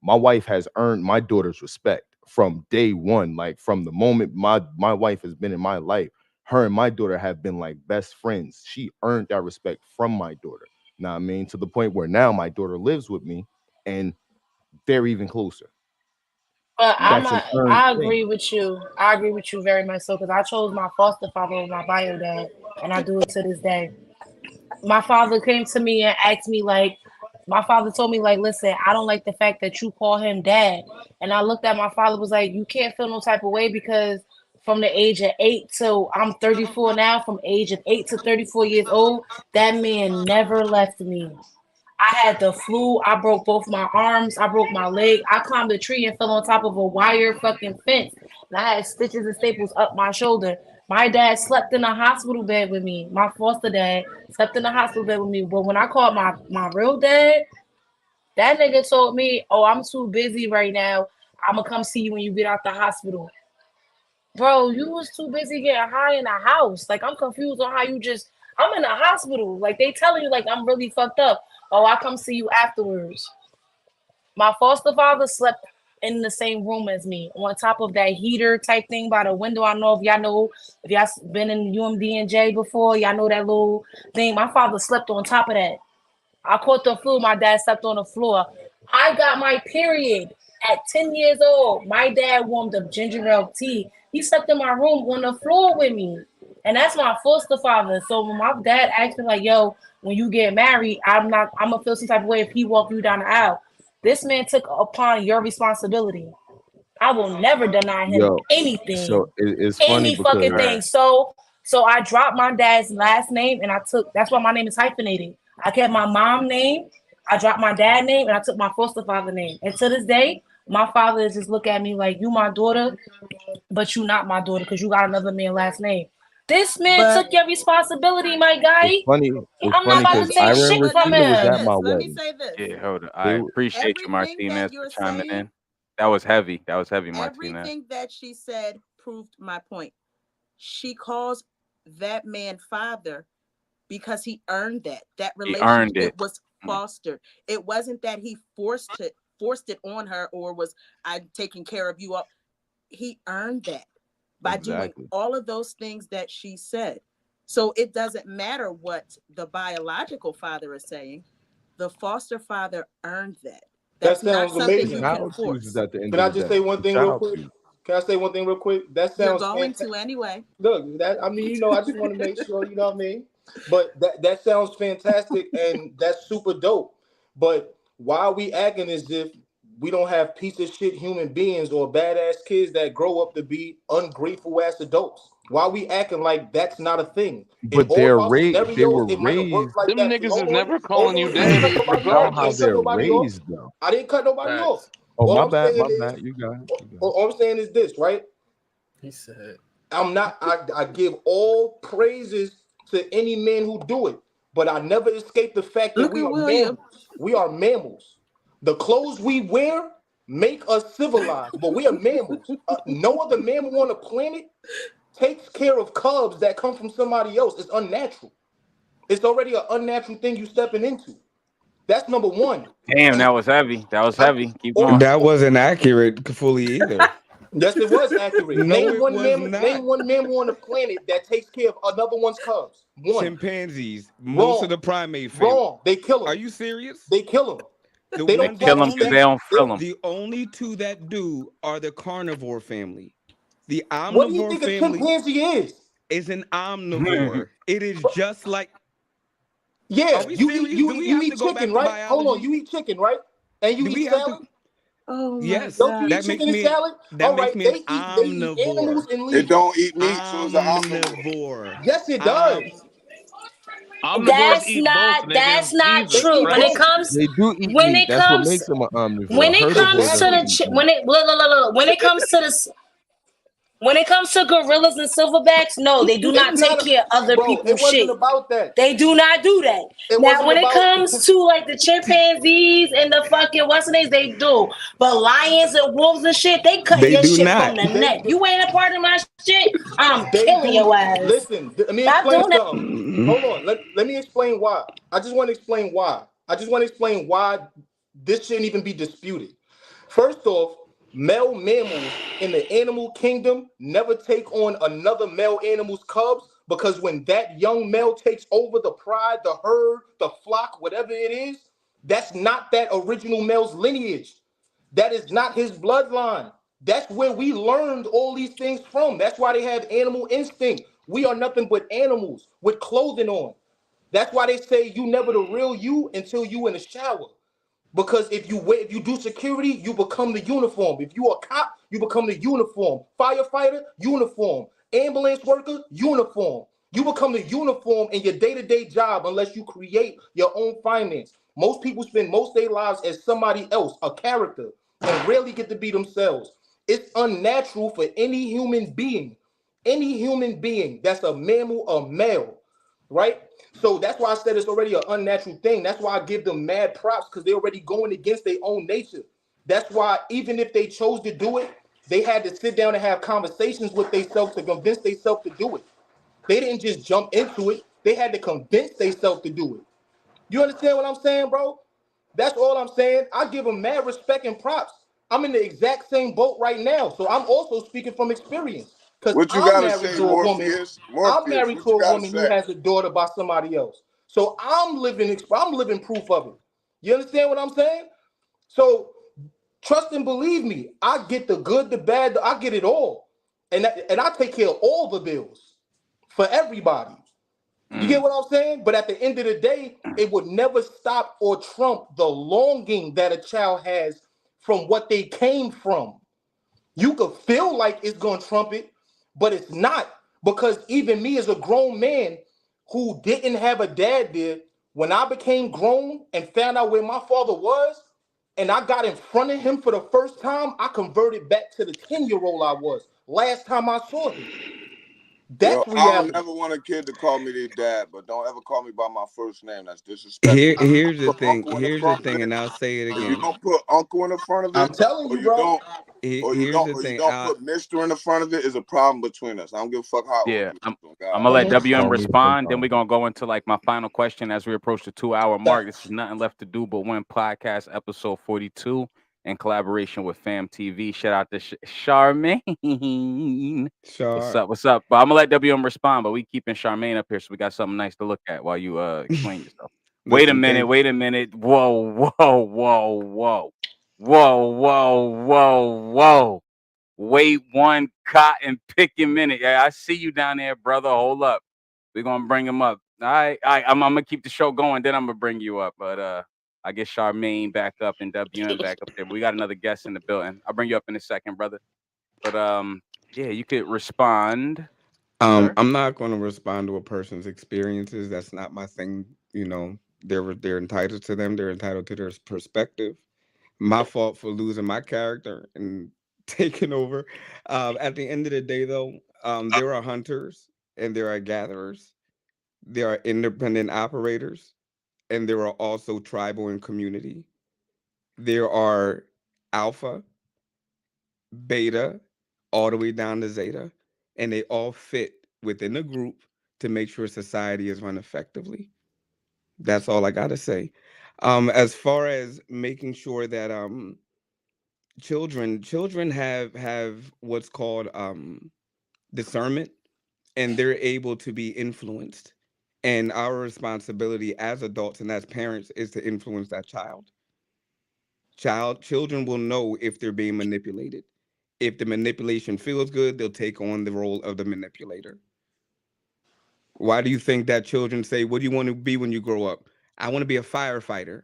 My wife has earned my daughter's respect from day one. Like from the moment my wife has been in my life, her and my daughter have been like best friends. She earned that respect from my daughter. Know what I mean? To the point where now my daughter lives with me and they're even closer. But That's an earned I thing. agree with you. I agree with you very much so because I chose my foster father over my bio dad, and I do it to this day. My father came to me and asked me like, my father told me like, listen, I don't like the fact that you call him dad, and I looked at my father was like, you can't feel no type of way because from the age of 8 till I'm 34 now, from age of 8 to 34 years old, that man never left me. I had the flu. I broke both my arms. I broke my leg. I climbed a tree and fell on top of a wire fucking fence. And I had stitches and staples up my shoulder. My dad slept in a hospital bed with me. My foster dad slept in a hospital bed with me. But when I called my real dad, that nigga told me, "Oh, I'm too busy right now. I'm gonna come see you when you get out the hospital." Bro, you was too busy getting high in the house. Like I'm confused on how you just. I'm in the hospital. Like they telling you like I'm really fucked up. Oh, I come see you afterwards. My foster father slept in the same room as me, on top of that heater type thing by the window. I know if y'all been in UMD and J before, y'all know that little thing. My father slept on top of that. I caught the flu. My dad slept on the floor. I got my period at 10 years old. My dad warmed up ginger ale tea. He slept in my room on the floor with me. And that's my foster father. So when my dad asked me, like, yo, when you get married, I'm gonna feel some type of way if he walk you down the aisle. This man took upon your responsibility. I will never deny him Yo, so anything, it's funny any fucking because thing. So I dropped my dad's last name and I took. That's why my name is hyphenated. I kept my mom name. I dropped my dad name and I took my foster father name. And to this day, my father is just look at me like you my daughter, but you not my daughter because you got another man last name. This man But took your responsibility, my guy. it's funny. It's I'm not funny about because to take again, Iron shit but from let me Rashida was say him. at my this. Let me wedding. say this. Yeah, hold on. They I appreciate you, Everything that Martinez, for you're chiming saying, in. That was heavy. That was heavy, Martinez. everything that she said proved my point. She calls that man father because he earned that. That He earned relationship it. was fostered. It wasn't that he forced it on her or was I'm taking care of you all. He earned that by doing Exactly. all of those things that she said. So it doesn't matter what the biological father is saying. The foster father earned that. That That's not sounds something The you amazing. can child chooses force. at the end Can of I the just day. say one The thing real child quick? chooses. Can I say one thing real quick? That You're sounds going fantastic. to anyway. Look, that I mean, I just want to make sure, you know what I mean? But that sounds fantastic and that's super dope. But why are we acting as if we don't have piece of shit human beings or badass kids that grow up to be ungrateful ass adults? Why are we acting like that's not a thing? In But all of our they scenarios, were it might have worked raised. like Them that for niggas no is one. never Hold calling you on, you ain't cut daddy, nobody off. About You how ain't cut regardless. they're nobody off. raised, though. I didn't cut nobody off. Facts. Oh, All my I'm bad, saying my is, bad. You got it. You got it. all I'm saying is this, right? He said, I'm not. I give all praises to any man who do it, but I never escape the fact that Look we at are William. mammals. We are mammals. The clothes we wear make us civilized, but we are mammals. No other mammal on the planet takes care of cubs that come from somebody else. It's unnatural. It's already an unnatural thing you stepping into. That's number one. Damn, that was heavy. That was I'm, heavy. Keep oh, going. That wasn't accurate fully either. yes, it was accurate. No, it was not. Name one mammal on the planet that takes care of another one's cubs. One. Chimpanzees, most of Wrong. the primate family. Wrong. They kill Are them. you serious? They kill them. The They They don't one, the kill catch them them. because only, they don't They, feel them. the only two that do are the carnivore family. The what do you omnivore think a family chimpanzee is? is an omnivore. It is just like. Are Yeah, we serious? Do we you have to eat go chicken, back to right? Hold on, biology? you eat chicken, right? And you Do we eat have to? salad. Oh my Yes, Don't you God. eat chicken and salad? that All makes right, me an they eat omnivore. animals and It leaves. don't eat meat, so it's an omnivore. Omnivore. Yes, it does. Omnivores eat both, nigga. That's not Jesus true. They eat When it Christ. both. comes They do eat when meat. it That's what comes makes them an omnivore. when A it comes herbivore to doesn't the Exactly. eat meat. when it look, look, look, look, when it comes to the when it comes to gorillas and silverbacks, no, they do It's not take not, care of other bro. It people's wasn't shit. about that. They do not do that. It Now, wasn't when it about. comes to like the chimpanzees and the fucking what's the names, they do. But lions and wolves and shit, they cut They your do shit from not. the neck. You ain't a part of my shit, I'm They killing do. your ass. Listen, let me Stop explain doing that. something. Hold on. Let me explain why. I just want to explain why. I just want to explain why this shouldn't even be disputed. First off, male mammals in the animal kingdom never take on another male animal's cubs because when that young male takes over the pride, the herd, the flock, whatever it is, that's not that original male's lineage. That is not his bloodline. That's where we learned all these things from. That's why they have animal instinct. We are nothing but animals with clothing on. That's why they say you never the real you until you in the shower. Because if you do security, you become the uniform. If you a cop, you become the uniform. Firefighter, uniform. Ambulance worker, uniform. You become the uniform in your day-to-day job unless you create your own finance. Most people spend most of their lives as somebody else, a character, and rarely get to be themselves. It's unnatural for any human being that's a mammal or male, right? So that's why I said it's already an unnatural thing. That's why I give them mad props because they're already going against their own nature. That's why even if they chose to do it, they had to sit down and have conversations with themselves to convince themselves to do it. They didn't just jump into it. They had to convince themselves to do it. You understand what I'm saying, bro? That's all I'm saying. I give them mad respect and props. I'm in the exact same boat right now. So I'm also speaking from experience. Because What you I'm gotta married say, to a woman. Morpheus? I'm Morpheus, married what to you a gotta woman who say? has a daughter by somebody else. So I'm living proof of it. You understand what I'm saying? So trust and believe me, I get the good, the bad, I get it all. And I take care of all the bills for everybody. You get Mm. what I'm saying? But at the end of the day, it would never stop or trump the longing that a child has from what they came from. You could feel like it's going to trump it, but it's not. Because even me as a grown man who didn't have a dad there, when I became grown and found out where my father was, and I got in front of him for the first time, I converted back to the 10-year-old I was last time I saw him. Yo, That's I don't reality. never want a kid to call me their dad, but don't ever call me by my first name. That's disrespectful. You Here's the put thing. uncle in the Here's the front of thing, it, and I'll say it or you again. don't put uncle in the front of I'm it, telling or you, you bro. don't, Here's the or you thing. don't put Mister in the front of it, is a problem between us. I don't give a fuck how old Yeah, you I'm. are. Oh, I'm God. gonna let Mhm. WM Call me respond. Then Simone. we're gonna go into like my final question as we approach the 2 hour mark. This is Facts. nothing left to do but win podcast episode 42 in collaboration with Fam TV. Shout out to Charmaine. What's Sure. up? What's up? But I'm gonna let WM respond. But we keeping Charmaine up here, so we got something nice to look at while you explain yourself. Wait a Listen, minute. thank Wait a minute. Whoa, whoa, whoa, whoa, whoa, whoa, whoa, whoa. Wait one cotton picking minute. Yeah, I see you down there, brother. Hold up. We're gonna bring him up. All right, I'm gonna keep the show going, then I'm gonna bring you up. But I get Charmaine back up and WM back up there. But we got another guest in the building. I'll bring you up in a second, brother. But yeah, you could respond, sir. I'm not going to respond to a person's experiences. That's not my thing. You know, they're entitled to them. They're entitled to their perspective. My fault for losing my character and taking over. At the end of the day, though, there are hunters and there are gatherers. There are independent operators, and there are also tribal and community. There are alpha, beta, all the way down to zeta, and they all fit within a group to make sure society is run effectively. That's all I gotta say. As far as making sure that children have what's called discernment, and they're able to be influenced. And our responsibility as adults and as parents is to influence that child. Children will know if they're being manipulated. If the manipulation feels good, they'll take on the role of the manipulator. Why do you think that children say, "What do you want to be when you grow up?" I want to be a firefighter.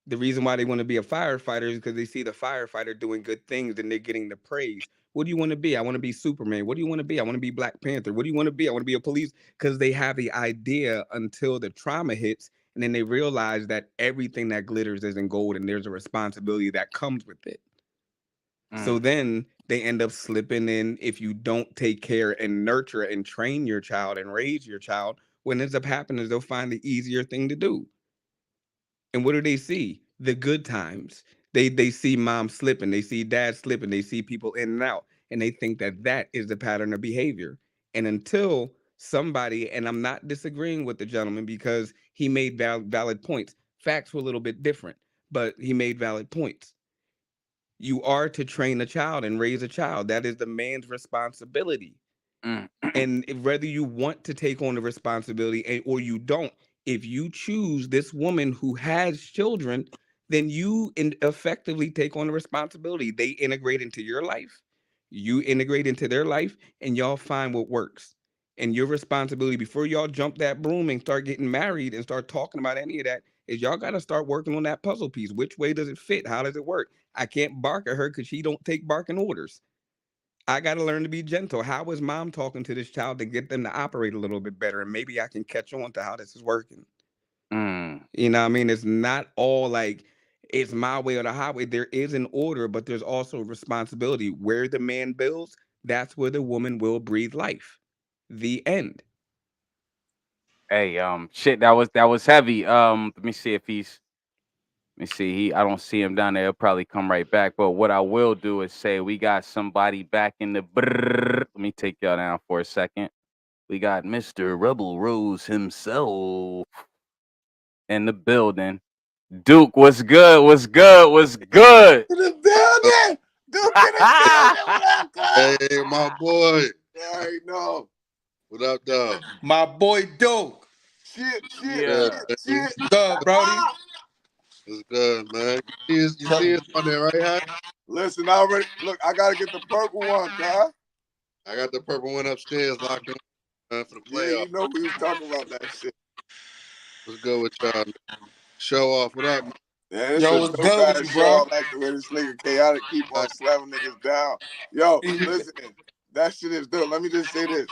The reason why they want to be a firefighter is because they see the firefighter doing good things and they're getting the praise. What do you want to be? I want to be Superman. What do you want to be? I want to be Black Panther. What do you want to be? I want to be a police. Because they have the idea until the trauma hits, and then they realize that everything that glitters isn't gold, and there's a responsibility that comes with it. So then they end up slipping in. If you don't take care and nurture and train your child and raise your child, what ends up happening is they'll find the easier thing to do. And what do they see? The good times. They see mom slipping, they see dad slipping, they see people in and out, and they think that that is the pattern of behavior. And until somebody, and I'm not disagreeing with the gentleman because he made valid points. Facts were a little bit different, but he made valid points. You are to train a child and raise a child. That is the man's responsibility. And whether you want to take on the responsibility or you don't, if you choose this woman who has children, then you effectively take on the responsibility. They integrate into your life, you integrate into their life, and y'all find what works. And your responsibility before y'all jump that broom and start getting married and start talking about any of that is y'all got to start working on that puzzle piece. Which way does it fit? How does it work? I can't bark at her because she don't take barking orders. I got to learn to be gentle. How is mom talking to this child to get them to operate a little bit better? And maybe I can catch on to how this is working. You know what I mean? It's not all like it's my way or the highway. There is an order, but there's also responsibility. Where the man builds, that's where the woman will breathe life. The end. Hey, shit, that was heavy. Let me see if he's. Let me see. I don't see him down there. He'll probably come right back. But what I will do is say we got somebody back in the. Let me take y'all down for a second. We got Mr. Rebel Rose himself in the building. Duke, what's good? What's good? What's good? In the building! Duke in the building! What up, guys? Hey, my boy. I already know. What up, dog? My boy Duke. Shit. Good, Brody. What's good, man? You see us on there, right, Hat? Listen, I already look. I gotta get the purple one, guy. I got the purple one upstairs locked in for the playoff. Yeah, you know we was talking about that shit. What's good with y'all? Show off. What up, man? Yeah, it's a dope ass show. I like the way this nigga chaotic keep on slamming niggas down. Yo, listen, that shit is dope. Let me just say this: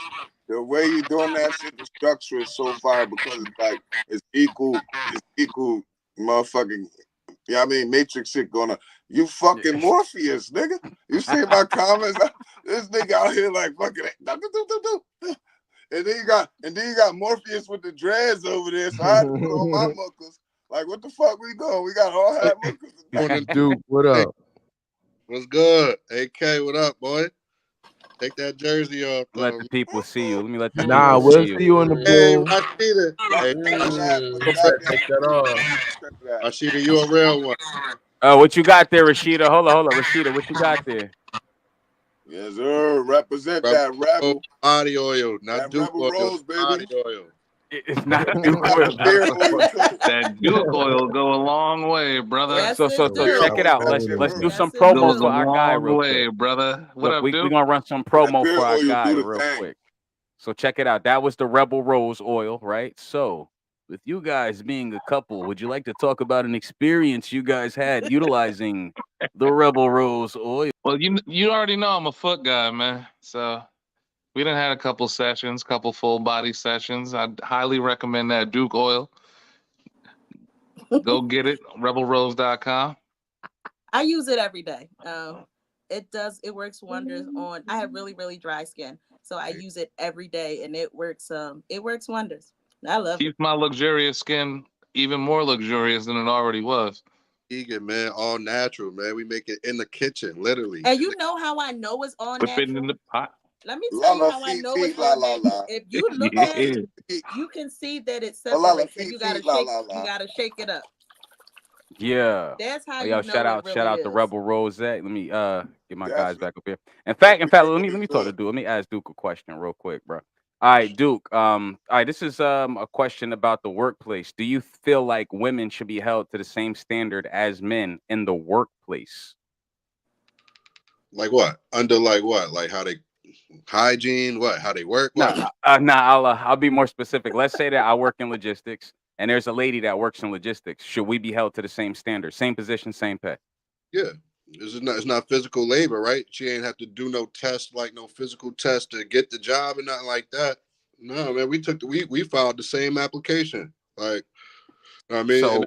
the way you doing that shit, the structure is so fire because it's like it's equal, motherfucking. Yeah, I mean Matrix shit going on. You fucking Morpheus, nigga. You see my comments? This nigga out here like fucking. And then you got Morpheus with the dreads over there. So I had to put on my muckles. Like, what the fuck we doing? We got all hat muckles. Duke, what up? What's good? AK, what up, boy? Take that jersey off. Let the people see you. Let me let the Nah, people we'll see see you in the Hey, pool. Rashida. Take that off. Rashida, you a real one. What you got there, Rashida? Hold on. Rashida, what you got there? Yes, sir. Represent that rebel. Body oil, not that Duke rebel oil. Rose, baby. Body oil. It's not Duke oil. That Duke oil go a long way, brother. Yes, So check it out. Let's do some promo for our guy real quick. Brother. What up, we're Duke? gonna run some promo beer for our oil guy do the real thing. quick. So check it out. That was the Rebel Rose oil, right? So with you guys being a couple, would you like to talk about an experience you guys had utilizing the Rebel Rose oil? Well, you already know I'm a foot guy, man. So we done had a couple sessions, couple full body sessions. I'd highly recommend that Duke oil. Go get it, rebelrose.com. I use it every day. It works wonders on. I have really, really dry skin, so I use it every day, and it works wonders. I love it. Keeps my luxurious skin even more luxurious than it already was. Vegan, man, all natural, man. We make it in the kitchen, literally. And you know how I know it's all Whip it natural? in the pot. Let me tell you how I know it's all natural. If you look at it, you can see that it separates, and you gotta shake it up. Yeah. That's how yo, you know shout out really the is. Rebel Rose. Let me get my guys back up here. In fact, let me talk to Duke. Let me ask Duke a question real quick, bro. All right, Duke. All right, this is a question about the workplace. Do you feel like women should be held to the same standard as men in the workplace? Like what? Under like what? Like how they hygiene? What? How they work? What? I'll be more specific. Let's say that I work in logistics, and there's a lady that works in logistics. Should we be held to the same standard, same position, same pay? Yeah, It's not physical labor, right? She ain't have to do no test, like no physical test to get the job and nothing like that. No, man, we filed the same application. Like, I mean, So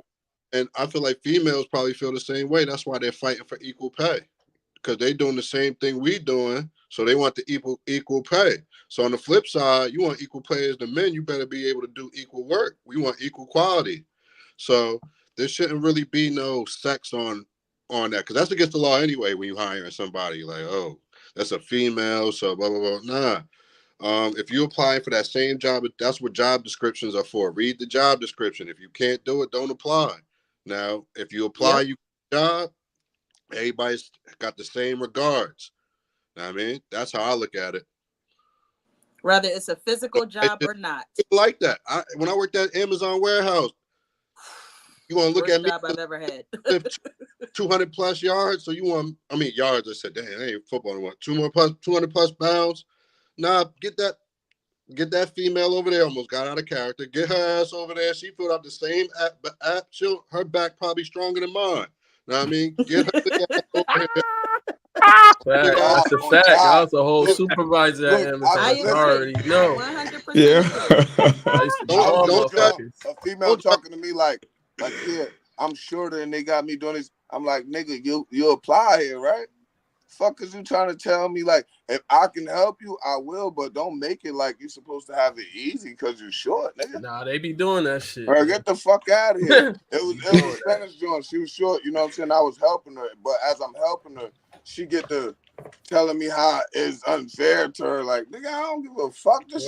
and I feel like females probably feel the same way. That's why they're fighting for equal pay, because they doing the same thing we doing, so they want the equal pay. So on the flip side, you want equal pay as the men, you better be able to do equal work. We want equal quality. So there shouldn't really be no sex on that, because that's against the law anyway. When you hiring somebody, like, oh, that's a female, so blah blah blah. Nah. If you're applying for that same job, that's what job descriptions are for. Read the job description. If you can't do it, don't apply. Now, if you apply, Yep. you get a job. Everybody's got the same regards. I mean, that's how I look at it. Whether it's a physical It's job or not. like that. When I worked at Amazon warehouse, you want to look Worst at me? job I've ever had. 200 plus yards. So you want? I mean, yards. I said, damn, that ain't football anymore. 200 plus pounds. Nah, get that female over there. Almost got out of character. Get her ass over there. She filled out the same app. Her back probably stronger than mine. Know what I mean? Get her ass over here. Fact. That's a fact. I was a whole supervisor at Amazon. So I already know. 100%. Yeah. I used to do all motherfuckers. A female talking to me like, yeah, I'm sure that they got me doing this. I'm like, nigga, you apply here, right? Fuck is you trying to tell me? Like, if I can help you, I will, but don't make it like you're supposed to have it easy because you're short, nigga. Nah, they be doing that shit. Or get the fuck out of here. It was a Spanish joint. She was short, you know what I'm saying? I was helping her, but as I'm helping her, she get to telling me how it's unfair to her. Like, nigga, I don't give a fuck. This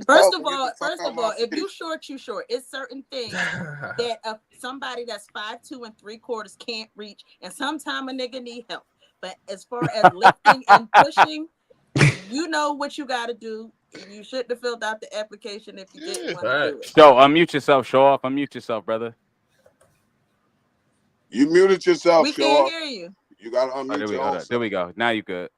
First of all, if you short, you short. It's certain things that somebody that's 5'2" and 3/4 can't reach, and sometimes a nigga need help. But as far as lifting and pushing, you know what you got to do. You shouldn't have filled out the application if you didn't want to do it. Show, unmute yourself. Show off. Unmute yourself, brother. You muted yourself. We can't hear you. You got to unmute your own. There we go. Now you good.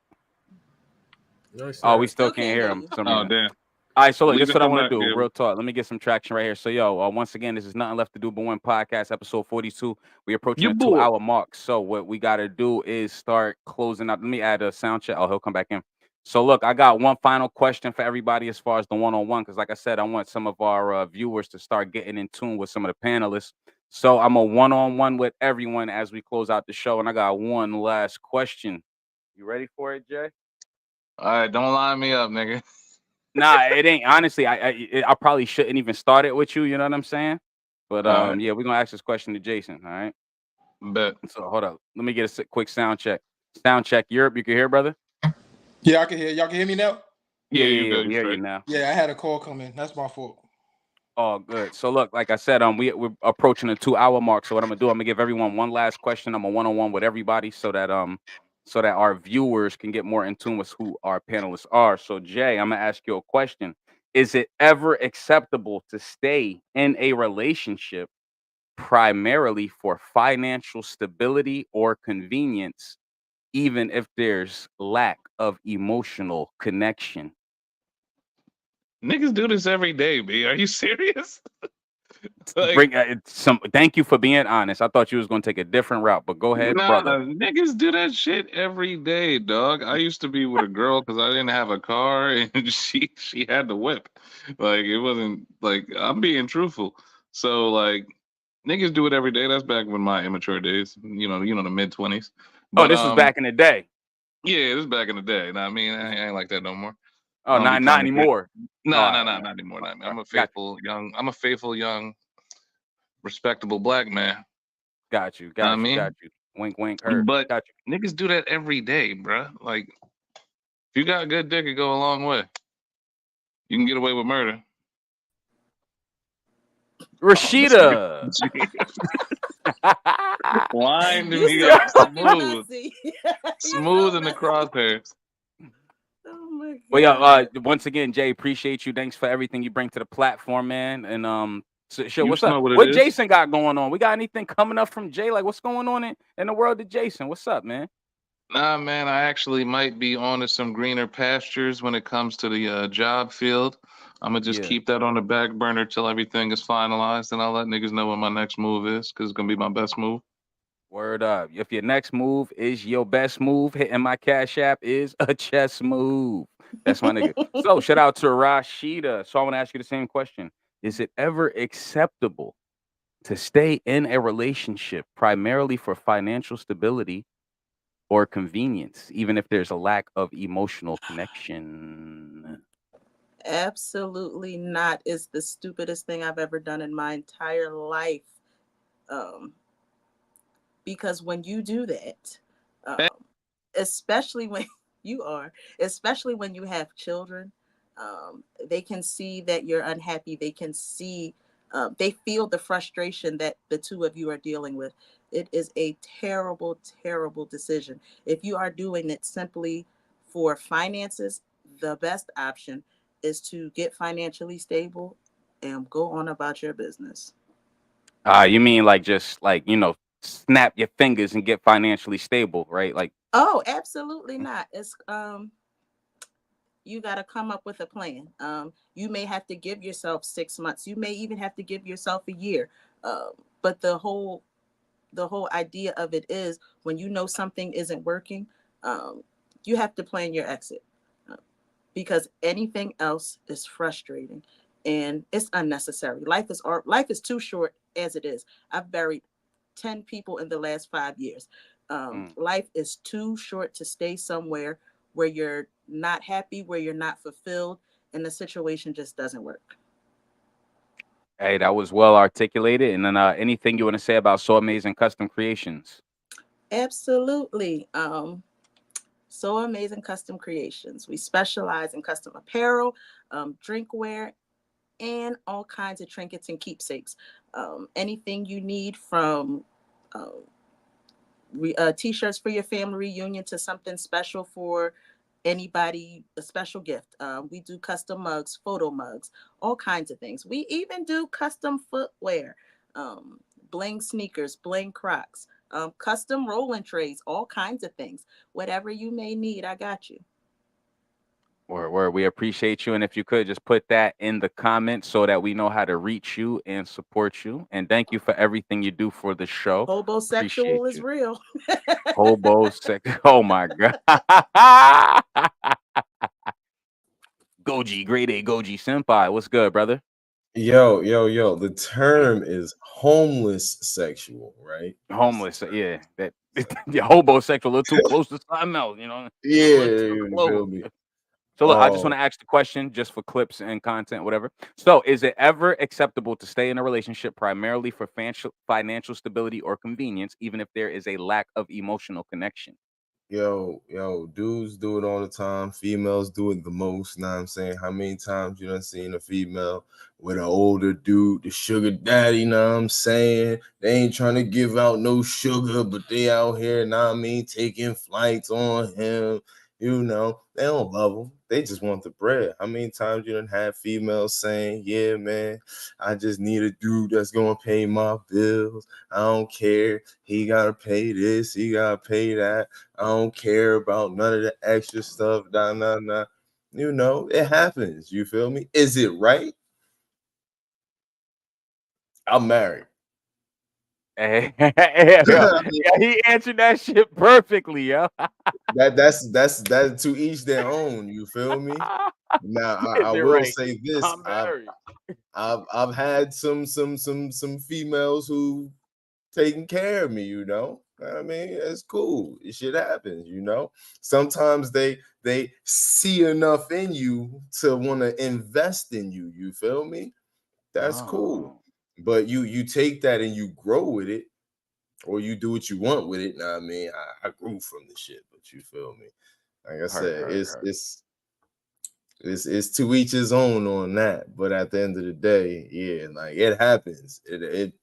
No, oh, we still can't hear him. For some reason. Damn. All right, so look, We this is can what I come want to back, do. yeah. Real talk. Let me get some traction right here. So, yo, once again, this is Nothing Left to Do But Win podcast, episode 42. We're approaching the 2-hour mark. So, what we got to do is start closing out. Let me add a sound check. Oh, he'll come back in. So, look, I got one final question for everybody as far as the one-on-one, because, like I said, I want some of our viewers to start getting in tune with some of the panelists. So, I'm a one-on-one with everyone as we close out the show, and I got one last question. You ready for it, Jay? All right, don't line me up, nigga. Nah, it ain't. Honestly, I probably shouldn't even start it with you. You know what I'm saying? But right. yeah, we're gonna ask this question to Jason. All right. Bet. So hold up. Let me get a quick sound check. Sound check. Europe, you can hear, brother? Yeah, I can hear. Y'all can hear me now? Yeah, we hear you now. Yeah, I had a call come in. That's my fault. Oh, good. So look, like I said, we're approaching the 2-hour mark. So what I'm gonna do, I'm gonna give everyone one last question. I'm a one-on-one with everybody so that our viewers can get more in tune with who our panelists are. So Jay, I'm gonna ask you a question. Is it ever acceptable to stay in a relationship primarily for financial stability or convenience, even if there's lack of emotional connection? Niggas do this every day, B. Are you serious? Bring thank you for being honest. I thought you was gonna take a different route, but go ahead, Nah, brother. niggas do that shit every day, dog. I used to be with a girl because I didn't have a car and she had the whip. Like it wasn't like I'm being truthful. So like niggas do it every day. That's back when my immature days. You know the mid-20s. Oh, this was back in the day. Yeah, this is back in the day. Nah, I mean I ain't like that no more. Oh, not anymore. Nah, not anymore. I'm a faithful young, respectable black man. Got you. Got you. Wink, wink. But got you. Niggas do that every day, bruh. Like, if you got a good dick, it go a long way. You can get away with murder. Rashida. Wind me up smooth in the crosshairs. Oh my God. Well, yeah. Once again, Jay, appreciate you. Thanks for everything you bring to the platform, man. And so, sure, what's up? What Jason got going on? We got anything coming up from Jay? Like, what's going on in the world of Jason? What's up, man? Nah, man, I actually might be on to some greener pastures when it comes to the job field. I'm gonna just keep that on the back burner till everything is finalized, and I'll let niggas know what my next move is, because it's gonna be my best move. Word up. If your next move is your best move, hitting my Cash App is a chess move. That's my nigga. So shout out to Rashida. So I want to ask you the same question. Is it ever acceptable to stay in a relationship primarily for financial stability or convenience, even if there's a lack of emotional connection? Absolutely not. It's the stupidest thing I've ever done in my entire life. Um, because when you do that, um, especially when you are, especially when you have children, they can see that you're unhappy. They can see, they feel the frustration that the two of you are dealing with. It is a terrible, terrible decision. If you are doing it simply for finances, the best option is to get financially stable and go on about your business. You mean like just like, snap your fingers and get financially stable, right? Like, Oh, absolutely not. It's you got to come up with a plan. You may have to give yourself 6 months. You may even have to give yourself a year. But the whole idea of it is when you know something isn't working, um, you have to plan your exit, uh, because anything else is frustrating and it's unnecessary. Life is too short as it is. I've buried 10 people in the last 5 years. mm. Life is too short to stay somewhere where you're not happy, where you're not fulfilled, and the situation just doesn't work. Hey, that was well articulated. And then anything you want to say about So Amazing Custom Creations? Absolutely. So Amazing Custom Creations. We specialize in custom apparel, drinkware, and all kinds of trinkets and keepsakes. Anything you need from uh, t-shirts for your family reunion to something special for anybody, a special gift. We do custom mugs, photo mugs, all kinds of things. We even do custom footwear, um, bling sneakers, bling Crocs, custom rolling trays, all kinds of things. Whatever you may need, I got you. Where we appreciate you. And if you could just put that in the comments so that we know how to reach you and support you. And thank you for everything you do for the show. Appreciate Hobosexual is you. real. Hobo sex. Oh my God. Goji, grade A Goji Senpai. What's good, brother? Yo, yo, yo. The term is homeless sexual, right? That's the Homeless. term. Yeah. That yeah, hobosexual, a little too close to something else, a Yeah, little too you feel close. me? So look, I just want Um, to ask the question just for clips and content, whatever. So is it ever acceptable to stay in a relationship primarily for financial stability or convenience, even if there is a lack of emotional connection? yo, dudes do it all the time. Females do it the most. Know what I'm saying? How many times you done seen a female with an older dude, the sugar daddy? Know what I'm saying? They ain't trying to give out no sugar, but they out here. Know what I mean? Taking flights on him. They don't love him. They just want the bread. How many times you done have females saying, "Yeah, man, I just need a dude that's gonna pay my bills. I don't care. He gotta pay this. He gotta pay that. I don't care about none of the extra stuff. Nah, nah, nah." It happens. You feel me? Is it right? I'm married. Hey, yeah, yeah, I mean, yeah, he answered that shit perfectly, yo. that's to each their own. You feel me? Now I Is it will right? say this: I'm I've married. I've I've had some females who taking care of me. I mean, it's cool. Shit happens. Sometimes they see enough in you to want to invest in you. You feel me? That's cool. Oh, But you take that and you grow with it, or you do what you want with it. Now, I mean, I grew from the shit, but you feel me? Like I heard, said, heard, it's heard. it's it's to each his own on that. But at the end of the day, yeah, like it happens. It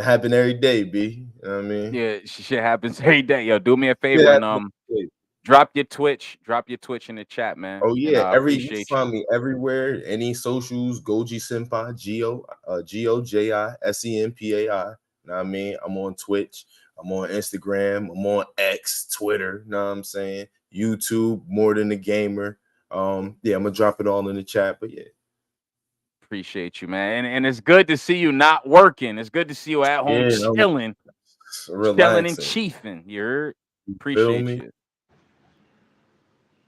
happen every day, B. You know what I mean? Yeah, shit happens every day. Yo, do me a Yeah. favor and drop your Twitch in the chat, man. Oh And yeah, I you can appreciate you. find me everywhere. Any socials, Goji Senpai, GOJISEMPAI. Know what I mean? I'm on Twitch, I'm on Instagram, I'm on X, Twitter, know what I'm saying? YouTube, more than a gamer. Yeah, I'm gonna drop it all in the chat. But yeah. Appreciate you, man. And it's good to see you not working. It's good to see you at home Yeah, chilling. Shelling and relaxing. chiefing. You You feel appreciate me? you.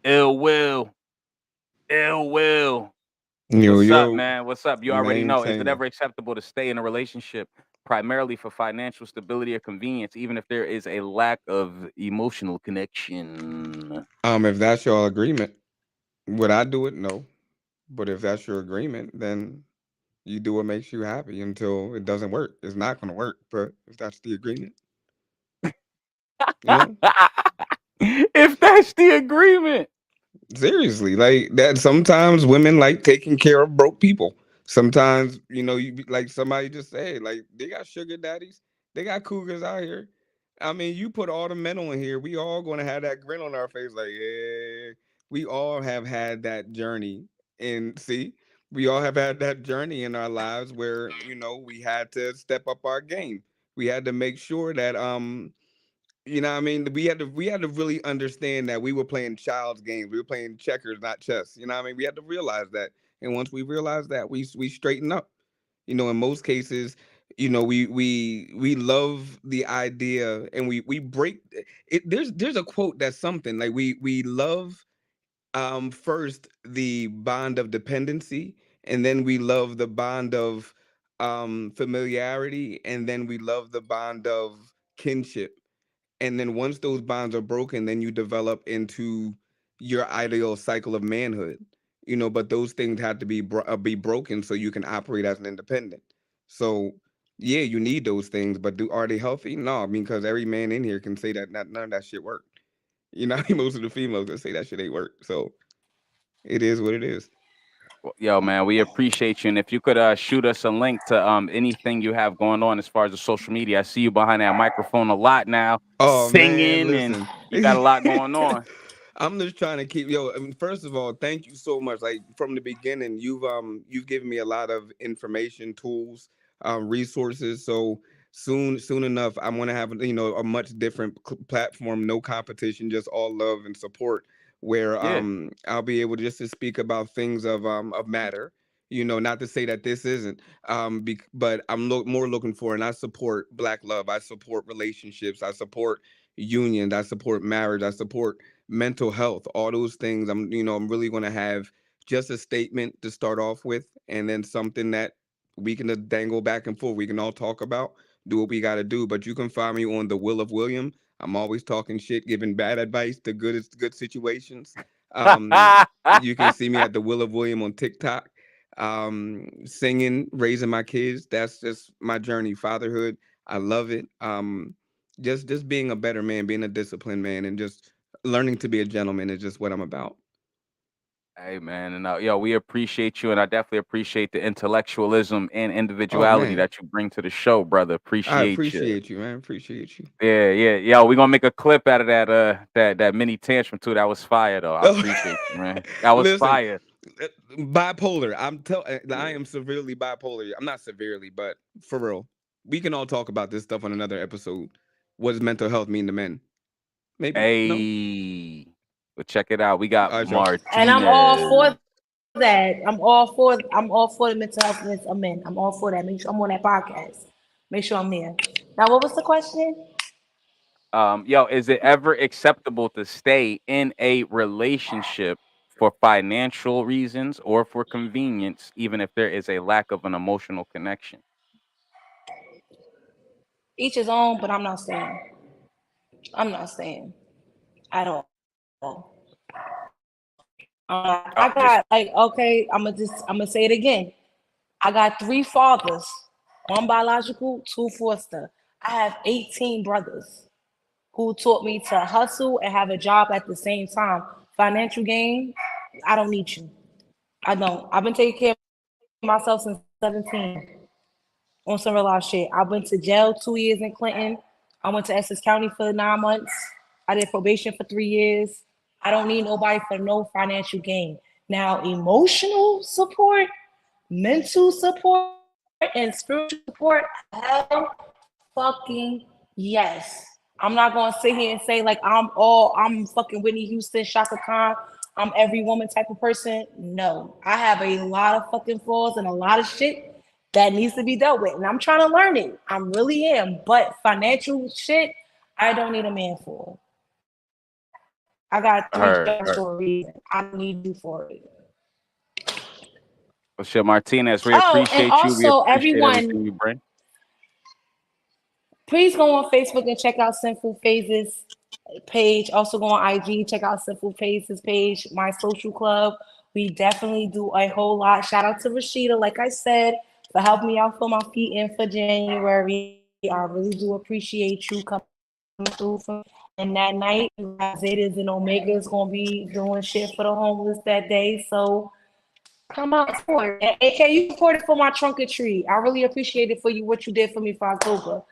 Ill will. Ill will. Yo, What's up, yo, man? What's up? You already know. Is it maintaining. ever acceptable to stay in a relationship primarily for financial stability or convenience, even if there is a lack of emotional connection? If that's your agreement, would I do it? No. But if that's your agreement, then you do what makes you happy until it doesn't work. It's not going to work. But if that's the agreement, you know, If that's the agreement. seriously, like that. Sometimes women like taking care of broke people. Sometimes, you like somebody just said, like they got sugar daddies, they got cougars out here. I mean, you put all the men on here, we all going to have that grin on our face, like yeah. We all have had that journey, and see, we all have had that journey in our lives where we had to step up our game. We had to make sure that what I mean? We had to really understand that we were playing child's games. We were playing checkers, not chess. You know what I mean? We had to realize that. And once we realized that, we straighten up. In most cases, we love the idea and we break it. There's a quote that's something like we love first the bond of dependency, and then we love the bond of familiarity, and then we love the bond of kinship. And then once those bonds are broken, then you develop into your ideal cycle of manhood. But those things have to be broken so you can operate as an independent. So yeah, you need those things, but are they healthy? No, I mean, because every man in here can say that none of that shit worked. Most of the females can say that shit ain't work. So it is what it is. Well, yo, man, we appreciate you. And if you could shoot us a link to anything you have going on as far as the social media. I see you behind that microphone a lot now, Oh man, singing, and listen. you got a lot going on. I'm just trying to keep I mean, first of all, thank you so much. Like from the beginning, you've given me a lot of information, tools, resources. So soon enough, I'm gonna have a much different platform, no competition, just all love and support. Where Yeah. I'll be able just to speak about things of matter. Not to say that this isn't, but I'm more looking for, and I support Black love. I support relationships. I support unions. I support marriage. I support mental health, all those things. I'm really going to have just a statement to start off with, and then something that we can just dangle back and forth. We can all talk about, do what we got to do. But you can find me on the Will of William. I'm always talking shit, giving bad advice to good situations. You can see me at the Will of William on TikTok, singing, raising my kids. That's just my journey, fatherhood. I love it. Just being a better man, being a disciplined man, and just learning to be a gentleman is just what I'm about. Hey, man, and yo, we appreciate you, and I definitely appreciate the intellectualism and Oh individuality man, that you bring to the show, brother. I Appreciate you. appreciate you, man. Appreciate you. Yeah, yeah, yo, we gonna make a clip out of that that mini tantrum too. That was fire though. I Oh, appreciate you, man. That was listen, fire. bipolar. I Yeah. am severely bipolar. I'm not severely, but for real, we can all talk about this stuff on another episode. What does mental health mean to men? Maybe no. Hey, but check it out. We got All right, y'all. And I'm all Martinez. for that. I'm all for the mental health of men. I'm all for that. Make sure I'm on that podcast. Make sure I'm there. Now, what was the question? Yo, is it ever acceptable to stay in a relationship for financial reasons or for convenience, even if there is a lack of an emotional connection? Each his own, but I'm not staying. I'm not staying at all. I got like Just okay. I'm gonna say it again. I got 3 fathers, one biological, 2 foster. I have 18 brothers who taught me to hustle and have a job at the same time. Financial gain, I don't need you. I don't. I've been taking care of myself since 17 on some real life shit. I went to jail 2 years in Clinton. I went to Essex County for 9 months. I did probation for 3 years. I don't need nobody for no financial gain. Now, emotional support, mental support, and spiritual support, hell fucking yes. I'm not gonna sit here and say like I'm fucking Whitney Houston, Shaka Khan, I'm every woman type of person. No, I have a lot of fucking flaws and a lot of shit that needs to be dealt with. And I'm trying to learn it. I really am. But financial shit, I don't need a man for. I got 3 Heard, jobs heard. for a reason. I don't need you for it. Well, shit, Martinez, we Oh, and appreciate you. We also appreciate everyone, everything you bring. please go on Facebook and check out Sinful Phases page. Also go on IG, check out Sinful Phases page, my social club. We definitely do a whole lot. Shout out to Rashida, like I said, for helping me out for my feet in for January. I really do appreciate you coming through for. And that night, Zetas and Omegas gonna be doing shit for the homeless that day. So come out and support. And AK, you supported for my trunk or treat. I really appreciate it for you what you did for me for October.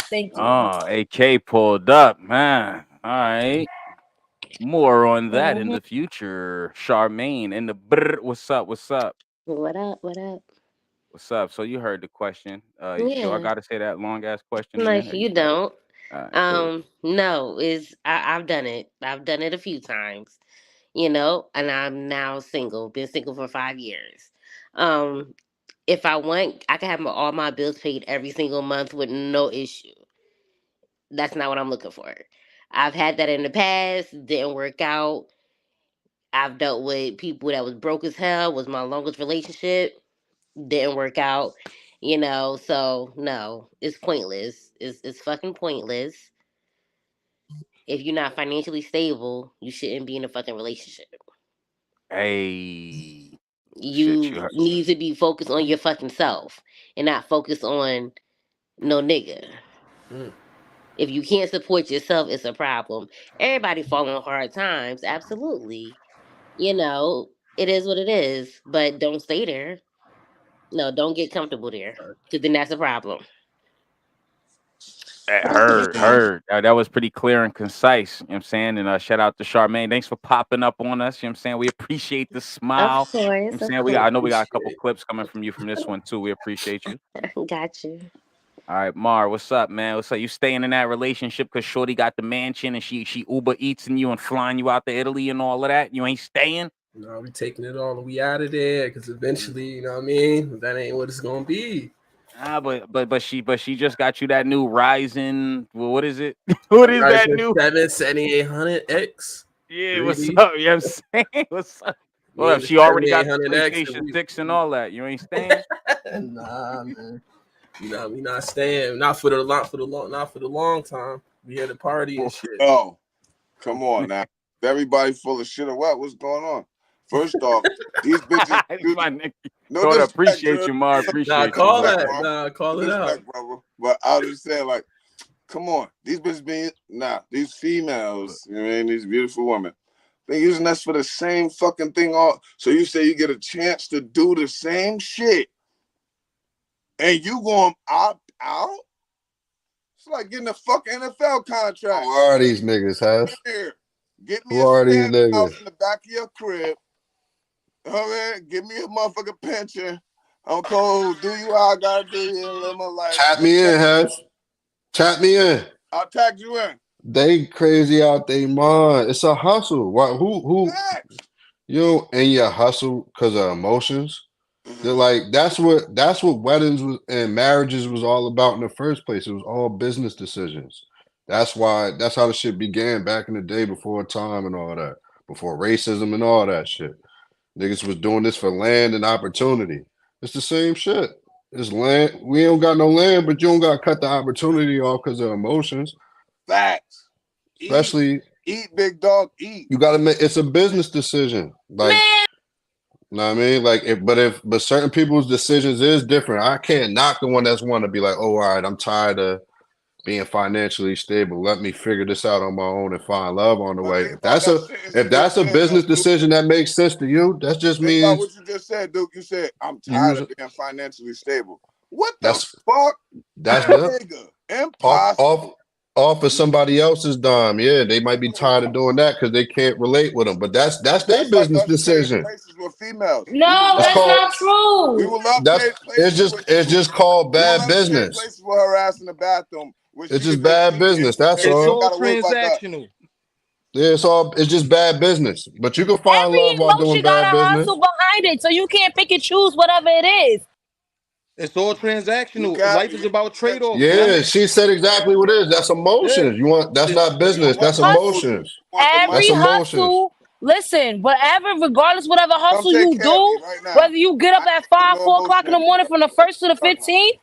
Thank you. Oh, AK pulled up, man. All right. More on that in Mm-hmm. the future. Charmaine in the brr. What's up? What's up? What up? What up? What's up? So you heard the question. Do I Yeah. gotta say that long ass question No, again? Or you you got it? don't. All right, cool. No, I've done it. I've done it a few times, and I'm now single. Been single for 5 years. Um, if I want, I can have all my bills paid every single month with no issue. That's not what I'm looking for. I've had that in the past, didn't work out. I've dealt with people that was broke as hell, was my longest relationship, didn't work out, so no, it's pointless. It's fucking pointless. If you're not financially stable, you shouldn't be in a fucking relationship. Hey, shit, you You heard. need to be focused on your fucking self and not focus on no nigga. Mm. If you can't support yourself, it's a problem. Everybody fall on hard times, absolutely. It is what it is, but don't stay there. No, don't get comfortable there, because then that's a problem. Heard. That was pretty clear and concise. You know what I'm saying? And shout out to Charmaine. Thanks for popping up on us. You know what I'm saying? We appreciate the Of smile. You know what I'm course, of saying? I course. know we got a couple clips coming from you from this one too. We appreciate you. Got you. All right, Mar, what's up, man? What's up? You staying in that relationship because Shorty got the mansion and she Uber eating you and flying you out to Italy and all of that? You ain't staying? No, we taking it all and we out of there because eventually, you know what I mean? That ain't what it's gonna be. But she just got you that new Ryzen. Well, what is it? What is that Ryzen new? 7 7800X. Yeah, what's 3D. up? You know what I'm saying? What's up? Me Well, if and the she already got the 7800X. PlayStation 6 and all that, you ain't staying? Nah, man. We not staying. Not for the long time. We had a party and shit. Oh, come on now. Everybody full of shit or what? What's going on? First off, these bitches. No Gotta disrespect, appreciate dude. you, Mar. Nah, Appreciate you, call man. that. Nah, call it out. Brother. But I was just saying, like, come on. These bitches these females, you know what I mean? These beautiful women. They're using us for the same fucking thing. So you say you get a chance to do the same shit and you going opt out? It's like getting a fucking NFL contract. Who are these niggas, Hush? Here, get me Who a are these stand niggas? house in the back of your crib. Okay, give me a motherfucking pension. I'm cold. Do you how I gotta do you and live my life. Tap me in, Hush. Tap me in. I'll tag you in. They crazy out they mind. It's a hustle. Why? Who? You and your hustle because of emotions. They're like that's what weddings was and marriages was all about in the first place. It was all business decisions. That's how the shit began back in the day before time and all that, before racism and all that shit. Niggas was doing this for land and opportunity. It's the same shit. It's land. We don't got no land, but you don't got to cut the opportunity off because of emotions. Facts. Especially eat big dog, eat. You got to make. It's a business decision. Like, you know what I mean? Like, but certain people's decisions is different. I can't knock the one that's want to be like, oh, all right, I'm tired of being financially stable. Let me figure this out on my own and find love on the way. If that's a business decision that makes sense to you, that just Think about means what you just said, Duke. You said I'm tired of being financially stable. What the that's fuck? That's the Nigga, impossible. off of somebody else's dime. Yeah, they might be tired of doing that because they can't relate with them. But that's their business decision. Places with females. No, that's not true. We will love It's just called bad business. Places with her ass in the bathroom. It's just bad business. That's all. It's all transactional. Yeah, it's just bad business. But you can find Every love while doing emotion got bad a business. hustle behind it, so you can't pick and choose whatever it is. It's all transactional. got- Life is about trade-offs. Yeah, man. she said exactly what it is. That's emotions. You want that's not business. That's emotions. Every That's emotions. hustle, listen, regardless, whatever hustle take you care of me do, right now. whether you get up at 5, 4 o'clock in the morning from the 1st to the 15th,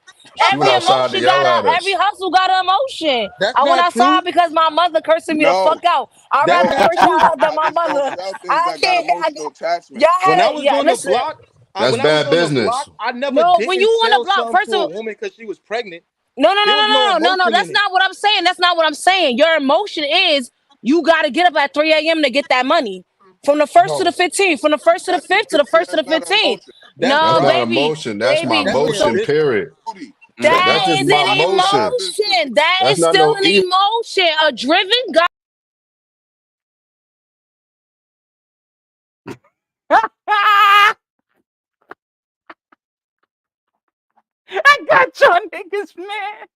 She went every outside to emotion yell got at every us. hustle got an emotion. That's I went not outside true. because my mother cursing me the No. fuck out. I'd That's rather not curse true. y'all out than I my just don't mother. sell things I that got can't. emotional attachment. Y'all When I had was yeah. on the Listen, block, That's when I was bad on the business. block, I never no, didn't when you on sell the block, something first to of a all, woman because she was pregnant. no, There was no emotion that's in not what I'm saying. That's not what I'm saying. Your emotion is you got to get up at 3 a.m. to get that money. From the 1st to the 15th, from the 1st to the 5th to the 1st to the 15th. That's No, That's not drive. baby, emotion. That's my baby. That's So motion, period. That's that just is my an motion. emotion. That That's is not still no an emotion. A driven guy. I got y'all niggas, man.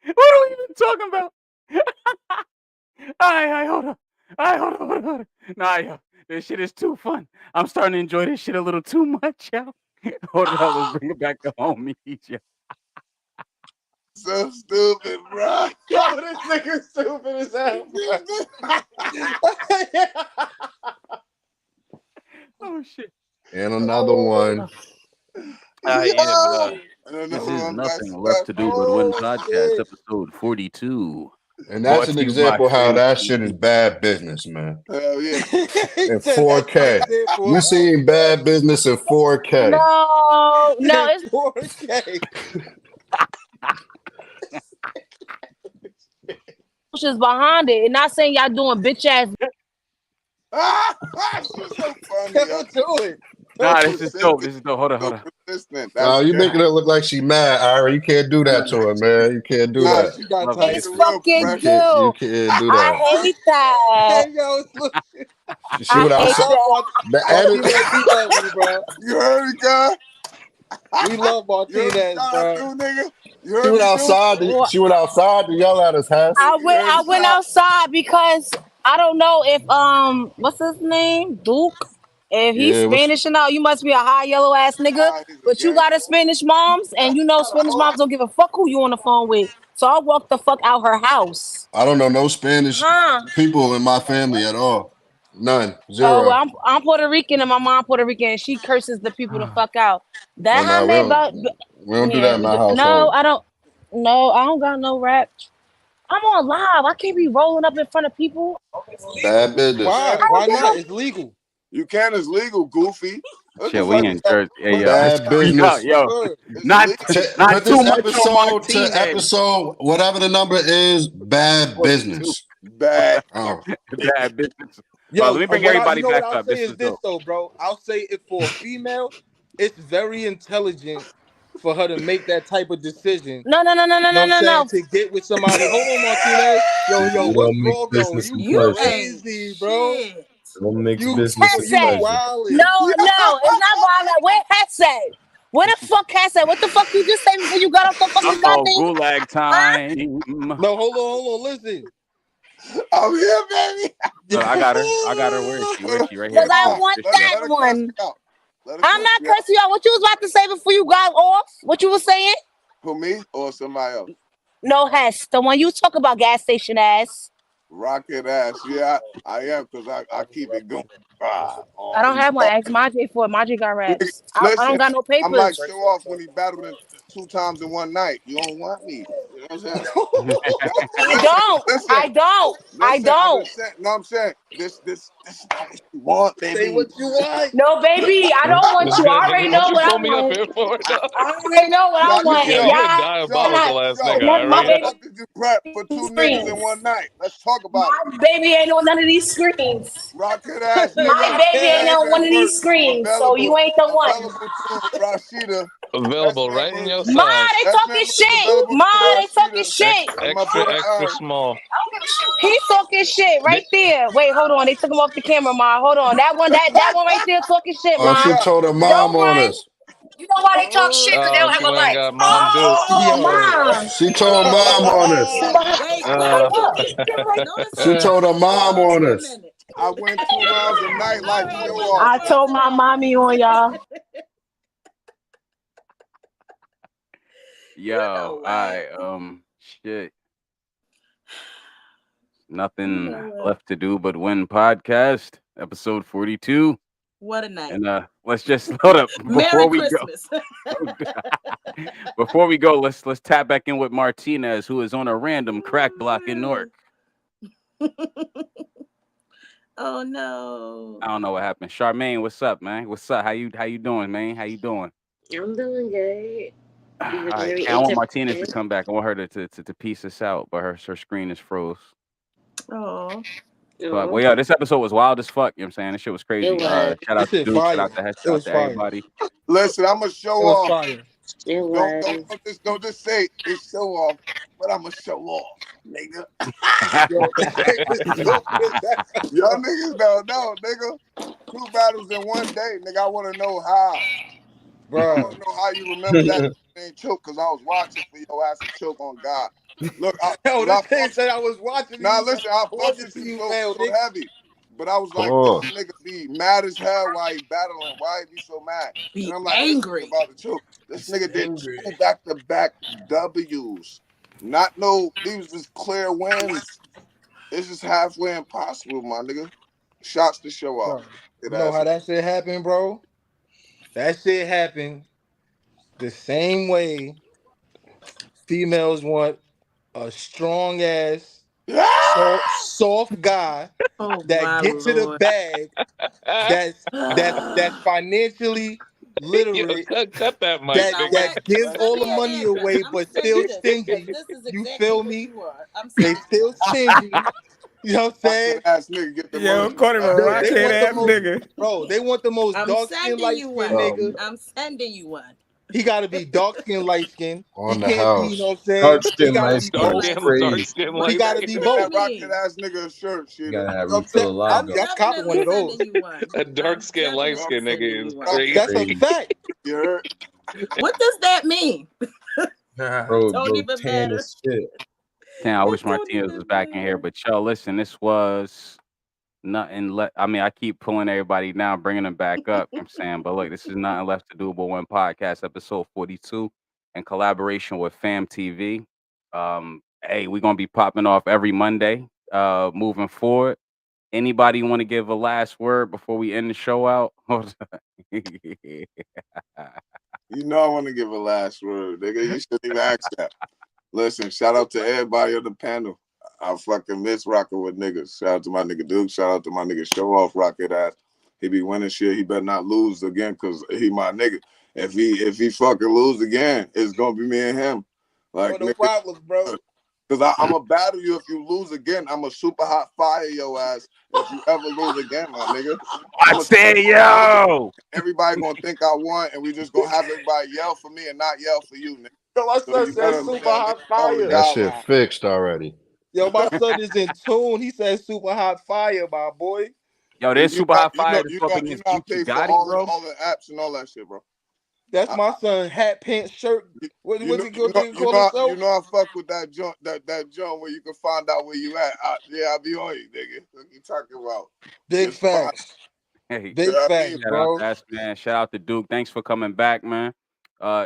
What are we even talking about? All right, hold on. All right, hold on. Nah, yo, this shit is too fun. I'm starting to enjoy this shit a little too much, yo. Hold on, let's bring it back to homies, yo. So stupid, bro. Yo, this nigga stupid as hell. Oh shit. And another one. Yeah, but And this another is one got Nothing Left to Do But Win podcast, episode 42. And that's Brought an to you by example how that Fam shit is TV. bad business, man. Hell yeah. In 4K. You seen bad business in 4K. No, it's 4K. emotions behind it. And not saying y'all doing bitch ass. She's so funny. Don't do it. Nah, this is dope. This is dope. Hold on. No, you making her look like she mad, Ira. You can't do that to her, man. You can't do that. She got It's fucking You dope. can't do I that. hate that. Hey, yo, look. She went I hate outside. that. The We love you, bro. You heard me, guy? We love Martinez, bro. She went outside. She went outside to yell at us, Hass. I went outside because I don't know if what's his name? Duke. If he's Yeah, Spanish and all, you must be a high yellow ass nigga. But you got a Spanish moms, and you know Spanish moms don't give a fuck who you on the phone with. So I walked the fuck out her house. I don't know no Spanish people in my family at all. None. Zero. Oh, well, I'm Puerto Rican and my mom Puerto Rican, and she curses the people the fuck out. That No, how we don't do that in my No, household. I don't. No, I don't got no rap. I'm on live. I can't be rolling up in front of people. Bad business. Why not? It's legal. You can. It's legal, goofy. Shit, we in Jersey. Hey, yo, Bad business. Yo, not Put too this much on episode Martinez. to episode, whatever the number is, bad business. Bad. Oh. Bad business. Yo, Let me bring everybody back what I'll up. say This is is this dope. though, bro. I'll say it for a female, it's very intelligent for her to make that type of decision. No. You know what I'm saying? To get with somebody. Hold on, Martinez. Yo, You what's don't mix wrong business though? and You pleasure. crazy, bro. Don't mix You business and Headset. pleasure. wildin'. No, it's not violent. Where headset? Where the fuck headset? What the fuck you just say before you got off the fucking Oh, goddamn? gulag time. No, hold on. Listen. I'm here, baby. I got her. Where is she? Right here. Because I want that one. I'm not cursing you out. What you was about to say before you got off? What you was saying? Who, me or somebody else? No, Hess. The one you talk about, gas station ass. Rocket ass. Yeah, I am because I keep it going. I don't have one. Ask Majay for it. Majay got raps. I don't got no I might papers. show off when he battled it 2 times in one night. You don't want me. You know what I'm saying? I don't. I'm saying, no, I'm saying this is not what you want, baby. Say what you want. No, baby, I don't want you. I already know what I want. I already know what I want. Yo, And you a y'all, diabolical ass nigga, my Ira. baby, How did you prep for 2 niggas in one night? Let's talk about it. my baby ain't on none of these screens. Rocket ass nigga. My baby ain't on one of these screens, so you ain't the one. Available to Rashida. Available right in your Ma, size. they talking shit. Ma, they talking shit. Extra small. He's talking shit right there. Wait, hold on. They took him off the camera, Ma. Hold on. That one right there talking shit, Ma. She told her mom on us. You know why they talk shit? Because they don't have you a ain't life. got Mom Duke. Mom. She told mom on us. Wait, She told her mom on us. I win 2 rounds a night like show I off. told my mommy on y'all. Yo, all right, shit. Nothing left to do but win podcast, episode 42. What a night. And let's just hold up Merry before we go. Christmas. Before we go, let's tap back in with Martinez, who is on a random crack block in Newark. Oh no. I don't know what happened. Charmaine, what's up, man? What's up? How you doing, man? How you doing? I'm doing good. All right, I want Martinez to come back. I want her to piece us out, but her screen is froze. Oh. But well, yeah, this episode was wild as fuck. You know what I'm saying? This shit was crazy. Shout out to Duke, shout out to Head, shout out to everybody. Listen, I'm gonna show It was off. fire. Don't just say it's show off, but I'm gonna show off, nigga. Y'all niggas don't know, nigga. 2 battles in one day, nigga. I want to know how. Bro, I want to know how you remember that ain't choke, because I was watching for your ass to choke on God. Look, this thing said I was watching. Nah, listen, I fuck with you so heavy. But I was like, this nigga be mad as hell while he battling. Why he be so mad? And I'm like, angry about the choke. This nigga did 2 back-to-back W's. Not no, these was just clear wins. It's just halfway impossible, my nigga. Shots to show off. You know how that shit happened, bro? That shit happened the same way females want a strong ass, soft guy that get to the bag, that's financially literate, cut that mic, that gives all the money away, but still stingy. You feel me? They still stingy. You know what I'm saying? Ass nigga get the Yo, call him a rockhead ass nigga. Bro, they want the most dark skin, light skin nigga. I'm sending you one. He gotta be dark skin, light skin. On He the can't house. be, you know what I'm saying? Dark skin, He gotta light be skin both. is crazy. He gotta be both. Rocket ass nigga a shirt, shit. You gotta have refill lager. That's copping one of those. A dark skin, light skin nigga is crazy. That's a fact. You heard? What does that mean? Bro, Don't even tan matter. as shit. Damn, I wish Martinez was back in here, but yo, listen, this was nothing left. I mean, I keep pulling everybody down, bringing them back up. I'm saying, but look, this is Nothing Left to Do But Win podcast, episode 42, in collaboration with Fam TV. Hey, we're gonna be popping off every Monday, moving forward. Anybody want to give a last word before we end the show out? You know I want to give a last word, nigga. You shouldn't even ask that. Listen, shout out to everybody on the panel. I fucking miss rocking with niggas. Shout out to my nigga Duke. Shout out to my nigga Show Off Rocket ass. He be winning shit. He better not lose again, cause he my nigga. If he fucking lose again, it's gonna be me and him. Like no problems, bro. Cause I'm gonna battle you if you lose again. I'm a super hot fire your ass if you ever lose again, my nigga. I say yo. Everybody gonna think I won, and we just gonna have everybody yell for me and not yell for you, nigga. Yo, my son said super hot fire. That shit fixed already. Yo, my son is in tune. He said super hot fire, my boy. Yo, there's super hot fire. You got paid for all the apps and all that shit, bro. That's my son, hat, pants, shirt. What's he call himself? You know I fuck with that joint, that joint where you can find out where you at. I'll be on you, nigga. What you talking about? Big facts. Hey, big facts, bro. Shout out to Duke. Thanks for coming back, man.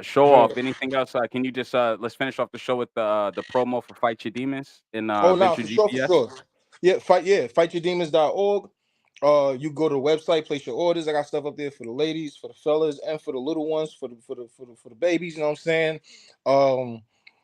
Show off. Anything else? Can you just let's finish off the show with the promo for Fight Your Demons in for sure. Yeah, fightyourdemons.org. You go to the website, place your orders. I got stuff up there for the ladies, for the fellas, and for the little ones, for the babies. You know what I'm saying?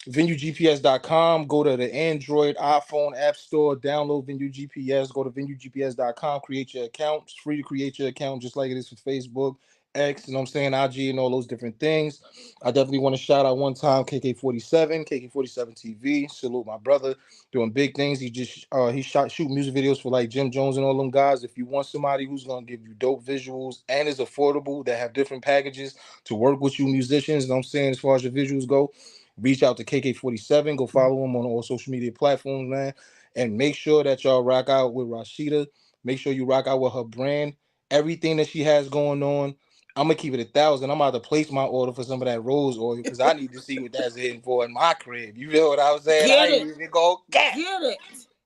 VenueGPS.com. Go to the Android, iPhone App Store. Download Venue GPS. Go to VenueGPS.com. Create your account. It's free to create your account, just like it is for Facebook, X. You know what I'm saying? IG and all those different things. I definitely want to shout out one time KK47 TV. Salute my brother. Doing big things. He shoot music videos for like Jim Jones and all them guys. If you want somebody who's gonna give you dope visuals and is affordable, that have different packages to work with you musicians, you know what I'm saying, as far as your visuals go, reach out to KK47. Go follow him on all social media platforms, man. And make sure that y'all rock out with Rashida. Make sure you rock out with her brand. Everything that she has going on. I'm gonna keep it 1,000. I'm about to place my order for some of that rose oil because I need to see what that's in for in my crib. You know what I was saying? I ain't even go cat. Get it.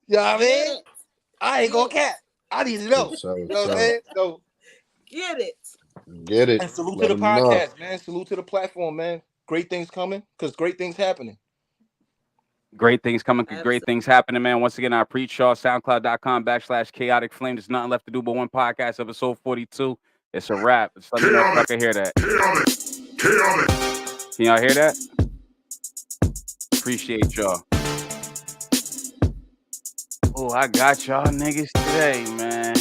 You know what I mean? I ain't gonna cat. I need to know. So, You know what I'm saying? So Get it. get it. and salute Let to the them know. podcast, man. Salute to the platform, man. Great things coming because great things happening. Great things coming, great Absolutely. things happening, man. Once again, I appreciate y'all. SoundCloud.com/Chaotic Flame. This is Nothing Left to Do But One podcast, episode 42. It's a wrap. Just let me know if y'all can hear that. Can y'all hear that? Appreciate y'all. Oh, I got y'all niggas today, man.